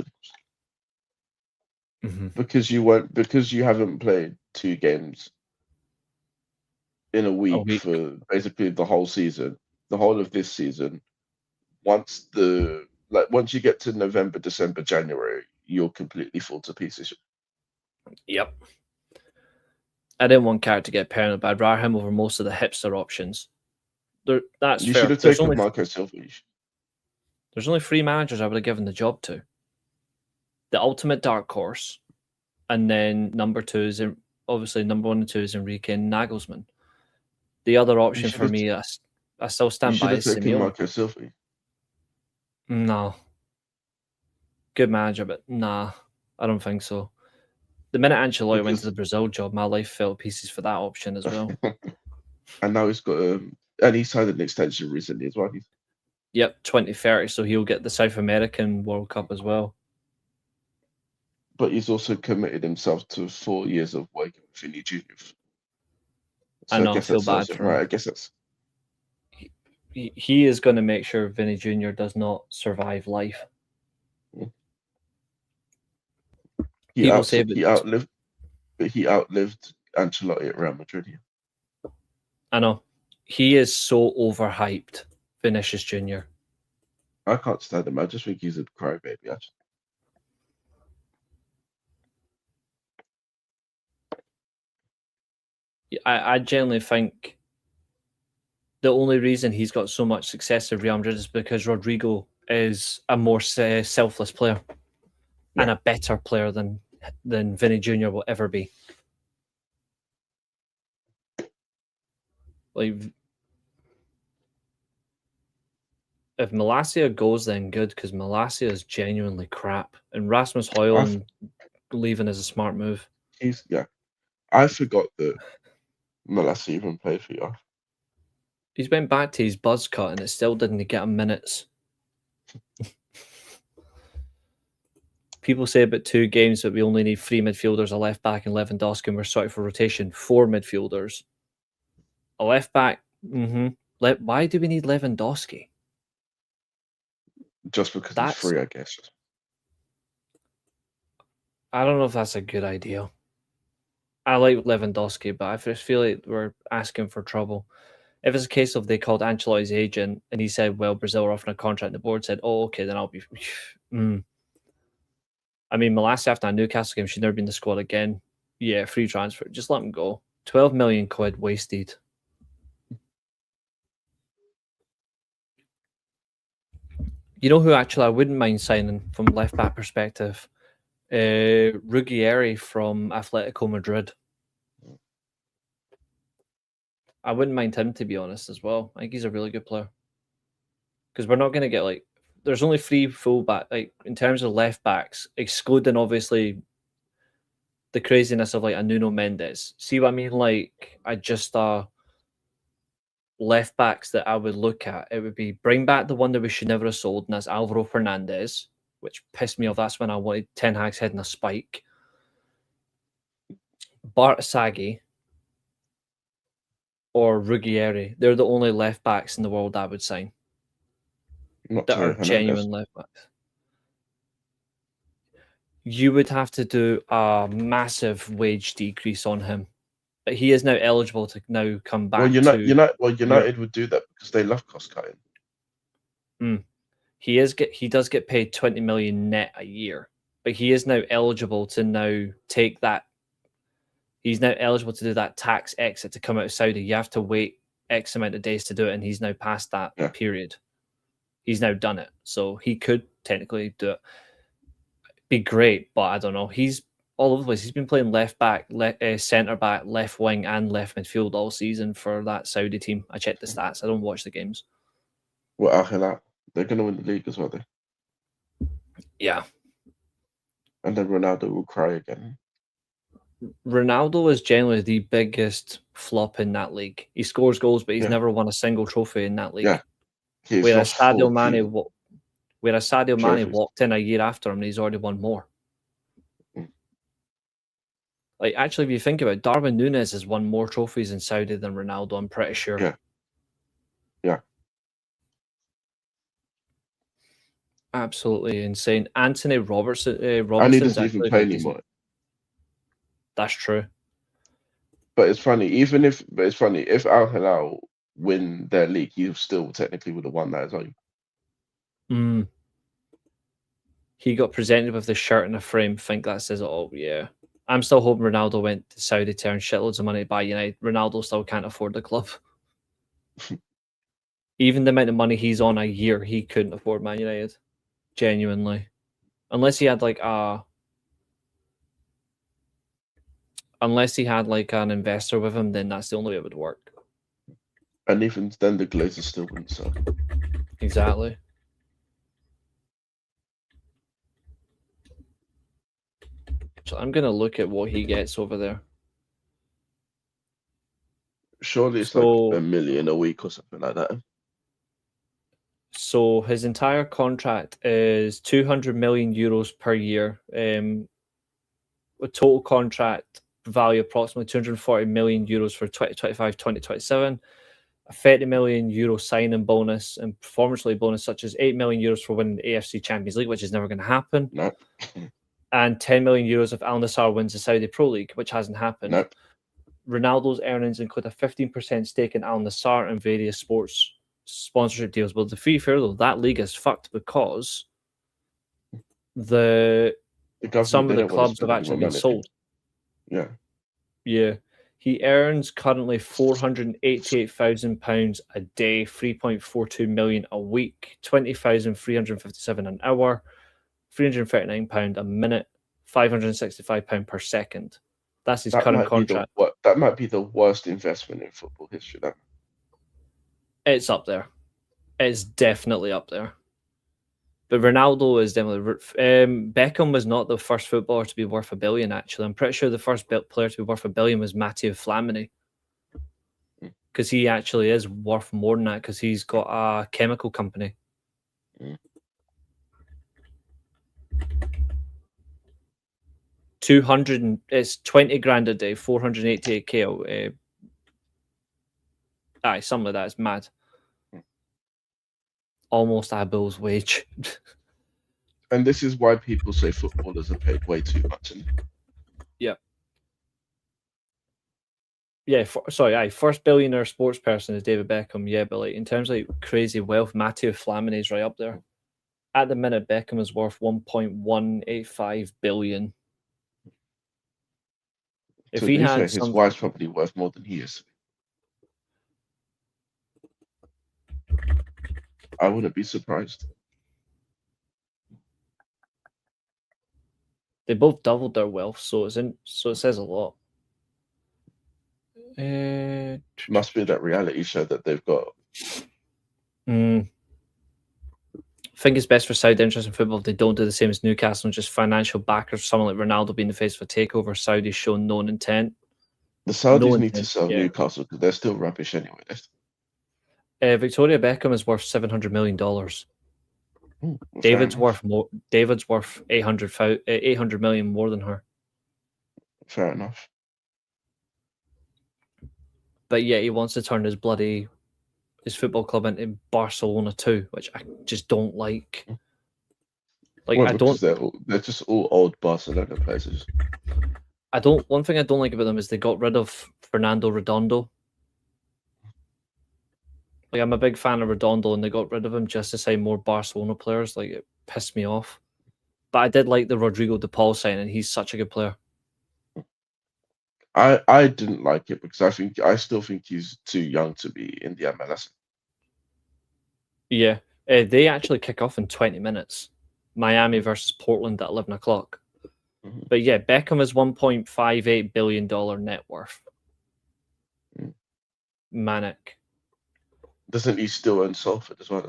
Because you haven't played 2 games in a week for basically the whole season, the whole of this season. Once you get to November, December, January, you'll completely fall to pieces. Yep. I didn't want Carrot to get permanent, but I'd rather him over most of the hipster options. That's you fair. should have taken Marco Silva. There's only 3 managers I would have given the job to. The ultimate dark horse, and then number 2 is obviously number 1 and 2 is Enrique and Nagelsmann. The other option for me, I still stand by is Simeone. Marco Silva. No. Good manager, but nah, I don't think so. The minute Ancelotti went to the Brazil job, my life fell to pieces for that option as well. And now he's got and he signed an extension recently as well. Yep, 2030, so he'll get the South American World Cup as well. But he's also committed himself to 4 years of working with Vinny Jr. So I know, I feel bad for him. Right, I guess that's... He is going to make sure Vinny Jr. does not survive life. He outlived Ancelotti at Real Madrid. I know. He is so overhyped, Vinicius Jr. I can't stand him. I just think he's a crybaby, actually. I genuinely think the only reason he's got so much success at Real Madrid is because Rodrigo is a more selfless player and a better player than Vinny Jr. will ever be. Like, if Malacia goes, then good, because Malacia is genuinely crap, and Rasmus Højlund leaving is a smart move. I forgot that Malacia even played for you. He's went back to his buzz cut, and it still didn't get him minutes. People say about 2 games that we only need 3 midfielders, a left back, and Lewandowski, and we're sorry for rotation. 4 midfielders, a left back. Why do we need Lewandowski? Just because he's free, I guess. I don't know if that's a good idea. I like Lewandowski, but I just feel like we're asking for trouble. If it's a case of they called Ancelotti's agent and he said, well, Brazil are offering a contract, and the board said, oh, okay, then I'll be... I mean, Malacia after a Newcastle game, she'd never been in the squad again. Yeah, free transfer. Just let him go. 12 million quid wasted. You know who actually I wouldn't mind signing from left back perspective? Ruggieri from Atletico Madrid. I wouldn't mind him, to be honest, as well. I think he's a really good player. Because we're not going to get, like... There's only 3 fullback, like, in terms of left backs, excluding, obviously, the craziness of, like, a Nuno Mendes. See what I mean? Like, left backs that I would look at, it would be bring back the one that we should never have sold, and that's Alvaro Fernandez, which pissed me off. That's when I wanted Ten Hag's head in a spike. Bart Sagi or Ruggieri. They're the only left backs in the world I would sign. That are genuine left backs. You would have to do a massive wage decrease on him. But he is now eligible to now come back. United would do that because they love cost cutting. He does get paid 20 million net a year, but he is now eligible to now take that. He's now eligible to do that tax exit to come out of Saudi. You have to wait X amount of days to do it, and he's now past that period. He's now done it, so he could technically do it. Be great, but I don't know. He's all over the place. He's been playing left back, centre back, left wing, and left midfield all season for that Saudi team. I checked the stats. I don't watch the games. Well, Al-Hilal, they're going to win the league as well, though. Yeah. And then Ronaldo will cry again. Ronaldo is generally the biggest flop in that league. He scores goals, but he's never won a single trophy in that league. Yeah. He's Whereas lost Sadio 4 Mane, key Mane trophies. walked in a year after him and he's already won more. Like, actually, if you think about it, Darwin Núñez has won more trophies in Saudi than Ronaldo, I'm pretty sure. Yeah. Yeah. Absolutely insane. Anthony Robertson's And he doesn't even actually play got decent. anymore. That's true. But it's funny, if Al Hilal win their league, he still technically would have won that as well. He got presented with the shirt and a frame. Think that says it all. Yeah. I'm still hoping Ronaldo went to Saudi to earn shitloads of money to buy United. Ronaldo still can't afford the club. Even the amount of money he's on a year, he couldn't afford Man United. Genuinely. Unless he had like an investor with him, then that's the only way it would work. And even then, the Glazers still wouldn't sell. Exactly. So I'm going to look at what he gets over there. Surely it's like $1 million a week or something like that. So his entire contract is 200 million euros per year. A total contract value approximately 240 million euros for 2025-2027. A 30 million euro signing bonus and performance-related bonus, such as 8 million euros for winning the AFC Champions League, which is never going to happen. No. And 10 million euros if Al Nassr wins the Saudi Pro League, which hasn't happened. No. Ronaldo's earnings include a 15% stake in Al Nassr and various sports sponsorship deals. But to be fair, though, that league is fucked because some of the clubs have actually been sold. Yeah. Yeah. He earns currently £488,000 a day, 3.42 million a week, 20,357 an hour, £339 a minute, £565 per second. That's his current contract. That might be the worst investment in football history. It's up there. It's definitely up there. But Ronaldo is definitely... Beckham was not the first footballer to be worth $1 billion, actually. I'm pretty sure the first player to be worth $1 billion was Matteo Flamini. Because he actually is worth more than that because he's got a chemical company. It's 20 grand a day, 488k. Something like that. It's mad. Almost a Bill's wage. And this is why people say footballers are paid way too much. Yeah. Yeah, first billionaire sports person is David Beckham. Yeah, but like in terms of like crazy wealth, Matteo Flamini is right up there. At the minute, Beckham is worth 1.185 billion. If he had his wife's probably worth more than he is. I wouldn't be surprised. They both doubled their wealth, so it says a lot. Must be that reality show that they've got. I think it's best for Saudi interest in football if they don't do the same as Newcastle and just financial backers. Someone like Ronaldo being the face of a takeover. Saudis show no intent. The Saudis need to sell Newcastle because they're still rubbish anyway. Victoria Beckham is worth $700 million. David's worth more. David's worth 800 million more than her. Fair enough. But yeah, he wants to turn his football club into Barcelona too, which I just don't like. They're just all old Barcelona players. One thing I don't like about them is they got rid of Fernando Redondo. Like, I'm a big fan of Redondo, and they got rid of him just to sign more Barcelona players. Like, it pissed me off. But I did like the Rodrigo de Paul signing. He's such a good player. I didn't like it because I still think he's too young to be in the MLS. Yeah, they actually kick off in 20 minutes. Miami versus Portland at 11 o'clock. But yeah, Beckham is $1.58 billion net worth. Manic. Doesn't he still own Salford as well?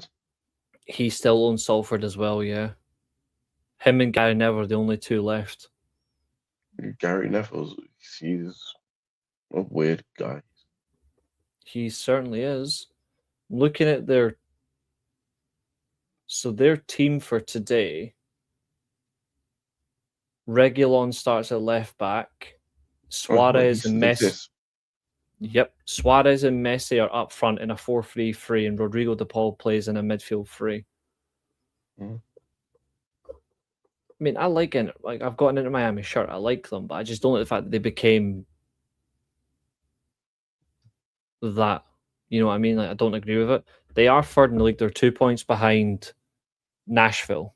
He still owns Salford as well, yeah. Him and Gary Neville are the only two left. Gary Neville, he's a weird guy. He certainly is. Looking at their So their team for today, Reguilon starts at left back. Suarez and Messi. Yep, Suarez and Messi are up front in a 4-3-3, and Rodrigo de Paul plays in a midfield three. Mm. I mean, I like it. Like, I've got an Inter Miami shirt. I like them, but I just don't like the fact that they became that. You know what I mean? Like, I don't agree with it. They are third in the league. They're 2 points behind Nashville.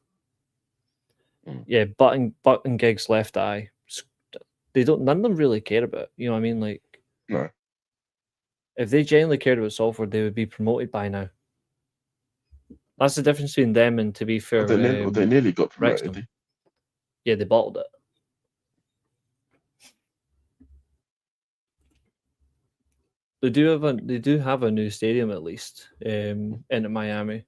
Mm. Yeah, Button Giggs left eye. They don't. None of them really care about it. You know what I mean? Like, No. if they genuinely cared about Salford, they would be promoted by now. That's the difference between them and, to be fair, They nearly got promoted. Wrexham. Yeah, they bottled it. They do have a new stadium at least in Miami.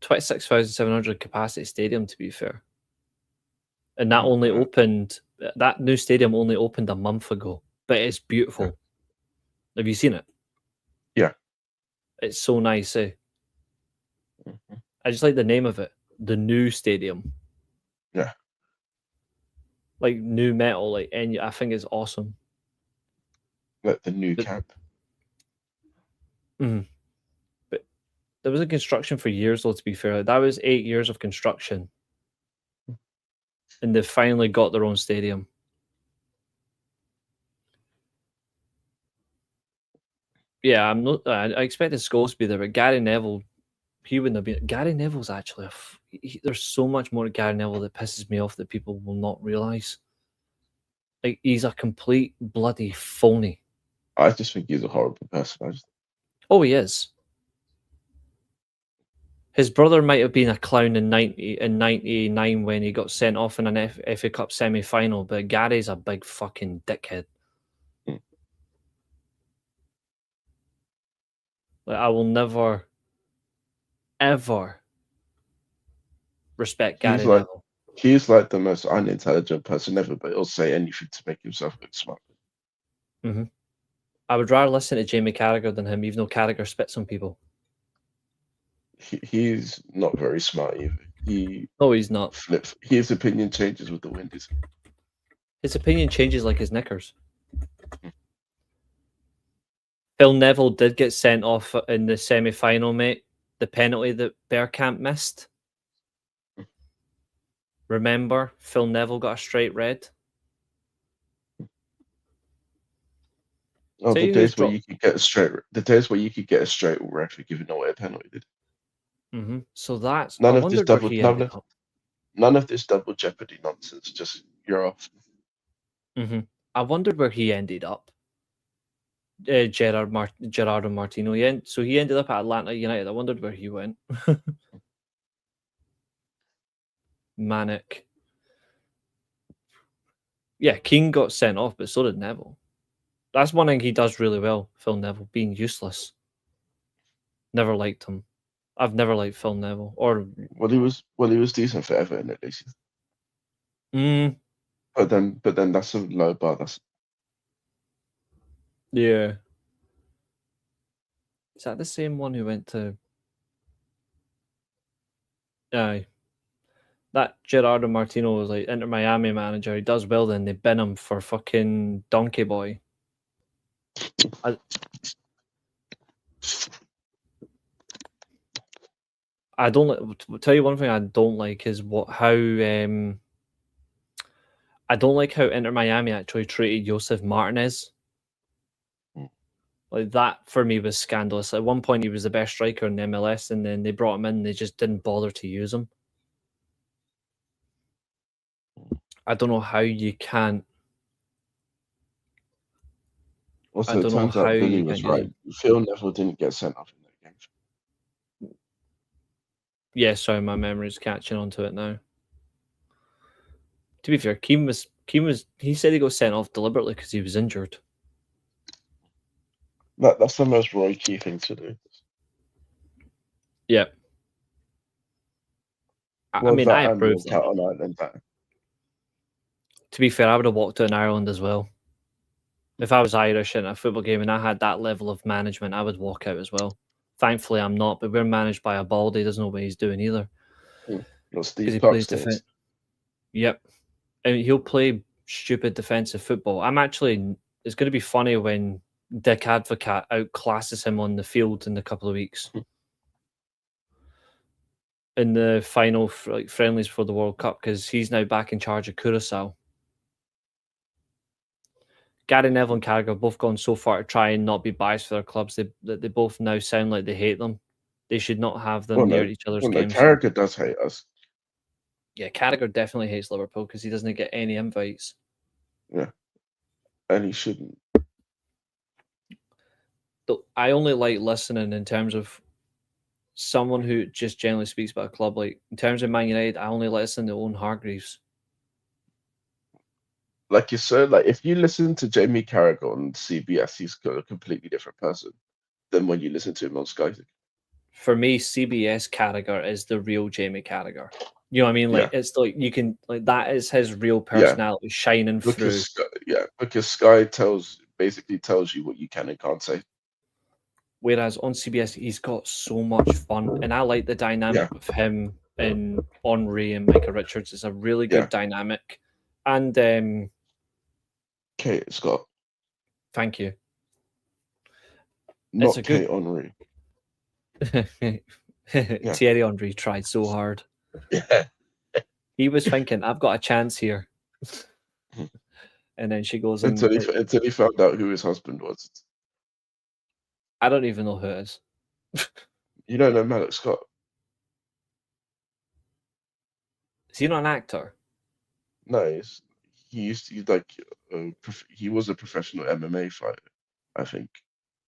26,700 capacity stadium, to be fair. And that only opened. That new stadium only opened a month ago, but it's beautiful. Yeah. Have you seen it? Yeah. It's so nice, eh? Mm-hmm. I just like the name of it. The new stadium. Yeah. Like new metal, and I think it's awesome. Like the new camp. Mm. But there was a construction for years, though, to be fair. That was 8 years of construction. And they've finally got their own stadium. Yeah, I expected Scholes to be there, but Gary Neville, he wouldn't have been. Gary Neville's actually there's so much more to Gary Neville that pisses me off that people will not realise. Like, he's a complete bloody phony. I just think he's a horrible person. Oh, he is. His brother might have been a clown in 99 when he got sent off in an FA Cup semi-final, but Gary's a big fucking dickhead. Like, I will never, ever respect Gary Neville. He's like the most unintelligent person ever, but he'll say anything to make himself look smart. Mm-hmm. I would rather listen to Jamie Carragher than him, even though Carragher spits on people. He's not very smart either. No, he's not. His opinion changes with the wind. His opinion changes like his knickers. Phil Neville did get sent off in the semi-final, mate. The penalty that Bergkamp missed. Remember, Phil Neville got a straight red. Oh, the days where you could get a straight ref for giving away a penalty. Mm-hmm. So that's none of this double jeopardy nonsense. Just you're off. Mm-hmm. I wondered where he ended up. Gerardo Martino. So he ended up at Atlanta United. I wondered where he went. Manic. Yeah, Keane got sent off, but so did Neville. That's one thing he does really well, Phil Neville, being useless. Never liked him. I've never liked Phil Neville. He was decent for Everton at least. But then that's a low bar. Yeah. Is that the same one who went to? Aye. That Gerardo Martino was like Inter Miami manager. He does well, then they bin him for fucking Donkey Boy. I don't tell you one thing I don't like is how I don't like how Inter Miami actually treated Josef Martinez. Like, that for me was scandalous. At one point he was the best striker in the MLS, and then they brought him in and they just didn't bother to use him. I don't know how you can't. Also, it turns out Billy was right. Phil Neville didn't get sent off in that game. Yeah, sorry, my memory's catching on to it now. To be fair, he said he got sent off deliberately because he was injured. That's the most Roy Key thing to do. Yeah. I mean, I approve that. To be fair, I would have walked out in Ireland as well. If I was Irish in a football game and I had that level of management, I would walk out as well. Thankfully, I'm not, but we're managed by a baldy. He doesn't know what he's doing either. Well, Because Steve he Clark plays stays. defense. Yep. And he'll play stupid defensive football. It's going to be funny when Dick Advocat outclasses him on the field in a couple of weeks. In the final friendlies for the World Cup, because he's now back in charge of Curacao. Gary Neville and Carragher have both gone so far to try and not be biased for their clubs that they both now sound like they hate them. They should not have them near each other's games. Carragher does hate us. Yeah, Carragher definitely hates Liverpool because he doesn't get any invites. Yeah, and he shouldn't. I only like listening in terms of someone who just generally speaks about a club. Like in terms of Man United, I only listen to Owen Hargreaves. Like you said, like if you listen to Jamie Carragher on CBS, he's got a completely different person than when you listen to him on Sky. For me, CBS Carragher is the real Jamie Carragher. You know what I mean? Like it's like you can like that is his real personality shining through. Because Sky basically tells you what you can and can't say. Whereas on CBS, he's got so much fun, and I like the dynamic of him and Henri and Micah Richards. It's a really good dynamic, and Kate Scott. Thank you. Not Kate Henri. Thierry Henry tried so hard. Yeah. He was thinking, I've got a chance here. And then she goes until he found out who his husband was. I don't even know who it is. You don't know Malek Scott? Is he not an actor? No, he was a professional MMA fighter, I think.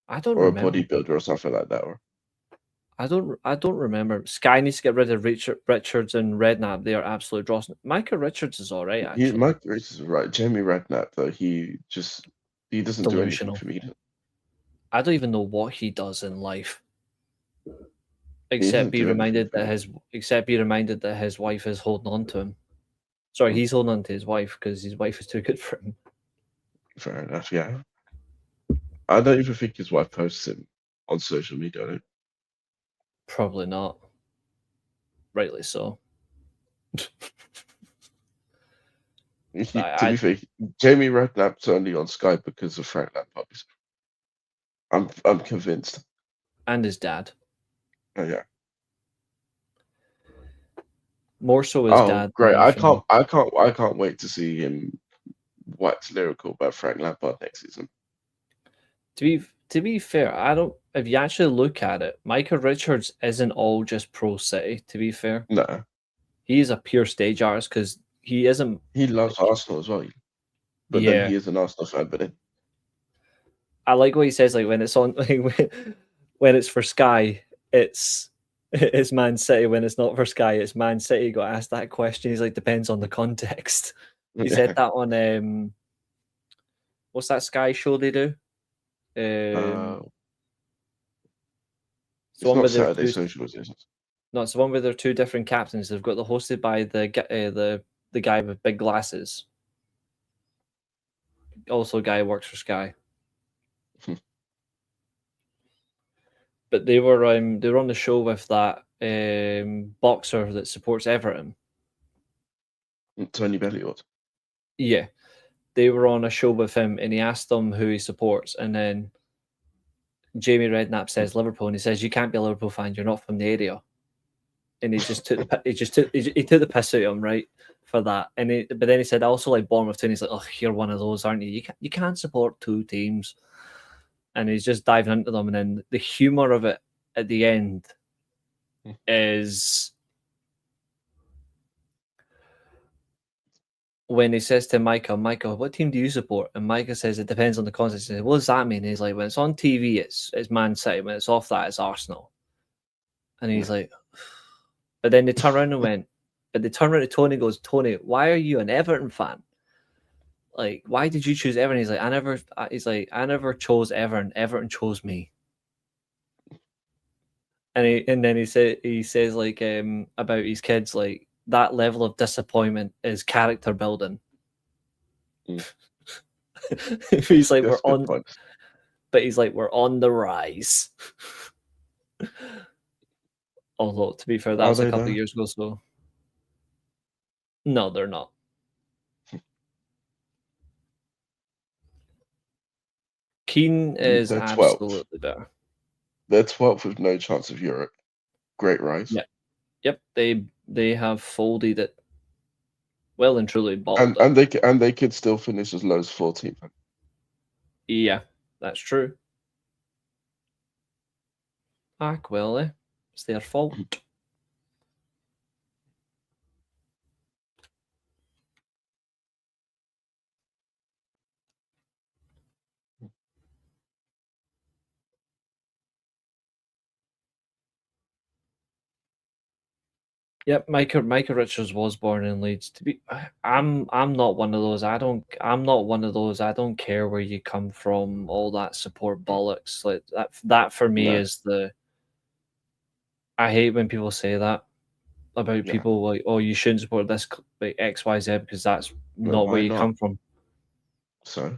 I don't remember. Or a bodybuilder or something like that. I don't remember. Sky needs to get rid of Richards and Redknapp. They are absolute dross. Micah Richards is all right, actually. Micah Richards is right. Jamie Redknapp, though, he doesn't Delusional. do anything for me. I don't even know what he does in life, except be reminded that his wife is holding on to him. Sorry, he's holding on to his wife because his wife is too good for him. Fair enough. Yeah, I don't even think his wife posts him on social media. I don't. Probably not. Rightly so. To be fair, Jamie Redknapp's only on Skype because of Frank Lampard. I'm convinced. And his dad. Oh yeah. More so his dad. Great! I can't wait to see him wax lyrical about Frank Lampard next season. To be fair, if you actually look at it, Micah Richards isn't all just Pro City, to be fair. No. He is a pure stage artist because he isn't. He loves Arsenal as well. But then he is an Arsenal fan, but then. I like what he says, like when it's on, like, when it's for Sky, it's Man City. When it's not for Sky, it's Man City. He got asked that question. He's like, depends on the context. He said that on what's that Sky show they do? It's not Saturday Socials, is it? No, it's the one where there are two different captains. They've got hosted by the guy with big glasses. Also, a guy who works for Sky. But they were on the show with that boxer that supports Everton. Tony Belliot. Yeah. They were on a show with him and he asked them who he supports, and then Jamie Redknapp says Liverpool, and he says, you can't be a Liverpool fan, you're not from the area. And he just took the piss out of him, right, for that. But then he said, I also like Bournemouth too, and he's like, oh, you're one of those, aren't you? You can't support two teams. And he's just diving into them, and then the humor of it at the end is when he says to Micah, what team do you support? And Micah says it depends on the context. He says, what does that mean? And he's like, when it's on TV, it's Man City. When it's off that, it's Arsenal. And he's like, but then they turn around to Tony and goes, Tony, why are you an Everton fan? Like, why did you choose Everton? He's like, I never chose Everton. Everton chose me. And then he says like about his kids, like, that level of disappointment is character building. He's like, we're on the rise. Although, to be fair, that Are was a they couple of though? years ago, so... No, they're not. Keane is They're 12th. absolutely better. They're 12th with no chance of Europe. Great rise. Yeah. Yep, they have folded it well and truly bottled And it. they could still finish as low as 14th. Yeah, that's true. Well, it's their fault. Yep, Micah Richards was born in Leeds. I'm not one of those. I'm not one of those. I don't care where you come from. All that support bollocks. Like that for me is the. I hate when people say that about people like, oh, you shouldn't support this like XYZ because that's not where you come from. So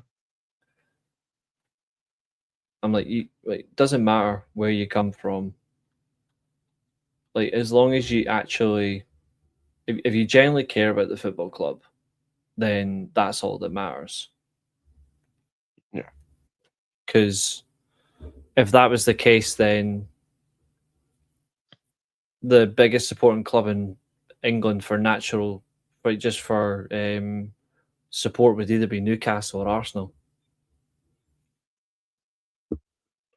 I'm like, it doesn't matter where you come from. Like, as long as you actually, if you genuinely care about the football club, then that's all that matters. Yeah. Because if that was the case, then the biggest supporting club in England for support would either be Newcastle or Arsenal.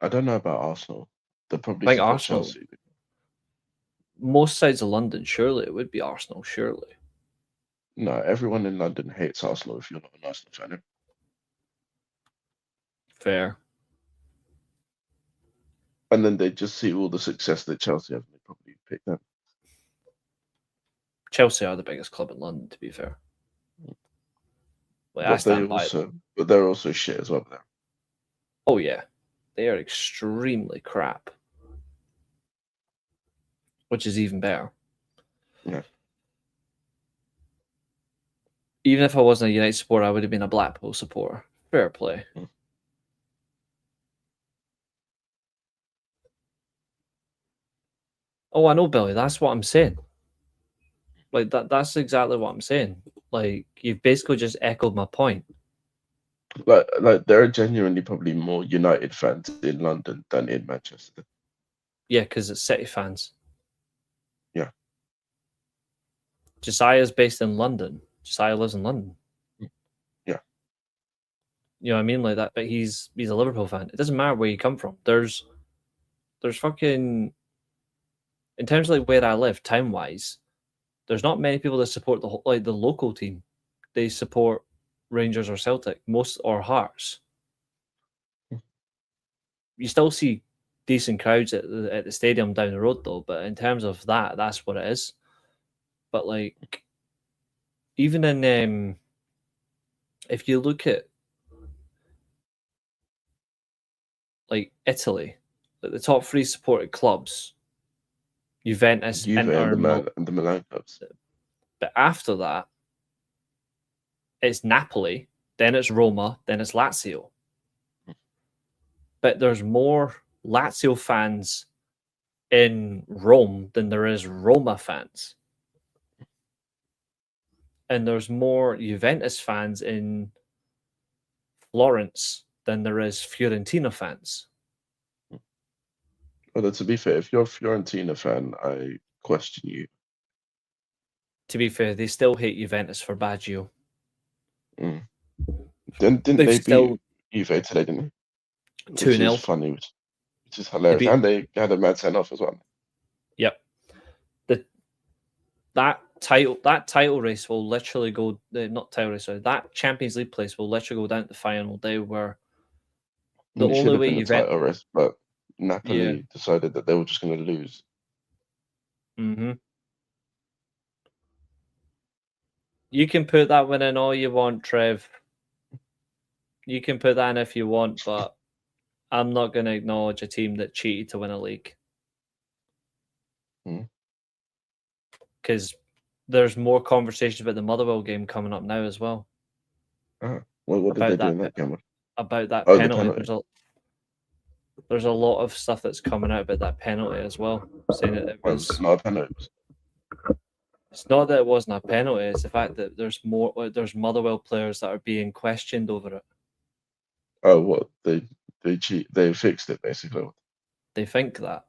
I don't know about Arsenal. They'll probably Like support Arsenal. Chelsea. Most sides of London, surely it would be Arsenal, surely. No, everyone in London hates Arsenal if you're not an Arsenal fan. Fair. And then they just see all the success that Chelsea have and they probably pick them. Chelsea are the biggest club in London, to be fair. Like, I But stand by them. But they're also shit as well. There. Oh yeah, they are extremely crap, which is even better. Yeah. Even if I wasn't a United supporter, I would have been a Blackpool supporter. Fair play. Oh, I know, Billy. That's what I'm saying. Like that's exactly what I'm saying. Like, you've basically just echoed my point. Like there are genuinely probably more United fans in London than in Manchester. Yeah, because it's City fans. Yeah. Josiah's based in London. Josiah lives in London. Yeah. You know what I mean? Like that, but he's a Liverpool fan. It doesn't matter where you come from. There's fucking, in terms of like where I live, town wise, there's not many people that support the local team. They support Rangers or Celtic, or Hearts. You still see decent crowds at the stadium down the road though, but in terms of that's what it is. But like, even in if you look at like Italy, like the top three supported clubs, Juventus, Juve Inter, and the Milan clubs. But after that, it's Napoli, then it's Roma, then it's Lazio. But there's more Lazio fans in Rome than there is Roma fans. And there's more Juventus fans in Florence than there is Fiorentina fans. Although, to be fair, if you're a Fiorentina fan, I question you. To be fair, they still hate Juventus for Baggio. Didn't they beat Juve today, didn't they? 2-0. Which is funny, which is hilarious. And they had a mad send-off as well. Yep. That title race will literally go, not title race, sorry, that Champions League place will literally go down to the final day where the only way title race, but Napoli decided that they were just going to lose. Mm-hmm. You can put that one in all you want, Trev. You can put that in if you want, but I'm not going to acknowledge a team that cheated to win a league. Because there's more conversations about the Motherwell game coming up now as well. Well, what did they do in that game? About that penalty. There's a lot of stuff that's coming out about that penalty as well, saying that it Was was. it not a penalty? It's not that it wasn't a penalty. It's the fact that there's more. There's Motherwell players that are being questioned over it. Oh, what they cheat? They fixed it basically. They think that.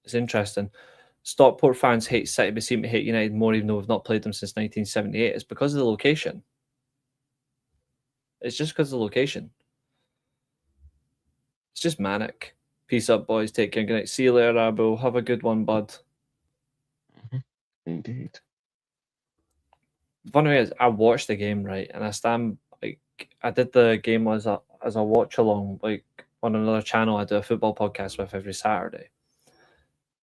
It's interesting. Stockport fans hate City, but seem to hate United more, even though we've not played them since 1978. It's because of the location. It's just because of the location. It's just manic. Peace up, boys. Take care. Good night. See you later, Arbo. Have a good one, bud. Indeed. The funny thing is, I watched the game, right, and I did the game as a watch along, like on another channel. I do a football podcast with every Saturday,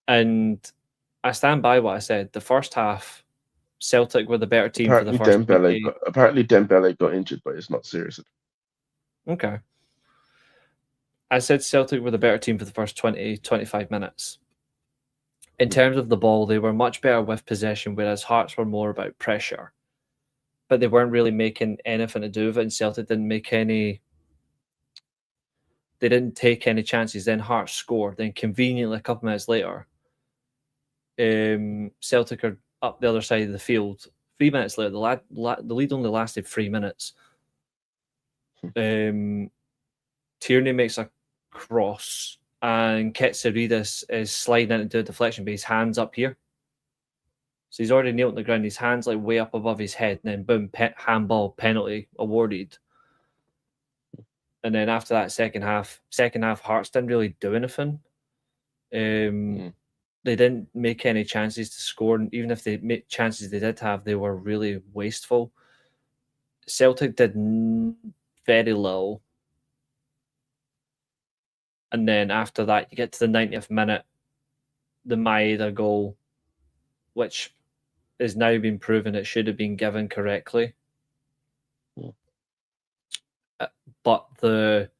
and I stand by what I said. The first half, Celtic were the better team for the first 20. Apparently Dembele got injured, but it's not serious. Okay. I said Celtic were the better team for the first 20, 25 minutes. In terms of the ball, they were much better with possession, whereas Hearts were more about pressure. But they weren't really making anything to do with it, and Celtic didn't make any... They didn't take any chances. Then Hearts scored. Then conveniently, a couple minutes later, Celtic are up the other side of the field. 3 minutes later, the lead only lasted 3 minutes. Tierney makes a cross, and Ketsaridis is sliding into a deflection, but his hand's up here. So he's already kneeled on the ground. His hand's like way up above his head, and then boom, handball, penalty awarded. And then after that second half, Hearts didn't really do anything. They didn't make any chances to score, and even if they made chances they did have, they were really wasteful. Celtic did very little. And then after that, you get to the 90th minute, the Maeda goal, which is now been proven it should have been given correctly. But the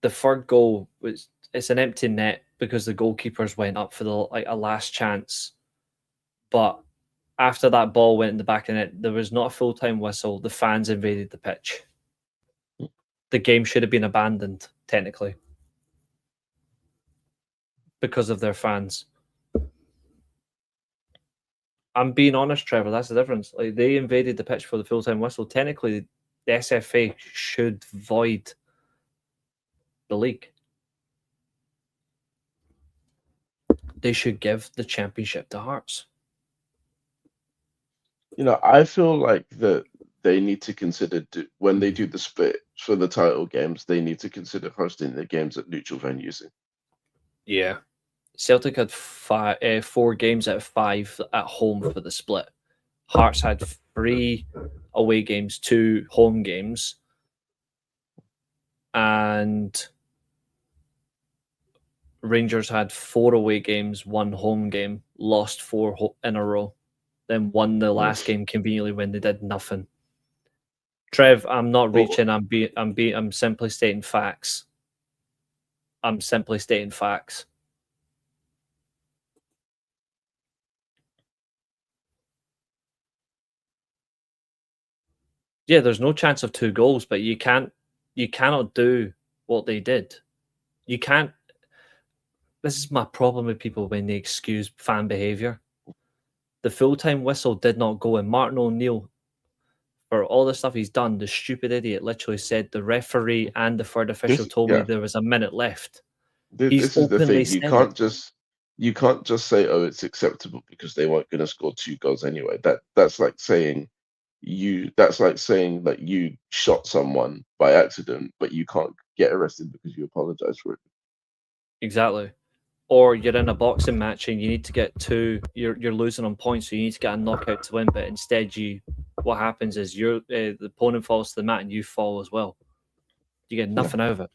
third goal, it's an empty net because the goalkeepers went up for a last chance. But after that ball went in the back of the net, there was not a full-time whistle. The fans invaded the pitch. The game should have been abandoned, technically, because of their fans. I'm being honest, Trevor, that's the difference. Like, they invaded the pitch for the full-time whistle. Technically, the SFA should void the league. They should give the championship to Hearts. You know, I feel like that they need to consider, when they do the split for the title games, they need to consider hosting the games at neutral venues. Yeah. Celtic had 4 games out of 5 at home for the split. Hearts had 3 away games, 2 home games. And Rangers had 4 away games, 1 home game, lost 4 in a row, then won the last game conveniently when they did nothing. Trev, I'm not reaching. I'm simply stating facts. I'm simply stating facts. Yeah, there's no chance of 2 goals, but you cannot do what they did. You can't. This is my problem with people when they excuse fan behaviour. The full-time whistle did not go, and Martin O'Neill, for all the stuff he's done, the stupid idiot literally said the referee and the third official told me there was a minute left. This is the thing. You can't just say, oh, it's acceptable because they weren't going to score 2 goals anyway. That's like saying that you shot someone by accident, but you can't get arrested because you apologize for it. Exactly. Or you're in a boxing match and you need to get 2. You're losing on points, so you need to get a knockout to win. But instead, what happens is the opponent falls to the mat and you fall as well. You get nothing out of it.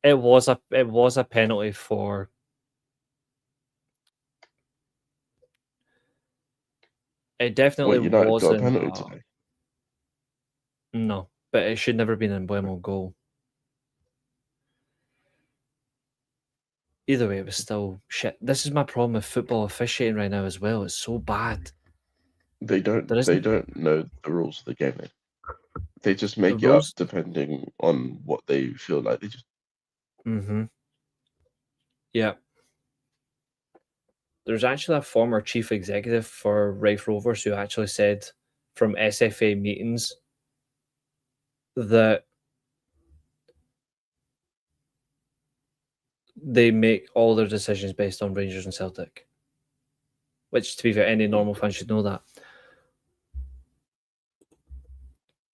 It was a penalty for. It definitely wasn't. Got a penalty today? No, but it should never have been an Embuemo goal. Either way, it was still shit. This is my problem with football officiating right now as well. It's so bad. They don't know the rules of the game. They just make it up depending on what they feel like. They just. Yeah. There's actually a former chief executive for Rafe Rovers who actually said from SFA meetings that they make all their decisions based on Rangers and Celtic. Which, to be fair, any normal fan should know that.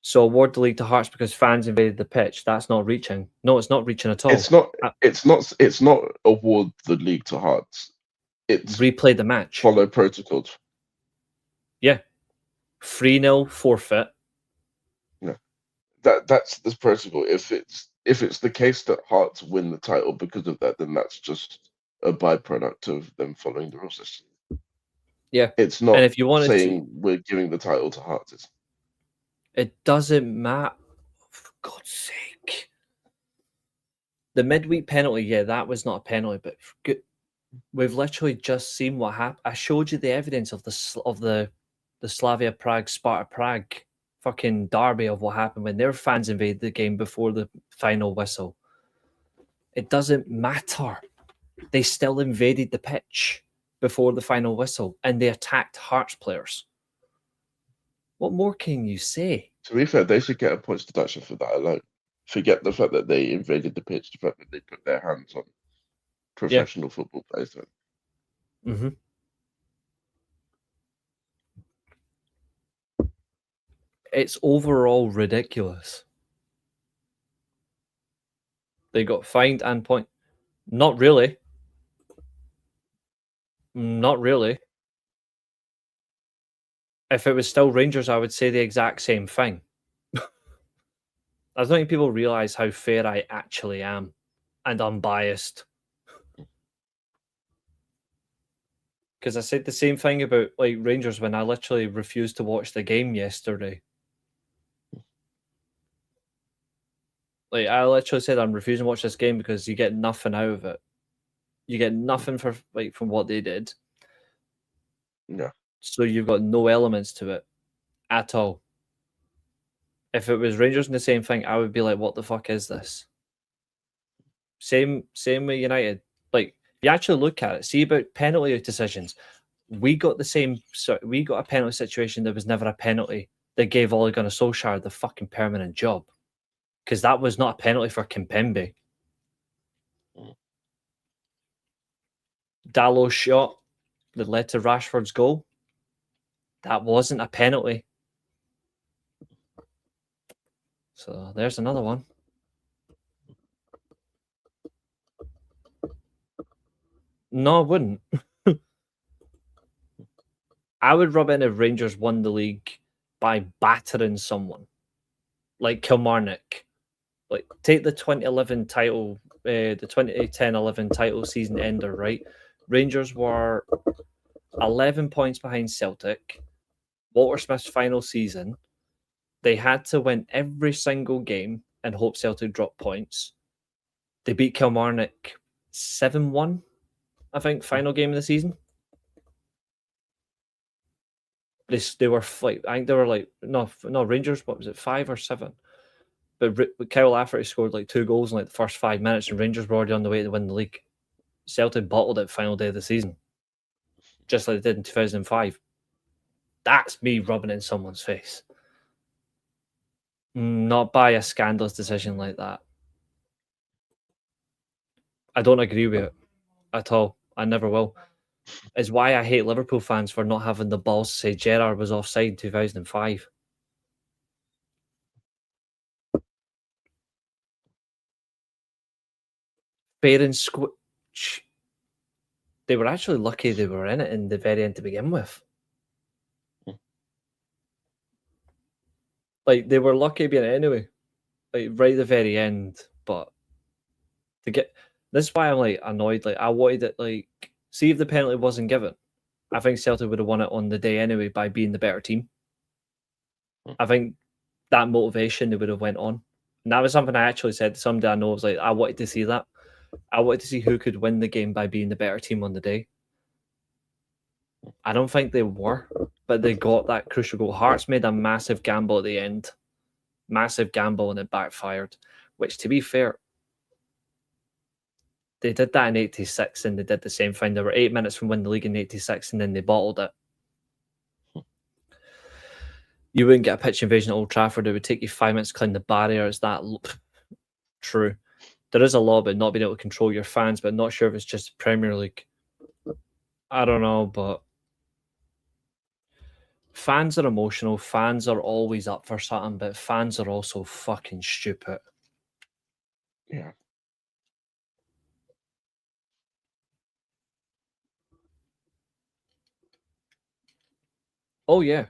So award the league to Hearts because fans invaded the pitch. That's not reaching. No, it's not reaching at all. It's not. It's not award the league to Hearts. It's replay the match. Follow protocols. Yeah, 3-0 forfeit. No, that's the protocol. If it's the case that Hearts win the title because of that, then that's just a byproduct of them following the rule system. Yeah, it's not. And if you wanted saying we're giving the title to Hearts, it doesn't matter. For God's sake, the midweek penalty. Yeah, that was not a penalty, but we've literally just seen what happened. I showed you the evidence of the Slavia Prague, Sparta Prague fucking derby of what happened when their fans invaded the game before the final whistle. It doesn't matter. They still invaded the pitch before the final whistle and they attacked Hearts players. What more can you say? To be fair, they should get a points deduction for that alone. Forget the fact that they invaded the pitch, the fact that they put their hands on professional football players. Mm-hmm. It's overall ridiculous. They got fined and point. Not really. Not really. If it was still Rangers, I would say the exact same thing. I don't think people realise how fair I actually am and unbiased. Because I said the same thing about like Rangers when I literally refused to watch the game yesterday. Like I literally said I'm refusing to watch this game because you get nothing out of it. You get nothing for like from what they did. Yeah. So you've got no elements to it at all. If it was Rangers and the same thing, I would be like, what the fuck is this? Same with United. Like, if you actually look at it, see about penalty decisions. We got a penalty situation that was never a penalty that gave Ole Gunnar Solskjaer the fucking permanent job. Because that was not a penalty for Kimpembe. Dalot's shot that led to Rashford's goal. That wasn't a penalty. So there's another one. No, I wouldn't. I would rub in if Rangers won the league by battering someone. Like Kilmarnock. Like, take the 2011 title, the 2010-11 title season ender, right? Rangers were 11 points behind Celtic. Walter Smith's final season. They had to win every single game and hope Celtic dropped points. They beat Kilmarnock 7-1, I think, final game of the season. They were like, I think they were like, no, Rangers, what was it, 5 or 7? But Kyle Lafferty scored like 2 goals in like the first 5 minutes and Rangers were already on the way to win the league. Celtic bottled it final day of the season. Just like they did in 2005. That's me rubbing it in someone's face. Not by a scandalous decision like that. I don't agree with it at all. I never will. It's why I hate Liverpool fans for not having the balls to say Gerrard was offside in 2005. Fair and square. They were actually lucky they were in it in the very end to begin with. Like, they were lucky being it anyway. Like, right at the very end. But to get... This is why I'm, like, annoyed. Like, I wanted it, like... See if the penalty wasn't given. I think Celtic would have won it on the day anyway by being the better team. I think that motivation they would have went on. And that was something I actually said to somebody I know. I was like, I wanted to see that. I wanted to see who could win the game by being the better team on the day. I don't think they were, but they got that crucial goal. Hearts made a massive gamble at the end. Massive gamble and it backfired. Which, to be fair, they did that in 86 and they did the same thing. They were 8 minutes from winning the league in 86 and then they bottled it. You wouldn't get a pitch invasion at Old Trafford. It would take you 5 minutes to clean the barrier. Is that true? There is a law about not being able to control your fans, but I'm not sure if it's just Premier League. I don't know, but fans are emotional. Fans are always up for something, but fans are also fucking stupid. Yeah. Oh, yeah.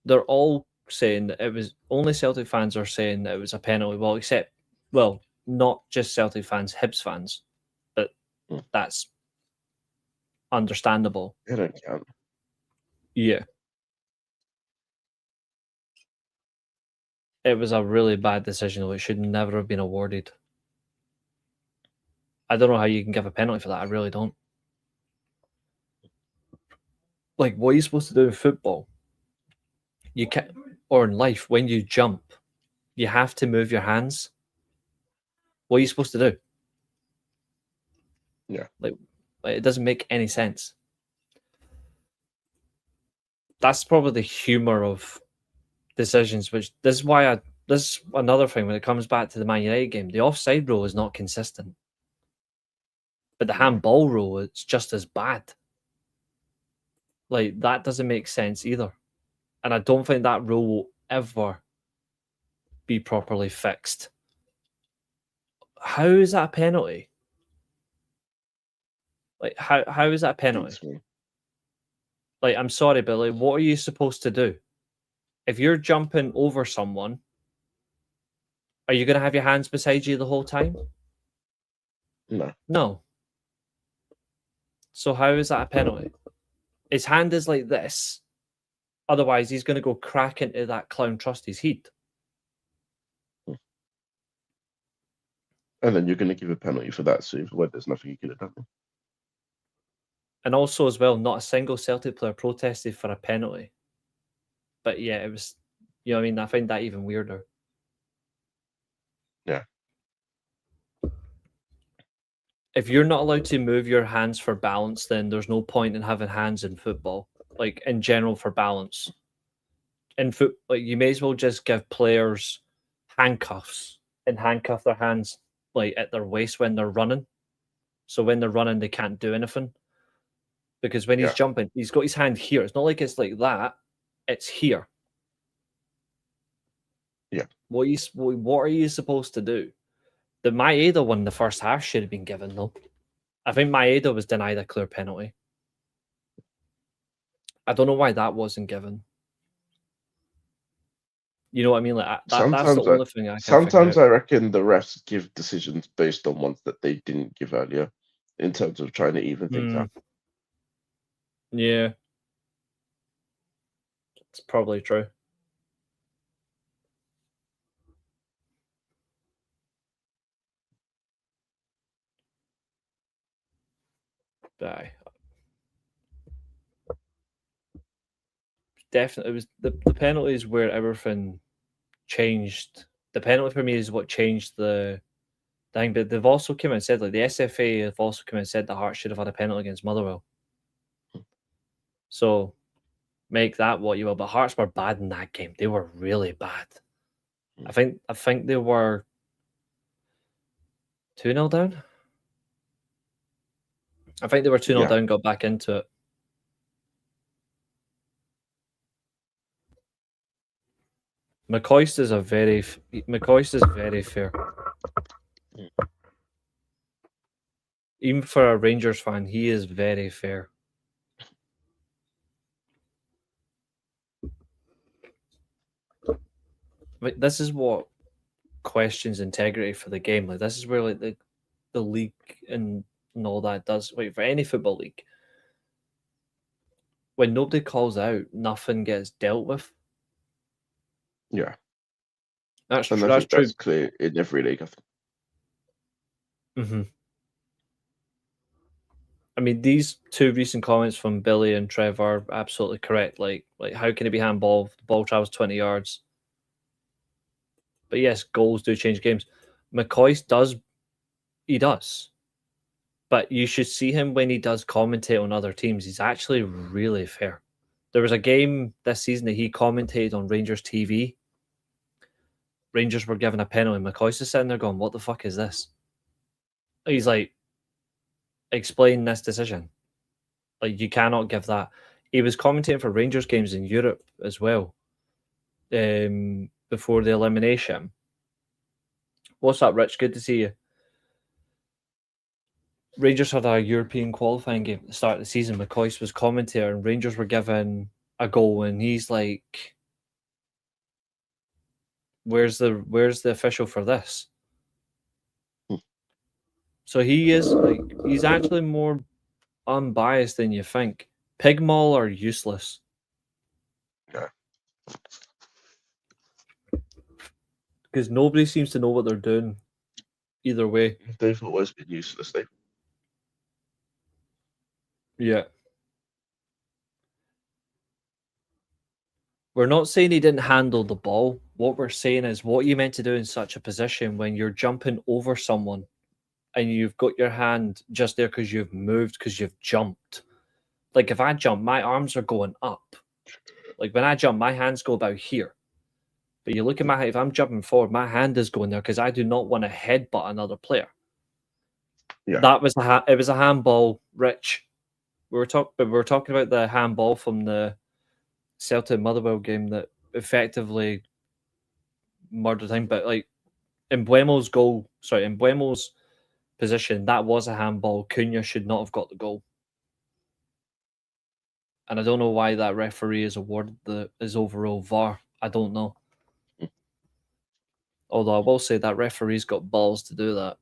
They're all saying that it was... Only Celtic fans are saying that it was a penalty. Well, except... Well, not just Celtic fans, Hibs fans. But that's understandable. They don't count. Yeah. It was a really bad decision, though. It should never have been awarded. I don't know how you can give a penalty for that. I really don't. Like, what are you supposed to do in football? You can't, or in life, when you jump, you have to move your hands. What are you supposed to do? Yeah. Like it doesn't make any sense. That's probably the humor of decisions, which this is why this is another thing when it comes back to the Man United game. The offside rule is not consistent. But the handball rule is just as bad. Like, that doesn't make sense either. And I don't think that rule will ever be properly fixed. How is that a penalty? Like, how is that a penalty? Like, I'm sorry, but like, what are you supposed to do? If you're jumping over someone, are you going to have your hands beside you the whole time? No. So how is that a penalty? His hand is like this. Otherwise, he's going to go crack into that clown Trusty's head. And then you're going to give a penalty for that, so there's nothing you could have done. And also, as well, not a single Celtic player protested for a penalty. But yeah, it was, you know what I mean? I find that even weirder. Yeah. If you're not allowed to move your hands for balance, then there's no point in having hands in football. Like, in general, for balance. In like, you may as well just give players handcuffs and handcuff their hands like at their waist when they're running. So when they're running, they can't do anything. Because when he's jumping, he's got his hand here. It's not like it's like that. It's here. Yeah. What are you supposed to do? The Maeda one in the first half should have been given, though. I think Maeda was denied a clear penalty. I don't know why that wasn't given. You know what I mean? Like that's the only thing I can sometimes I reckon the refs give decisions based on ones that they didn't give earlier, in terms of trying to even things out. Yeah, it's probably true. Definitely, it was the penalties where everything changed. The penalty for me is what changed the thing. But they've also come out and said, like, the SFA have also come out and said that Hearts should have had a penalty against Motherwell. So make that what you will. But Hearts were bad in that game. They were really bad. I think they were 2-0 down. I think they were 2-0 down, got back into it. McCoist is very fair. Even for a Rangers fan, he is very fair. But this is what questions integrity for the game. Like, this is where like the league and all that does. Wait, for any football league, when nobody calls out, nothing gets dealt with. Yeah, that's true. That's clear in every league, I think. I mean, these two recent comments from Billy and Trevor are absolutely correct. Like how can it be handball? The ball travels 20 yards. But yes, goals do change games. McCoy does. He does. But you should see him when he does commentate on other teams. He's actually really fair. There was a game this season that he commentated on Rangers TV. Rangers were given a penalty. McCoy's just sitting there going, what the fuck is this? He's like, explain this decision. Like, you cannot give that. He was commentating for Rangers games in Europe as well before the elimination. What's up, Rich? Good to see you. Rangers had a European qualifying game at the start of the season. McCoy was commentator, and Rangers were given a goal, and he's like, "Where's the official for this?" So he's actually more unbiased than you think. Pigmall are useless. Yeah. Because nobody seems to know what they're doing either way. They've always been useless. Yeah. We're not saying he didn't handle the ball. What we're saying is what you meant to do in such a position when you're jumping over someone and you've got your hand just there because you've moved, because you've jumped. Like if I jump, my arms are going up. Like when I jump, my hands go about here. But you look at if I'm jumping forward, my hand is going there because I do not want to headbutt another player. Yeah. That was it was a handball, Rich. We were talking about the handball from the Celtic Motherwell game that effectively murdered him. But like in Buemo's position, that was a handball. Cunha should not have got the goal. And I don't know why that referee is awarded his overall VAR. I don't know. Although I will say that referee's got balls to do that.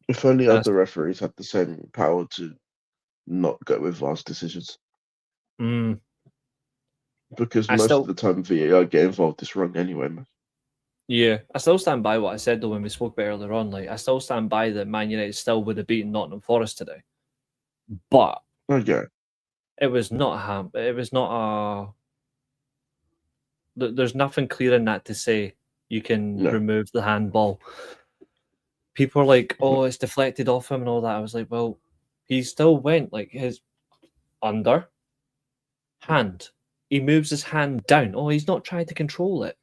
If only other referees had the same power to not go with VAR's decisions. Because most of the time VAR get involved is wrong anyway, man. Yeah, I still stand by what I said though when we spoke about earlier on. Like I still stand by that Man United still would have beaten Nottingham Forest today. But it was not there's nothing clear in that to say you can remove the handball. People are like, oh, it's deflected off him and all that. I was like, well, he still went like his under hand. He moves his hand down. Oh, he's not trying to control it.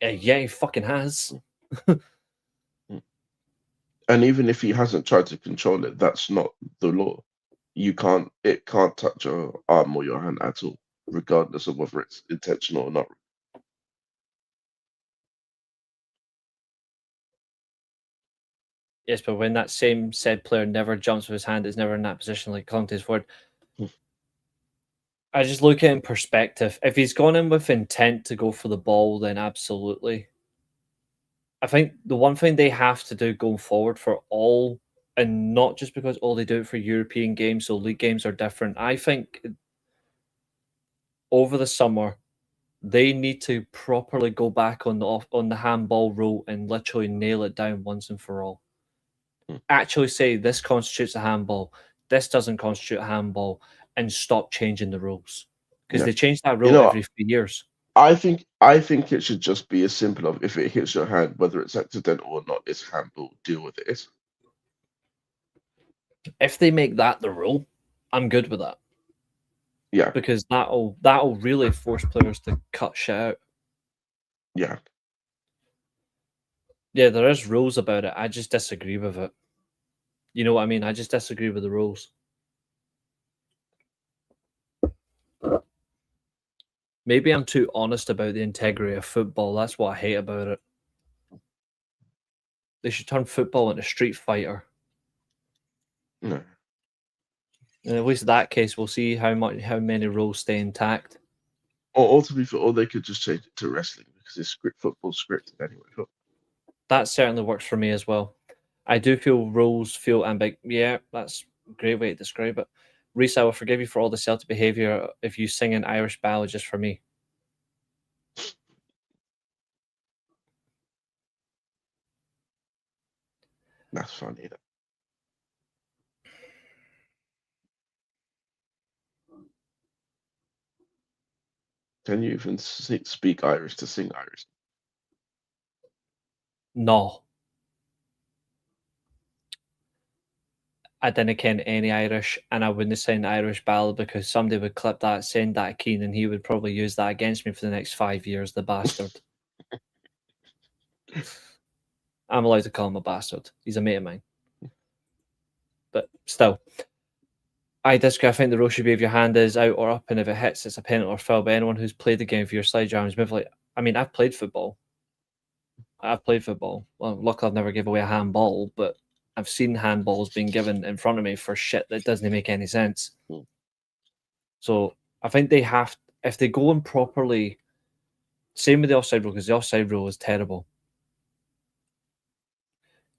Yeah, he fucking has. And even if he hasn't tried to control it, that's not the law. It can't touch your arm or your hand at all, regardless of whether it's intentional or not. Yes, but when that same said player never jumps with his hand, is never in that position, like clung to his forward. I just look at it in perspective. If he's gone in with intent to go for the ball, then absolutely. I think the one thing they have to do going forward for all, and not just because all they do it for European games, so league games are different. I think over the summer, they need to properly go back on the handball rule and literally nail it down once and for all. Actually say this constitutes a handball, this doesn't constitute a handball, and stop changing the rules. Because they change that rule every few years. I think it should just be as simple of if it hits your hand, whether it's accidental or not, it's handball. Deal with it. If they make that the rule, I'm good with that. Yeah. Because that'll really force players to cut shit out. Yeah. Yeah, there is rules about it. I just disagree with it. You know what I mean? I just disagree with the rules. Maybe I'm too honest about the integrity of football. That's what I hate about it. They should turn football into Street Fighter. No. And at least in that case, we'll see how many rules stay intact. Or to be fair, or they could just change it to wrestling because it's football scripted anyway. That certainly works for me as well. I do feel rules feel ambiguous. Yeah, that's a great way to describe it. Reece, I will forgive you for all the Celtic behaviour if you sing an Irish ballad just for me. That's funny. Can you even speak Irish to sing Irish? No. I didn't ken any Irish, and I wouldn't sing the Irish ballad because somebody would clip that, send that to Keen, and he would probably use that against me for the next 5 years, the bastard. I'm allowed to call him a bastard. He's a mate of mine. But still, I disagree. I think the rule should be if your hand is out or up, and if it hits, it's a penalty or foul. But anyone who's played the game for your slide arms, I've played football. Well, luckily I've never given away a handball, but I've seen handballs being given in front of me for shit that doesn't make any sense. So I think they have, if they go in properly, same with the offside rule, because the offside rule is terrible.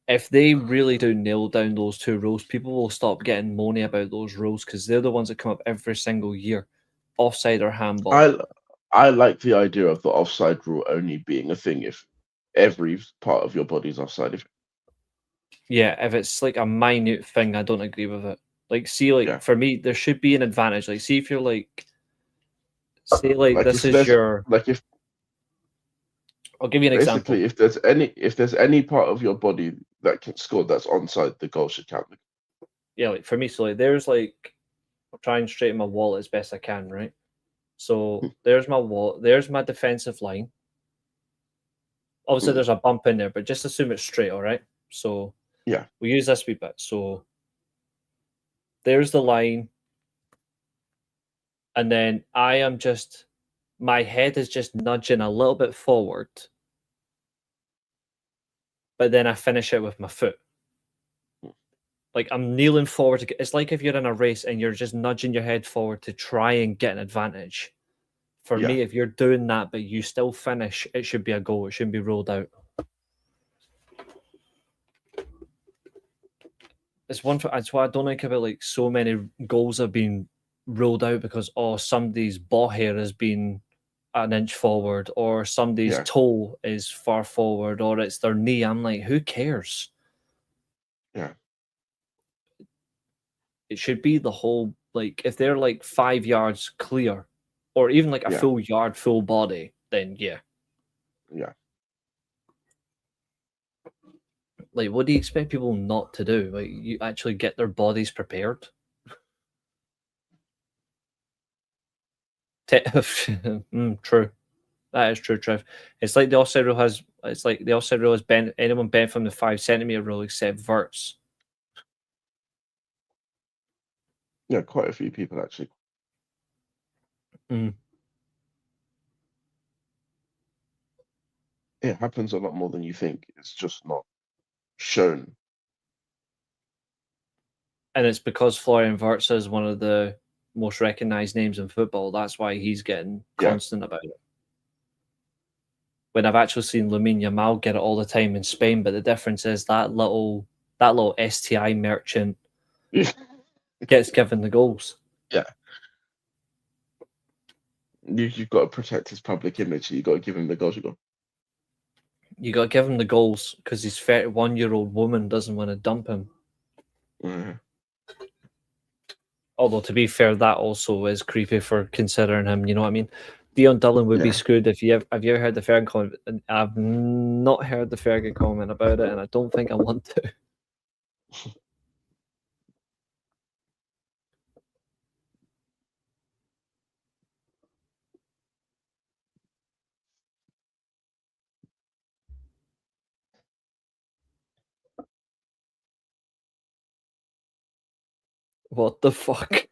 If they really do nail down those two rules, people will stop getting moany about those rules because they're the ones that come up every single year, offside or handball. I like the idea of the offside rule only being a thing if every part of your body's offside. Yeah, if it's like a minute thing, I don't agree with it. Like, see, like for me, there should be an advantage. Like, see if you're like, say like this is your if I'll give you an example. Basically, if there's any part of your body that can score that's onside, the goal should count. Yeah, like for me, so like there's like I'll try and straighten my wallet as best I can, right? So there's my wallet, there's my defensive line. Obviously, there's a bump in there, but just assume it's straight, all right? So yeah, we use this wee bit. So there's the line, and then my head is just nudging a little bit forward, but then I finish it with my foot. Like I'm kneeling forward. It's like if you're in a race and you're just nudging your head forward to try and get an advantage. For me, if you're doing that, but you still finish, it should be a goal. It shouldn't be ruled out. It's one. That's why I don't like about like so many goals have been ruled out because somebody's ball hair has been an inch forward, or somebody's toe is far forward, or it's their knee. I'm like, who cares? Yeah. It should be the whole, like, if they're like 5 yards clear, or even like a full yard, full body, then yeah. Like, what do you expect people not to do? Like, you actually get their bodies prepared. True. That is true, Trev. It's like the offside rule has bent anyone bent from the 5 centimeter rule except verts. Yeah, quite a few people actually. It happens a lot more than you think. It's just not shown. And it's because Florian Wirtz is one of the most recognised names in football. That's why he's getting constant about it. When I've actually seen Lamine Yamal get it all the time in Spain, but the difference is that little STI merchant gets given the goals. Yeah. You've got to protect his public image. You've got to give him the goals. You got to give him the goals because his 31-year-old woman doesn't want to dump him. Although, to be fair, that also is creepy for considering him. You know what I mean? Dion Dublin would be screwed if have you ever heard the Fergie comment? I've not heard the Fergie comment about it, and I don't think I want to. What the fuck?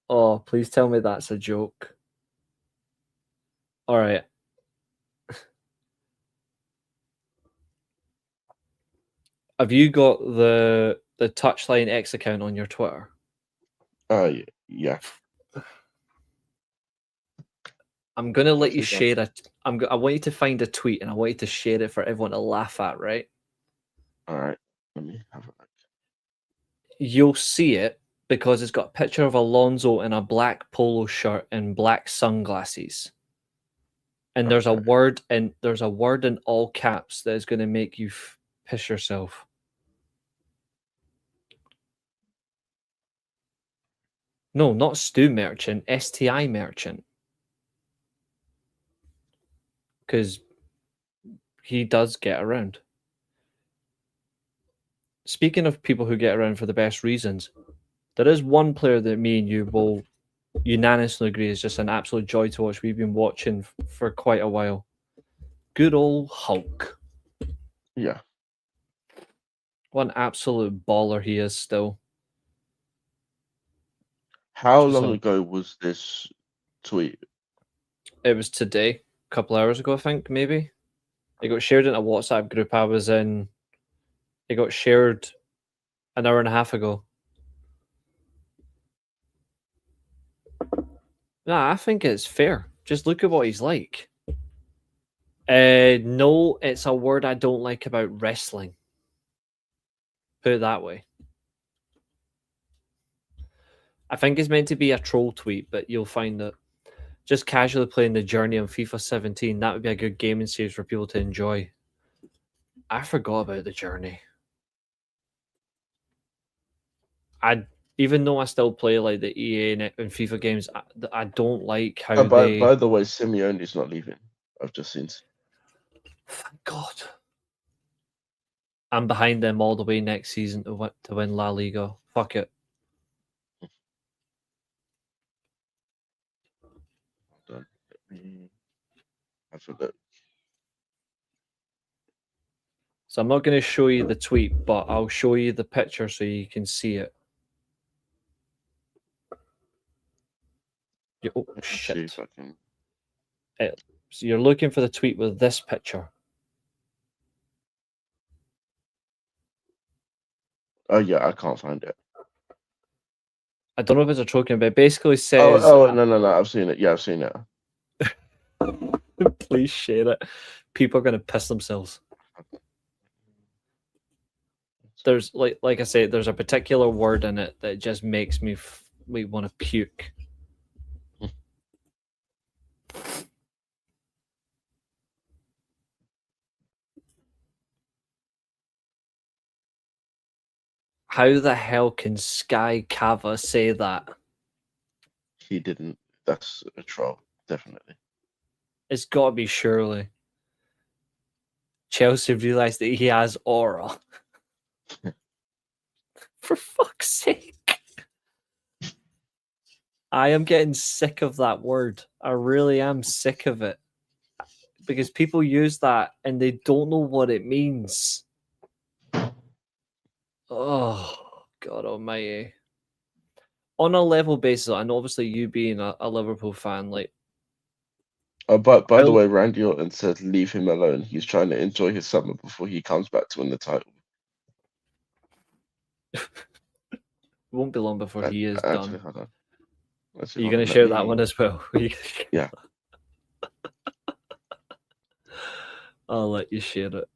Oh, please tell me that's a joke. All right. Have you got the Touchline X account on your Twitter? Yeah. I'm gonna let you share it. I want you to find a tweet and I want you to share it for everyone to laugh at, right? All right. Let me have a look. You'll see it because it's got a picture of Alonso in a black polo shirt and black sunglasses. And there's a word in all caps that is going to make you piss yourself. No, not Stu Merchant, STI Merchant. because he does get around. Speaking of people who get around for the best reasons, there is one player that me and you will unanimously agree is just an absolute joy to watch. We've been watching for quite a while. Good old Hulk. Yeah. What an absolute baller he is still. How Just long a- ago was this tweet? It was today, a couple hours ago, I think, maybe. It got shared in a WhatsApp group I was in. It got shared an hour and a half ago. Nah, I think it's fair. Just look at what he's like. No, it's a word I don't like about wrestling. Put it that way. I think it's meant to be a troll tweet, but you'll find that just casually playing the journey on FIFA 17, that would be a good gaming series for people to enjoy. I forgot about the journey. Even though I still play like the EA and FIFA games, I don't like how By the way, Simeone's not leaving. I've just seen. Thank God. I'm behind them all the way next season to win La Liga. Fuck it. Hold on. Let me have a look. So I'm not going to show you the tweet, but I'll show you the picture so you can see it. Oh, Let's see shit. if I can... So you're looking for the tweet with this picture. Oh, yeah, I can't find it. I don't know if it's a token, but it basically says... No, I've seen it. Yeah, I've seen it. Please share it. People are going to piss themselves. There's, like I say, there's a particular word in it that just makes me want to puke. How the hell can Sky Cava say that? He didn't. That's a troll, definitely. It's got to be surely. Chelsea realised that he has aura. For fuck's sake. I am getting sick of that word. I really am sick of it. Because people use that and they don't know what it means. Oh, God almighty. On a level basis, and obviously you being a Liverpool fan, like... But by the way, Randy Orton said leave him alone. He's trying to enjoy his summer before he comes back to win the title. It won't be long before he is Actually, done. hold on. Are you going to share that one as well? Yeah. I'll let you share it.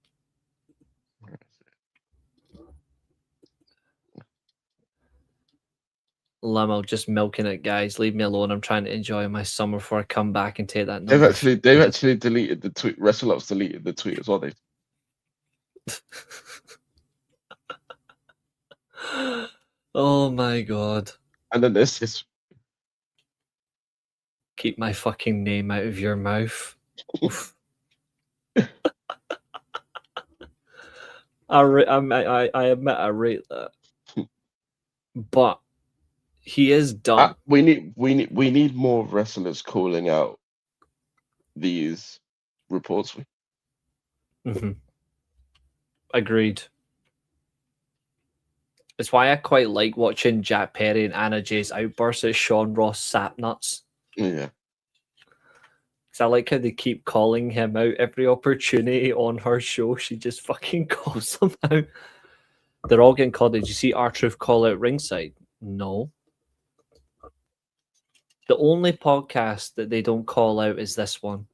Limo just milking it, guys. Leave me alone. I'm trying to enjoy my summer before I come back and take that number. They've actually deleted the tweet. WrestleUp's deleted the tweet as well. Oh my God. And then there's this. Keep my fucking name out of your mouth. I admit I rate that. But he is dumb. We need more wrestlers calling out these reports. Mm-hmm. Agreed. It's why I quite like watching Jack Perry and Anna Jay's outbursts at Sean Ross Sapnuts. Yeah. Because I like how they keep calling him out every opportunity on her show. She just fucking calls him out. They're all getting called out. Did you see R-Truth call out ringside? No. The only podcast that they don't call out is this one.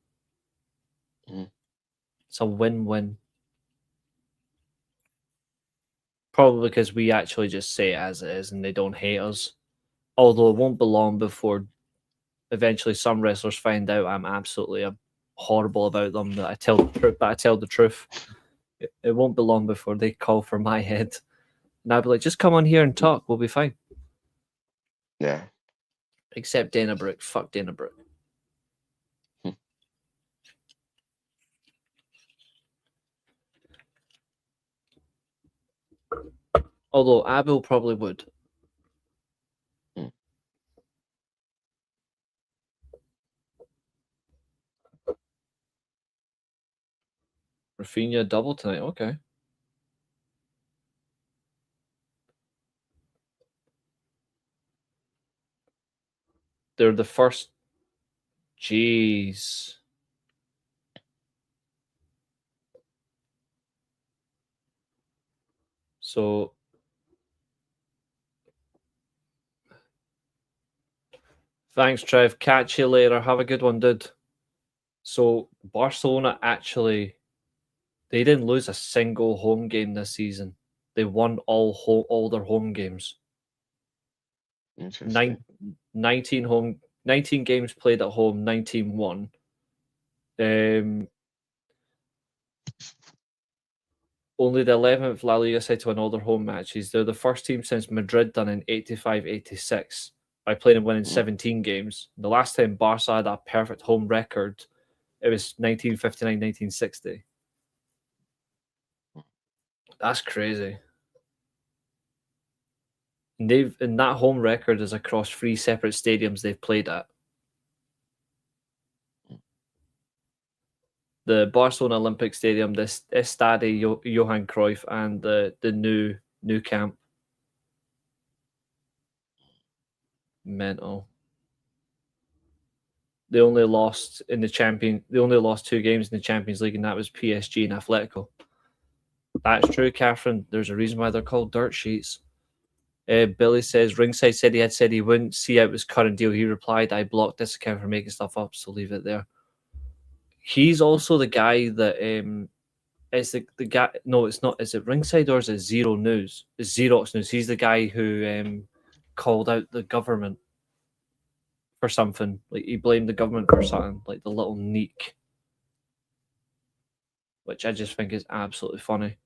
It's a win-win. Probably because we actually just say it as it is and they don't hate us. Although it won't be long before eventually some wrestlers find out I'm absolutely horrible about them, that I tell the truth, but I tell the truth. It won't be long before they call for my head. And I'll be like, just come on here and talk. We'll be fine. Yeah. Except Dana Brooke. Fuck Dana Brooke. Although Abel probably would. Hmm. Rafinha double tonight. Okay. They're the first. Jeez. So thanks, Trev. Catch you later. Have a good one, dude. So Barcelona actually, they didn't lose a single home game this season. They won all their home games. Interesting. 19 games played at home, 19 won. Only the 11th La Liga side to win all their home matches. They're the first team since Madrid done in 85-86 by playing and winning 17 games. The last time Barca had a perfect home record, it was 1959-1960. That's crazy. And that home record is across 3 separate stadiums they've played at. The Barcelona Olympic Stadium, the Estadi Johan Cruyff, and the new camp. Mental. They only lost 2 games in the Champions League, and that was PSG and Atletico. That's true, Catherine. There's a reason why they're called dirt sheets. Billy says Ringside said he wouldn't see out his current deal. He replied, "I blocked this account for making stuff up, so leave it there." He's also the guy that it's the guy. No, it's not. Is it Ringside or is it Zero News? It's Xerox News. He's the guy who called out the government for something. Like he blamed the government for something, like the little neek, which I just think is absolutely funny.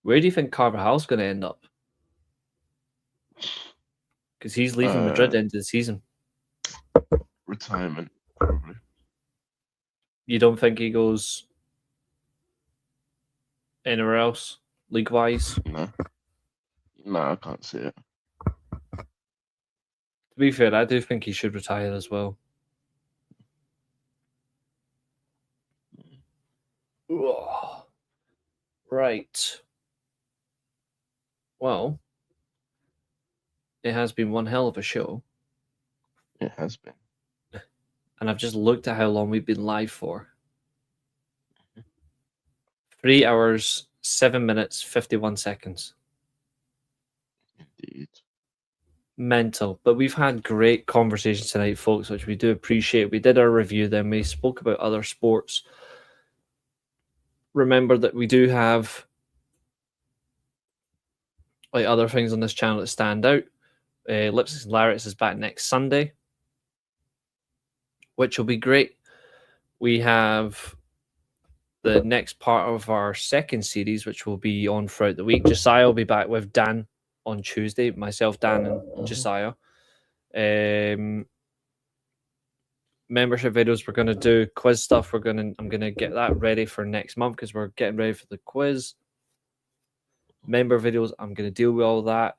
Where do you think Carvajal's going to end up? Because he's leaving Madrid end of the season. Retirement, probably. You don't think he goes anywhere else, league-wise? No, I can't see it. To be fair, I do think he should retire as well. Ugh. Right. Well, it has been one hell of a show. It has been. And I've just looked at how long we've been live for. 3 hours, 7 minutes, 51 seconds. Indeed. Mental. But we've had great conversations tonight, folks, which we do appreciate. We did our review, then we spoke about other sports. Remember that we do have like other things on this channel that stand out. Lipsticks Lariats is back next Sunday, which will be great. We have the next part of our second series, which will be on throughout the week. Josiah will be back with Dan on Tuesday. Myself, Dan, and Josiah. Membership videos we're going to do, quiz stuff I'm going to get that ready for next month because we're getting ready for the quiz. Member videos, I'm going to deal with all that.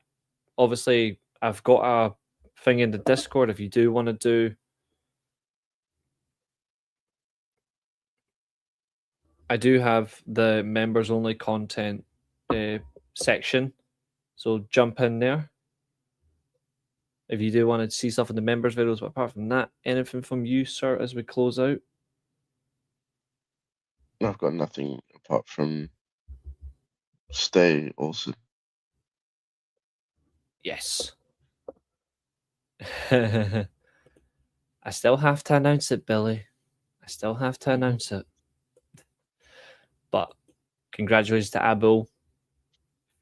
Obviously, I've got a thing in the Discord if you do want to do. I do have the members only content section, so jump in there if you do want to see stuff in the members videos. But apart from that, anything from you, sir, as we close out? I've got nothing apart from stay awesome. Yes. I still have to announce it, Billy. I still have to announce it. But congratulations to Abel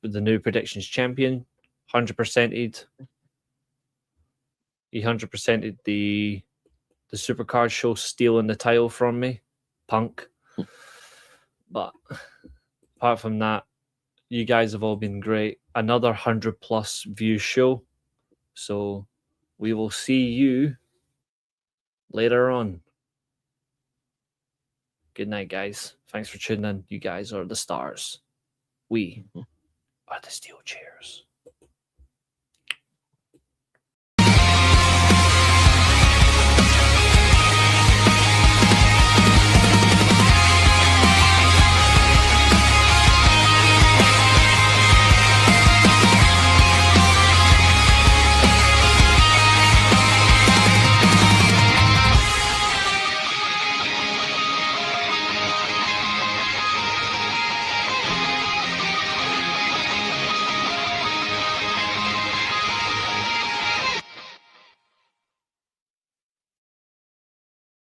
for the new predictions champion. 100%ed. He 100%ed the Supercard show, stealing the title from me. Punk. But apart from that, you guys have all been great. Another 100+ view show. So we will see you later on. Good night, guys. Thanks for tuning in. You guys are the stars. We are the Steelchairs.